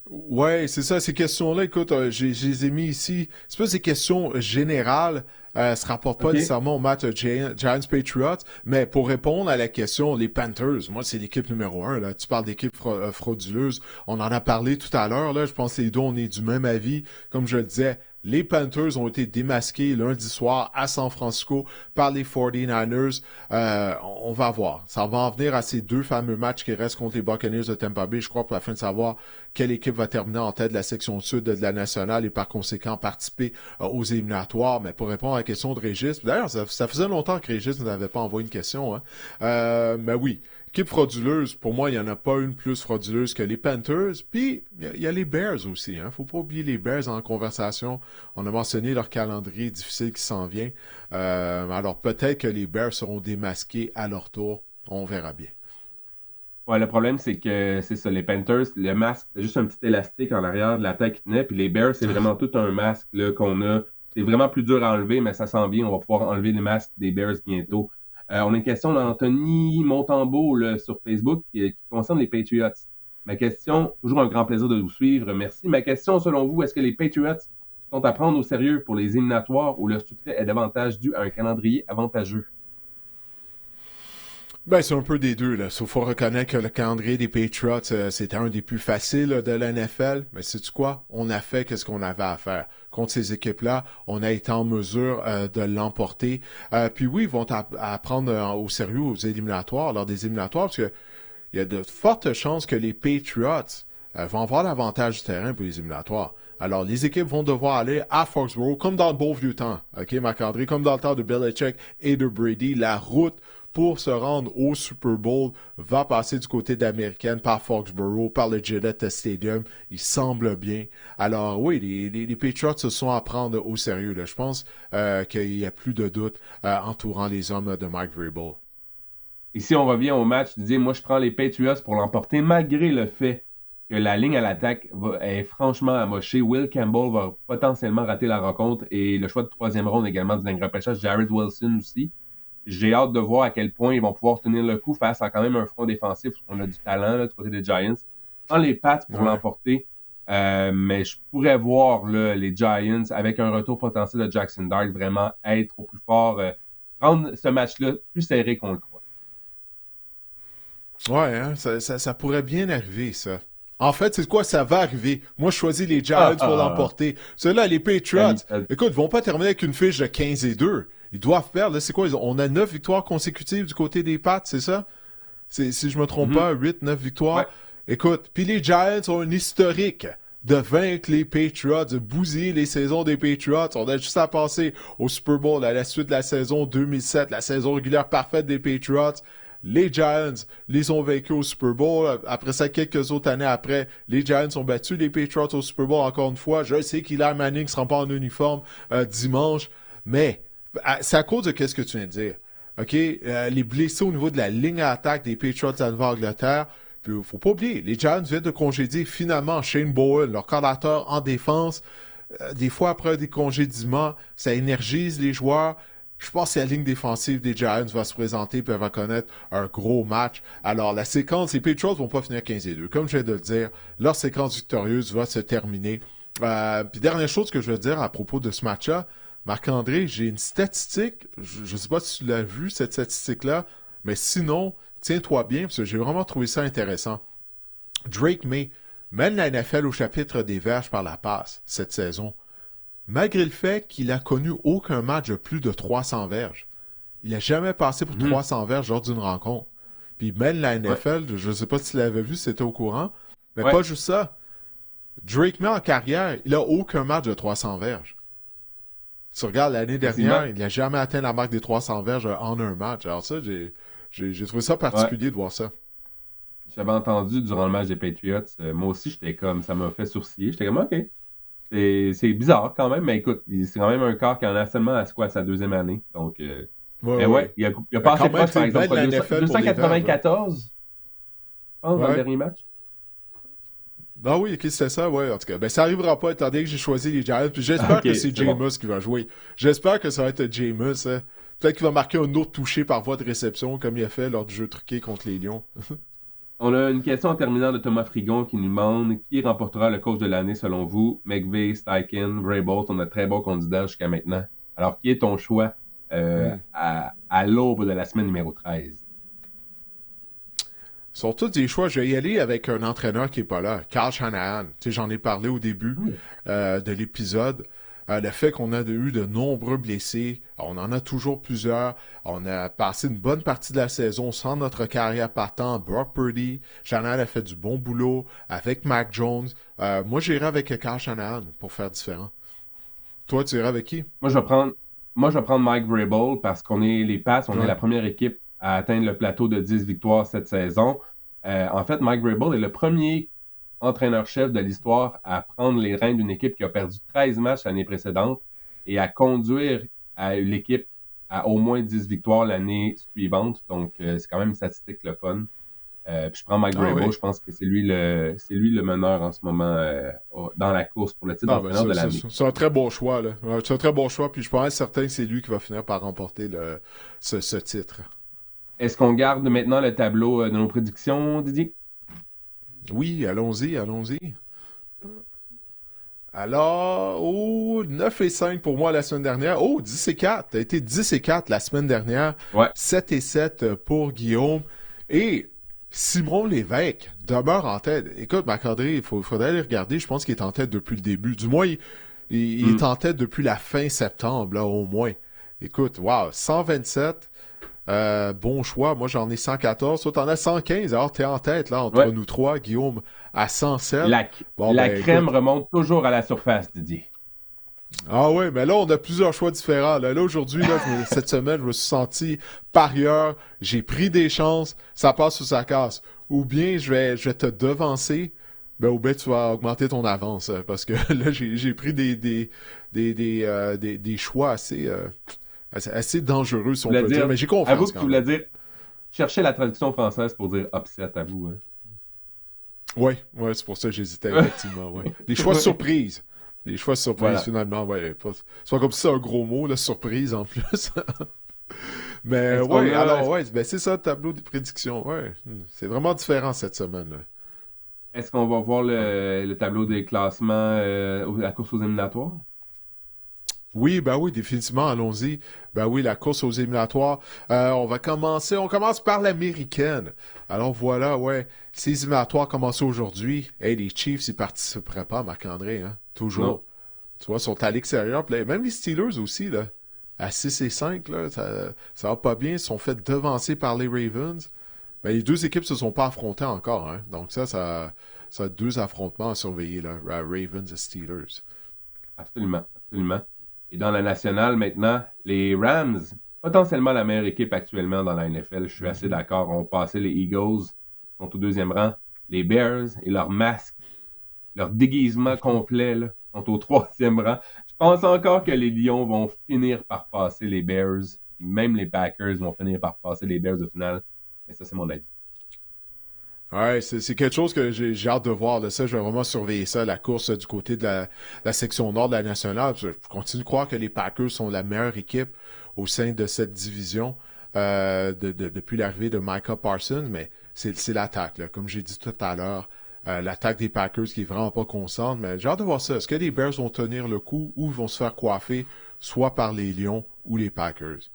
Ouais, c'est ça, ces questions-là, écoute, je les ai mis ici. C'est pas des questions générales, se rapportent pas OK. nécessairement au match Giants-Patriots, mais pour répondre à la question, les Panthers, moi, c'est l'équipe numéro 1, là. Tu parles d'équipe frauduleuse. On en a parlé tout à l'heure, là. Je pense que les deux, on est du même avis. Comme je le disais, les Panthers ont été démasqués lundi soir à San Francisco par les 49ers. On va voir. Ça va en venir à ces deux fameux matchs qui restent contre les Buccaneers de Tampa Bay, je crois, pour la fin de savoir quelle équipe va terminer en tête de la section sud de la nationale et par conséquent participer aux éliminatoires. Mais pour répondre à la question de Régis, d'ailleurs, ça faisait longtemps que Régis ne nous avait pas envoyé une question. Hein. Mais oui, équipe frauduleuse, pour moi, il n'y en a pas une plus frauduleuse que les Panthers. Puis, il y a les Bears aussi. Hein. Faut pas oublier les Bears en conversation. On a mentionné leur calendrier difficile qui s'en vient. Alors, peut-être que les Bears seront démasqués à leur tour. On verra bien. Ouais, le problème, c'est que c'est ça, les Panthers, le masque, c'est juste un petit élastique en arrière de la tête qui tenait, puis les Bears, c'est vraiment tout un masque là, qu'on a. C'est vraiment plus dur à enlever, mais ça sent bien. On va pouvoir enlever les masques des Bears bientôt. On a une question d'Anthony Montembeau là, sur Facebook qui concerne les Patriots. Ma question, toujours un grand plaisir de vous suivre, merci. Ma question, selon vous, est-ce que les Patriots sont à prendre au sérieux pour les éliminatoires ou leur succès est davantage dû à un calendrier avantageux? Ben, c'est un peu des deux, là. Il faut reconnaître que le calendrier des Patriots, c'était un des plus faciles là, de la NFL. Mais sais-tu quoi? On a fait ce qu'on avait à faire. Contre ces équipes-là, on a été en mesure de l'emporter. Puis oui, ils vont à prendre au sérieux aux éliminatoires, lors des éliminatoires, parce que il y a de fortes chances que les Patriots vont avoir l'avantage du terrain pour les éliminatoires. Alors, les équipes vont devoir aller à Foxborough, comme dans le beau vieux temps, OK, Marc-André, comme dans le temps de Belichick et de Brady. La route pour se rendre au Super Bowl va passer du côté d'Américaine par Foxborough, par le Gillette Stadium. Il semble bien. Alors oui, les Patriots se sont à prendre au sérieux. Là. Je pense qu'il n'y a plus de doute entourant les hommes de Mike Vrabel. Ici, on revient au match. Tu dis, moi, je prends les Patriots pour l'emporter, malgré le fait que la ligne à l'attaque est franchement amochée. Will Campbell va potentiellement rater la rencontre et le choix de troisième ronde également du dernier repêchage, Jared Wilson aussi. J'ai hâte de voir à quel point ils vont pouvoir tenir le coup face à quand même un front défensif où on a du talent là, du côté des Giants. Sans les Pats pour l'emporter, mais je pourrais voir là, les Giants avec un retour potentiel de Jackson Dart vraiment être au plus fort, rendre ce match-là plus serré qu'on le croit. Ouais, hein, ça pourrait bien arriver, ça. En fait, c'est quoi? Ça va arriver. Moi, je choisis les Giants pour l'emporter. Ceux-là, les Patriots, écoute, ils vont pas terminer avec une fiche de 15-2. Ils doivent perdre. Là, c'est quoi? On a 9 victoires consécutives du côté des Pats, c'est ça? Si je me trompe pas, 8-9 victoires. Ouais. Écoute, puis les Giants ont un historique de vaincre les Patriots, de bousiller les saisons des Patriots. On a juste à passer au Super Bowl à la suite de la saison 2007, la saison régulière parfaite des Patriots. Les Giants les ont vaincus au Super Bowl. Après ça, quelques autres années après, les Giants ont battu les Patriots au Super Bowl encore une fois. Je sais qu'Eli Manning ne sera pas en uniforme dimanche, mais c'est à cause de qu'est-ce que tu viens de dire. OK? Les blessés au niveau de la ligne à attaque des Patriots de Nouvelle-Angleterre. Puis, faut pas oublier, les Giants viennent de congédier finalement Shane Bowen, leur coordinateur en défense. Des fois, après des congédiements, ça énergise les joueurs. Je pense que la ligne défensive des Giants va se présenter et va connaître un gros match. Alors, la séquence, les Patriots vont pas finir 15-2. Comme je viens de le dire, leur séquence victorieuse va se terminer. Puis, dernière chose que je veux dire à propos de ce match-là, Marc-André, j'ai une statistique. Je ne sais pas si tu l'as vu, cette statistique-là, mais sinon, tiens-toi bien, parce que j'ai vraiment trouvé ça intéressant. Drake May mène la NFL au chapitre des verges par la passe cette saison. Malgré le fait qu'il a connu aucun match de plus de 300 verges. Il n'a jamais passé pour 300 verges lors d'une rencontre. Puis il mène la NFL, je ne sais pas si tu l'avais vu, si c'était au courant, mais pas juste ça. Drake May en carrière, il n'a aucun match de 300 verges. Si tu regardes l'année dernière, il n'a jamais atteint la marque des 300 verges en un match. Alors ça, j'ai trouvé ça particulier de voir ça. J'avais entendu durant le match des Patriots, moi aussi, j'étais comme, ça m'a fait sourciller. J'étais comme, OK. C'est bizarre quand même, mais écoute, c'est quand même un corps qui en a seulement à sa deuxième année. Donc, Ouais, Mais ouais. il a Ben, passé quand même, proche, par c'est une exemple, belle quoi, NFL pour les Verts, là. 294, je pense, dans le Ouais. dernier match. Ah oui, ok, c'était ça, ouais, en tout cas. Ben, ça arrivera pas, étant donné que j'ai choisi les Giants, puis j'espère Ok, que c'est c'est bon. Jameis qui va jouer. J'espère que ça va être Jameis, hein. Peut-être qu'il va marquer un autre touché par voie de réception, comme il a fait lors du jeu truqué contre les Lions. On a une question en terminant de Thomas Frigon qui nous demande qui remportera le coach de l'année selon vous? McVay, Steichen, Vrabel, on a de très bons candidats jusqu'à maintenant. Alors, qui est ton choix Hmm. à l'aube de la semaine numéro 13? Ils sont tous des choix. Je vais y aller avec un entraîneur qui est pas là, Carl Shanahan. Tu sais, j'en ai parlé au début de l'épisode. Le fait qu'on a eu de nombreux blessés, on en a toujours plusieurs. On a passé une bonne partie de la saison sans notre carrière partant. Brock Purdy, Shanahan a fait du bon boulot avec Mac Jones. Moi, j'irai avec Carl Shanahan pour faire différent. Toi, tu irais avec qui? Moi, je vais prendre, moi, je vais prendre Mike Vrabel parce qu'on est les Pats, on est Ouais. la première équipe à atteindre le plateau de 10 victoires cette saison. En fait, Mike Vrabel est le premier entraîneur-chef de l'histoire à prendre les rênes d'une équipe qui a perdu 13 matchs l'année précédente et à conduire l'équipe à au moins 10 victoires l'année suivante. Donc, c'est quand même une statistique le fun. Puis je prends Mike Ah Vrabel, oui. je pense que c'est lui le meneur en ce moment dans la course pour le titre Non, ben d'entraîneur de l'année. c'est un très bon choix, là. Ouais, c'est un très bon choix, puis je pense être certain que c'est lui qui va finir par remporter ce titre. Est-ce qu'on garde maintenant le tableau de nos prédictions, Didier? Oui, allons-y, allons-y. Alors, 9 et 5 pour moi la semaine dernière. Oh, 10 et 4. T'as été 10 et 4 la semaine dernière. Ouais. 7 et 7 pour Guillaume. Et Simon Lévesque demeure en tête. Écoute, Marc-André, faudrait aller regarder. Je pense qu'il est en tête depuis le début. Du moins, il est en tête depuis la fin septembre, là, au moins. Écoute, wow, 127. Bon choix. Moi, j'en ai 114. Toi, t'en as 115. Alors, t'es en tête, là, entre Ouais. nous trois. Guillaume à 107. La, Bon, la ben, écoute. crème remonte toujours à la surface, Didier. Ah oui, mais là, on a plusieurs choix différents. Là aujourd'hui, cette semaine, je me suis senti parieur. J'ai pris des chances. Ça passe ou ça casse. Ou bien, je vais te devancer. Ben, ou bien, tu vas augmenter ton avance. Parce que là, j'ai pris des choix assez dangereux, si Tu on voulais peut dire. dire, Mais j'ai avoue confiance que tu quand même. voulais dire, chercher la traduction française pour dire upset à vous. Oui, ouais, c'est pour ça que j'hésitais, Hein. effectivement, ouais. Des choix surprises. Des choix surprises, Voilà. finalement, ouais. C'est pas comme si c'est un gros mot, là, surprise, en plus. Mais Est-ce qu'on ouais, a, alors est-ce, ouais, ben c'est ça le tableau des prédictions. Ouais, c'est vraiment différent cette semaine. Là. est-ce qu'on va voir le tableau des classements à la course aux éliminatoires? Oui, ben oui, définitivement, allons-y. Ben oui, la course aux éliminatoires. On commence par l'américaine. Alors voilà, ouais, ces éliminatoires commencent aujourd'hui. Hey, les Chiefs, ils participeraient pas, Marc-André, hein, Non. toujours. Tu vois, ils sont à l'extérieur. Puis là, même les Steelers aussi, là, à 6 et 5, là, ça va pas bien. Ils sont fait devancer par les Ravens. Ben, les deux équipes se sont pas affrontées encore, hein. Donc ça a deux affrontements à surveiller, là, Ravens et Steelers. Absolument, absolument. Et dans la nationale, maintenant, les Rams, potentiellement la meilleure équipe actuellement dans la NFL, je suis assez d'accord, ont passé les Eagles, sont au deuxième rang. Les Bears et leur masque, leur déguisement complet, là, sont au troisième rang. Je pense encore que les Lions vont finir par passer les Bears, et même les Packers vont finir par passer les Bears au final. Mais ça, c'est mon avis. Ouais, c'est quelque chose que j'ai hâte de voir. Là. Ça, je vais vraiment surveiller ça, la course du côté de la section nord de la nationale. Je continue de croire que les Packers sont la meilleure équipe au sein de cette division depuis l'arrivée de Micah Parsons, mais c'est l'attaque. Là. Comme j'ai dit tout à l'heure, l'attaque des Packers qui est vraiment pas constante. Mais j'ai hâte de voir ça. Est-ce que les Bears vont tenir le coup ou vont se faire coiffer soit par les Lions ou les Packers?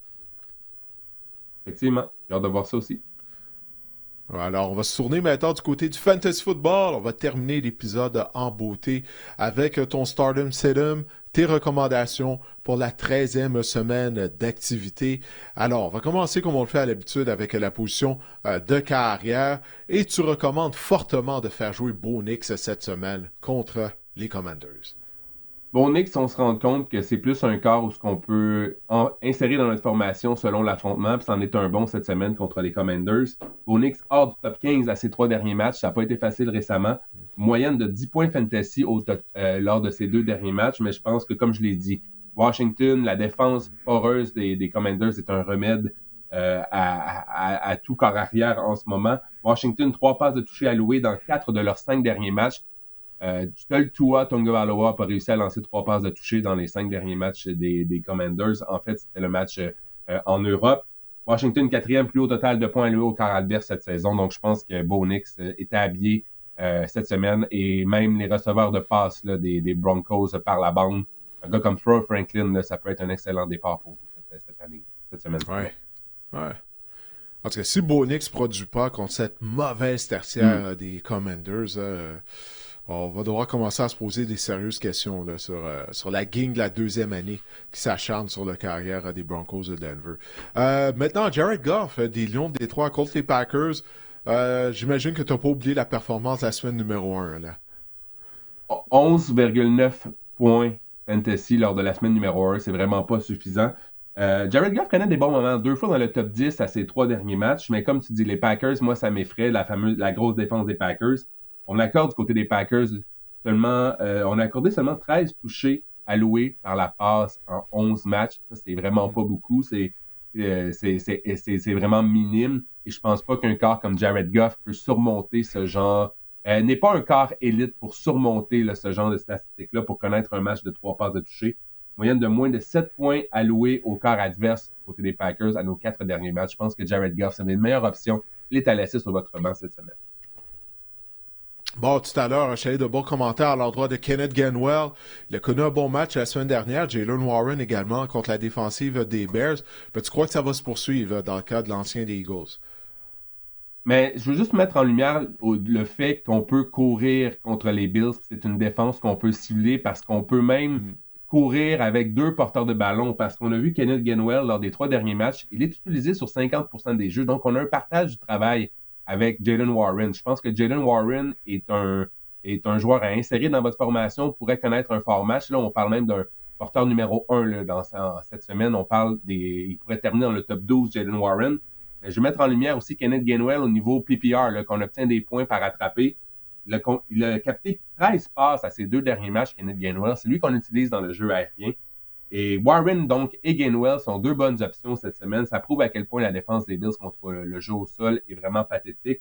Effectivement, j'ai hâte de voir ça aussi. Alors, on va se tourner maintenant du côté du Fantasy Football. On va terminer l'épisode en beauté avec ton Stardom Situm, tes recommandations pour la 13e semaine d'activité. Alors, on va commencer comme on le fait à l'habitude avec la position de carrière et tu recommandes fortement de faire jouer Bo Nix cette semaine contre les Commanders. Bon, Nick, si on se rend compte que c'est plus un corps où ce qu'on peut insérer dans notre formation selon l'affrontement, puis c'en est un bon cette semaine contre les Commanders. Bonix hors du top 15 à ses 3 derniers matchs, ça n'a pas été facile récemment. Moyenne de 10 points fantasy lors de ces 2 derniers matchs, mais je pense que, comme je l'ai dit, Washington, la défense poreuse des Commanders est un remède à tout corps arrière en ce moment. Washington, 3 passes de toucher allouées dans 4 de leurs 5 derniers matchs. Seul Tua Tagovailoa n'a pas réussi à lancer 3 passes de toucher dans les 5 derniers matchs des Commanders. En fait, c'était le match en Europe. Washington, 4e plus haut total de points alloués au quart adverse cette saison. Donc, je pense que Bo Nix était habillé cette semaine et même les receveurs de passe là, des Broncos par la bande. Un gars comme Troy Franklin, là, ça peut être un excellent départ pour vous cette année, cette semaine. Ouais. En tout cas, si Bo Nix ne produit pas contre cette mauvaise tertiaire des Commanders, on va devoir commencer à se poser des sérieuses questions là, sur la gang de la deuxième année qui s'acharne sur la carrière des Broncos de Denver. Maintenant, Jared Goff, des Lions de Détroit contre les Packers. J'imagine que tu n'as pas oublié la performance de la semaine numéro 1. Là. 11,9 points fantasy lors de la semaine numéro 1. C'est vraiment pas suffisant. Jared Goff connaît des bons moments. 2 fois dans le top 10 à ses 3 derniers matchs. Mais comme tu dis, les Packers, moi, ça m'effraie. La grosse défense des Packers. On accorde du côté des Packers on a accordé seulement 13 touchés alloués par la passe en 11 matchs. Ça, c'est vraiment pas beaucoup. C'est vraiment minime. Et je pense pas qu'un corps comme Jared Goff peut surmonter ce genre. N'est pas un corps élite pour surmonter là, ce genre de statistiques-là, pour connaître un match de 3 passes de toucher. Moyenne de moins de 7 points alloués au corps adverse côté des Packers à nos 4 derniers matchs. Je pense que Jared Goff, c'est une meilleure option. Il est à laisser sur votre banc cette semaine. Bon, tout à l'heure, j'ai eu de bons commentaires à l'endroit de Kenneth Gainwell. Il a connu un bon match la semaine dernière. Jaylen Warren également contre la défensive des Bears. Mais tu crois que ça va se poursuivre dans le cas de l'ancien des Eagles? Mais je veux juste mettre en lumière le fait qu'on peut courir contre les Bills. C'est une défense qu'on peut cibler parce qu'on peut même courir avec 2 porteurs de ballon. Parce qu'on a vu Kenneth Gainwell lors des 3 derniers matchs. Il est utilisé sur 50% des jeux. Donc, on a un partage du travail avec Jaylen Warren. Je pense que Jaylen Warren est un joueur à insérer dans votre formation, pourrait connaître un fort match. Là, on parle même d'un porteur numéro 1 là, cette semaine. On parle il pourrait terminer dans le top 12, Jaylen Warren. Mais je vais mettre en lumière aussi Kenneth Gainwell au niveau PPR, là, qu'on obtient des points par attraper. Il a capté 13 passes à ses 2 derniers matchs, Kenneth Gainwell. C'est lui qu'on utilise dans le jeu aérien. Et Warren, donc, et Gainwell sont 2 bonnes options cette semaine. Ça prouve à quel point la défense des Bills contre le jeu au sol est vraiment pathétique.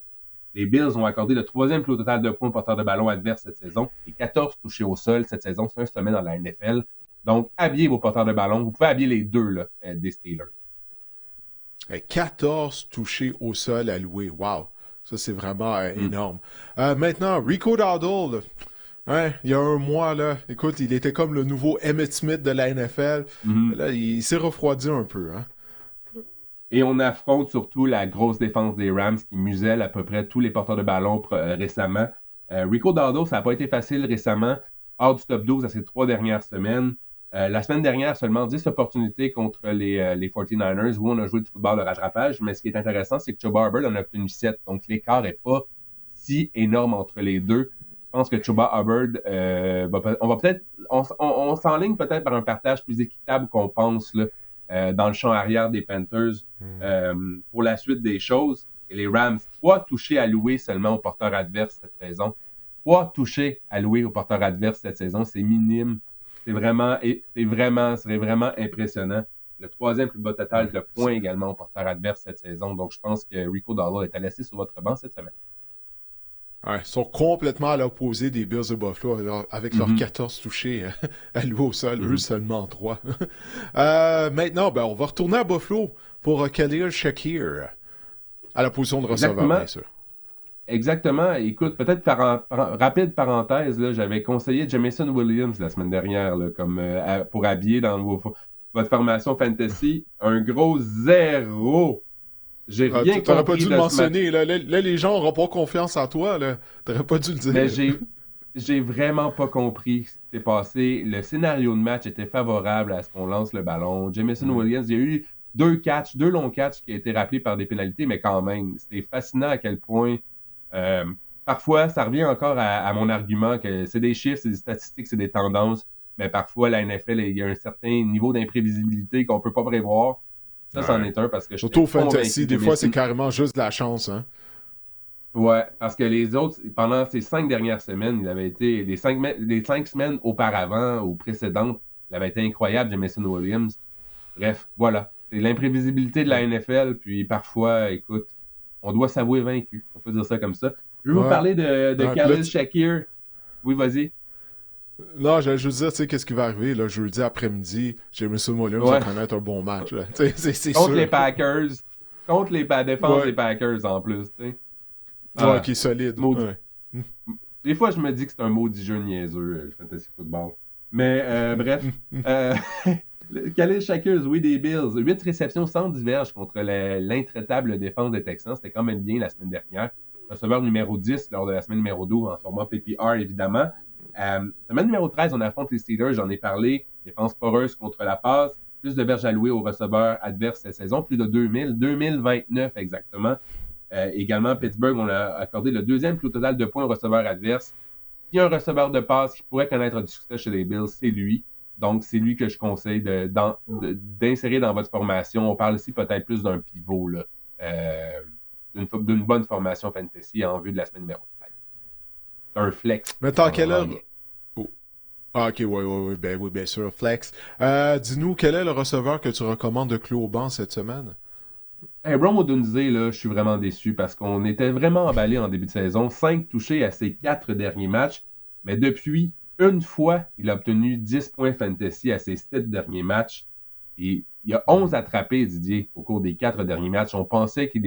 Les Bills ont accordé le 3e plus haut total de points porteurs de ballon adverse cette saison et 14 touchés au sol cette saison. C'est un sommet dans la NFL. Donc, habillez vos porteurs de ballon. Vous pouvez habiller les 2 là, des Steelers. 14 touchés au sol alloués. Wow! Ça, c'est vraiment énorme. Maintenant, Rico Dowdle. Hein, il y a un mois, là, écoute, il était comme le nouveau Emmitt Smith de la NFL. Là, il s'est refroidi un peu. Hein? Et on affronte surtout la grosse défense des Rams qui muselle à peu près tous les porteurs de ballon récemment. Rico Dowdle, ça n'a pas été facile récemment, hors du top 12 à ces 3 dernières semaines. La semaine dernière, seulement 10 opportunités contre les 49ers où on a joué du football de rattrapage. Mais ce qui est intéressant, c'est que Chuba Hubbard en a obtenu 7. Donc l'écart n'est pas si énorme entre les deux. Je pense que Chuba Hubbard, on s'enligne peut-être par un partage plus équitable qu'on pense là, dans le champ arrière des Panthers pour la suite des choses. Et les Rams, 3 touchés alloués seulement au porteur adverse cette saison. 3 touchés alloués au porteur adverse cette saison, c'est minime. C'est vraiment impressionnant. Le 3e plus bas total de points également au porteur adverse cette saison. Donc, je pense que Rico Dowdle est à laisser sur votre banc cette semaine. Ouais, ils sont complètement à l'opposé des Bills de Buffalo avec leurs 14 touchés alloués au sol, eux seulement 3. Maintenant, on va retourner à Buffalo pour Khalil Shakir à la position de receveur, bien sûr. Exactement. Écoute, peut-être rapide parenthèse, là, j'avais conseillé Jameson Williams la semaine dernière là, pour habiller dans votre formation fantasy. Un gros 0. J'ai rien compris. T'aurais pas dû le mentionner. Là, les gens n'auront pas confiance en toi. Là. T'aurais pas dû le dire. Mais j'ai vraiment pas compris ce qui s'est passé. Le scénario de match était favorable à ce qu'on lance le ballon. Jameson Williams, il y a eu 2 longs catchs qui ont été rappelés par des pénalités, mais quand même, c'était fascinant à quel point parfois, ça revient encore à mon argument que c'est des chiffres, c'est des statistiques, c'est des tendances, mais parfois, la NFL, il y a un certain niveau d'imprévisibilité qu'on peut pas prévoir. Ça, c'en est un parce que surtout au fantasy, des fois, c'est carrément juste de la chance. Hein? Ouais, parce que les autres, pendant ces 5 dernières semaines, il avait été les 5 semaines auparavant ou précédentes, Il avait été incroyable, Jameson Williams. Bref, voilà. C'est l'imprévisibilité de la NFL, puis parfois, écoute, on doit s'avouer vaincu. On peut dire ça comme ça. Je vais vous parler de Khalil Shakir. Oui, vas-y. Non, je veux dire, tu sais, qu'est-ce qui va arriver, là, jeudi après-midi, Jameson Williams va connaître un bon match, là. C'est contre sûr. Les Packers. Contre la défense des Packers, en plus, tu sais. Qui est solide. Des fois, je me dis que c'est un maudit jeu niaiseux, le fantasy football. Mais, bref. Khalil Shakir, oui, des Bills. 8 réceptions sans diverge contre l'intraitable défense des Texans. C'était quand même bien la semaine dernière. Receveur numéro 10 lors de la semaine numéro 12 en format PPR, évidemment. Semaine numéro 13, on affronte les Steelers, j'en ai parlé. Défense poreuse contre la passe. Plus de verges allouées aux receveurs adverses cette saison. Plus de 2029 exactement. Également, Pittsburgh, on a accordé le deuxième plus total de points aux receveurs adverses. S'il y a un receveur de passe qui pourrait connaître du succès chez les Bills, c'est lui. Donc, c'est lui que je conseille d'insérer dans votre formation. On parle ici peut-être plus d'un pivot, là, d'une bonne formation fantasy en vue de la semaine numéro 13. C'est un flex. Mais tant quelle heure? Oh. Ah, ok, oui, bien sûr, flex. Dis-nous, quel est le receveur que tu recommandes de clou au banc cette semaine? Rome Odunze, là, je suis vraiment déçu parce qu'on était vraiment emballé en début de saison. 5 touchés à ses 4 derniers matchs. Mais depuis, une fois, il a obtenu 10 points fantasy à ses 7 derniers matchs. Et il y a 11 attrapés, Didier, au cours des 4 derniers matchs. On pensait que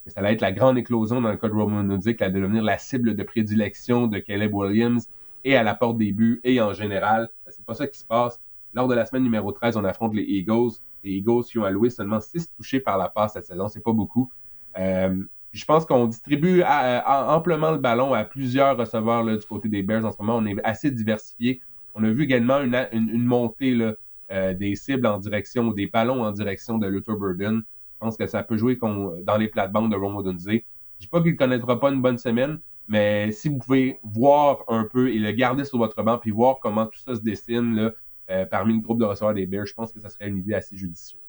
ça allait être la grande éclosion dans le cas de Rome Odunze, qu'il allait devenir la cible de prédilection de Caleb Williams et à la porte des buts et en général. C'est pas ça qui se passe. Lors de la semaine numéro 13, on affronte les Eagles. Les Eagles qui ont alloué seulement 6 touchés par la passe cette saison. C'est pas beaucoup. Je pense qu'on distribue amplement le ballon à plusieurs receveurs là, du côté des Bears en ce moment. On est assez diversifié. On a vu également une montée là, des cibles en direction, des ballons en direction de Luther Burden. Je pense que ça peut jouer dans les plates-bandes de Rome Odunze. Je ne dis pas qu'il ne connaîtra pas une bonne semaine, mais si vous pouvez voir un peu et le garder sur votre banc puis voir comment tout ça se dessine là, parmi le groupe de receveurs des Bears, je pense que ça serait une idée assez judicieuse.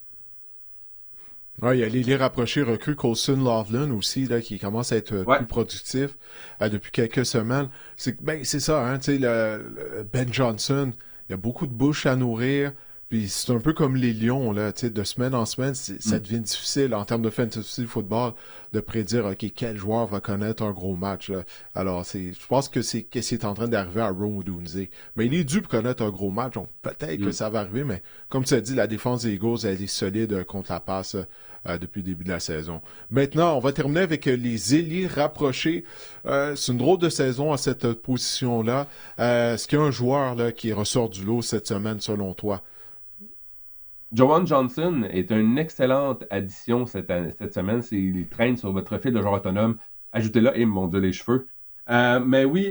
Ouais, il y a les rapprochés recrues Colson Loveland aussi, là, qui commence à être plus productif depuis quelques semaines. C'est ça, hein, tu sais, Ben Johnson, il y a beaucoup de bouches à nourrir. Puis c'est un peu comme les Lions, là, tu sais, de semaine en semaine, ça devient difficile en termes de fantasy football de prédire, OK, quel joueur va connaître un gros match, là. Alors, je pense que c'est en train d'arriver à Rome Odunze. Mais il est dû pour connaître un gros match, donc peut-être que ça va arriver, mais comme tu as dit, la défense des Eagles, elle est solide contre la passe depuis le début de la saison. Maintenant, on va terminer avec les ailiers rapprochés. C'est une drôle de saison à cette position-là. Est-ce qu'il y a un joueur là, qui ressort du lot cette semaine, selon toi? Juwan Johnson est une excellente addition cette semaine. Il traîne sur votre fil de joueur autonome. Ajoutez-là, et mon Dieu, les cheveux. Mais oui,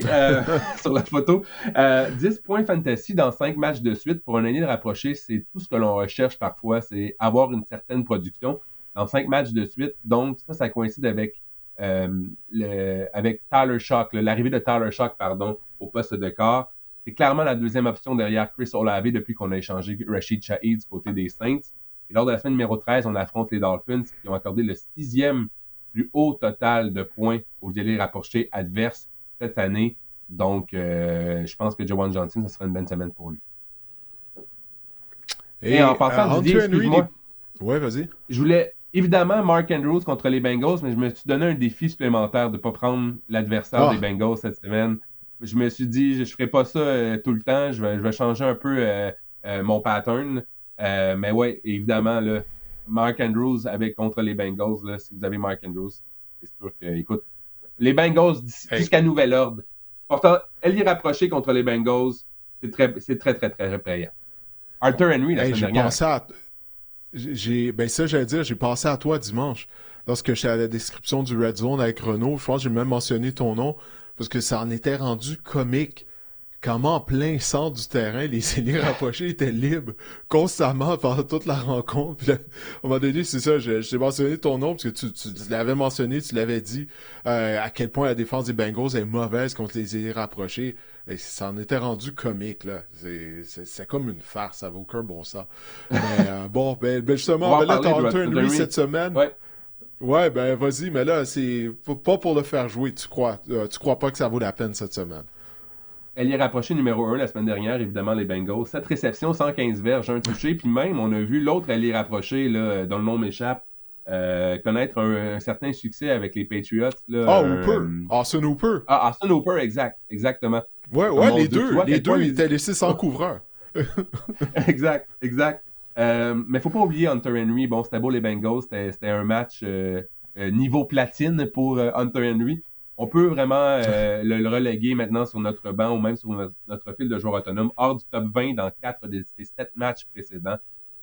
sur la photo, 10 points fantasy dans 5 matchs de suite pour un ailier rapproché, c'est tout ce que l'on recherche parfois, c'est avoir une certaine production dans 5 matchs de suite. Donc, ça coïncide avec Tyler Shock, l'arrivée de Tyler Shock, au poste de quart. C'est clairement la deuxième option derrière Chris Olave depuis qu'on a échangé Rashid Shaheed du côté des Saints. Et lors de la semaine numéro 13, on affronte les Dolphins qui ont accordé le 6e plus haut total de points aux ailiers rapprochés adverses cette année. Donc, je pense que Juwan Johnson, ce sera une bonne semaine pour lui. Et en passant, Didier, excuse-moi. Ouais, vas-y. Je voulais évidemment Mark Andrews contre les Bengals, mais je me suis donné un défi supplémentaire de ne pas prendre l'adversaire des Bengals cette semaine. Je me suis dit, je ne ferai pas ça tout le temps. Je vais changer un peu mon pattern. Mais oui, évidemment, là, Mark Andrews contre les Bengals, là, si vous avez Mark Andrews, c'est sûr que, écoute, les Bengals jusqu'à nouvel ordre. Pourtant, elle y rapprochée contre les Bengals, c'est très, très, très repréant. Arthur Henry, la semaine dernière. J'allais dire, j'ai pensé à toi dimanche. Lorsque j'étais à la description du Red Zone avec Renaud, je pense que j'ai même mentionné ton nom. Parce que ça en était rendu comique. Comment en plein centre du terrain, les ailiers rapprochés étaient libres constamment pendant toute la rencontre. Puis là, à un moment donné, c'est ça, je t'ai mentionné ton nom parce que tu l'avais mentionné, tu l'avais dit à quel point la défense des Bengals est mauvaise contre les ailiers rapprochés. Et ça en était rendu comique, là. C'est comme une farce, ça n'a aucun bon sens. Mais justement, là, t'as Hunter Henry cette semaine. Ouais. Ouais, ben vas-y, mais là, c'est pas pour le faire jouer, tu crois. Tu crois pas que ça vaut la peine cette semaine? allié rapproché numéro 1 la semaine dernière, évidemment, les Bengals. 7 réceptions, 115 verges, un touché. Puis même, on a vu l'autre allié rapproché, là, dont le nom m'échappe, connaître un certain succès avec les Patriots. Là, Hooper. Austin Hooper. Ah, Austin Hooper, exactement. Ouais, Oh, mon les Dieu, deux. tu vois, Les deux, les... ils étaient laissés sans couvreur. exact. Mais faut pas oublier Hunter Henry. Bon, c'était beau les Bengals. C'était un match niveau platine pour Hunter Henry. On peut vraiment le reléguer maintenant sur notre banc ou même sur notre fil de joueurs autonomes, hors du top 20 dans 4 des 7 matchs précédents.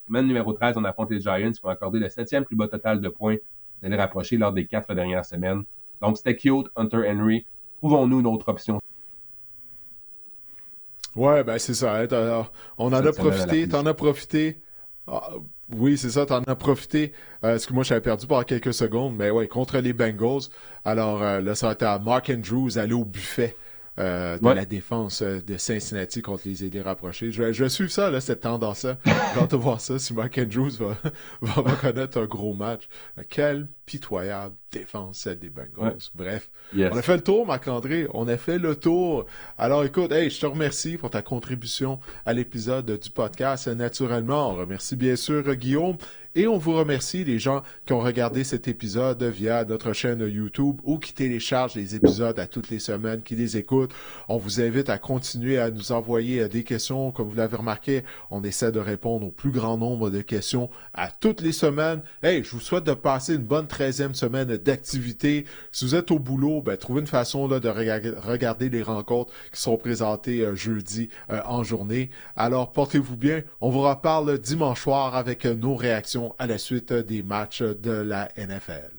Semaine numéro 13, on affronte les Giants qui ont accordé le 7e plus bas total de points d'aller rapprocher lors des 4 dernières semaines. Donc, c'était cute, Hunter Henry. Trouvons-nous une autre option. Ouais, ben c'est ça. On en a profité, t'en as profité. Ah, oui, c'est ça, t'en as profité. Excuse-moi, j'avais perdu pendant quelques secondes, mais ouais, contre les Bengals. Alors là, ça va être à Mark Andrews aller au buffet de la défense de Cincinnati contre les ailiers rapprochés. Je vais suivre ça, là, cette tendance-là. J'ai hâte de voir ça, si Mark Andrews va connaître un gros match. Quelle pitoyable défense, celle des Bengals. Ouais. Bref, Yes. on a fait le tour, Marc-André. On a fait le tour. Alors, écoute, je te remercie pour ta contribution à l'épisode du podcast. Naturellement, on remercie bien sûr Guillaume. Et on vous remercie les gens qui ont regardé cet épisode via notre chaîne YouTube ou qui téléchargent les épisodes à toutes les semaines, qui les écoutent. On vous invite à continuer à nous envoyer des questions. Comme vous l'avez remarqué, on essaie de répondre au plus grand nombre de questions à toutes les semaines. Je vous souhaite de passer une bonne 13e semaine d'activité. Si vous êtes au boulot, trouvez une façon là, de regarder les rencontres qui sont présentées jeudi en journée. Alors, portez-vous bien. On vous reparle dimanche soir avec nos réactions à la suite des matchs de la NFL.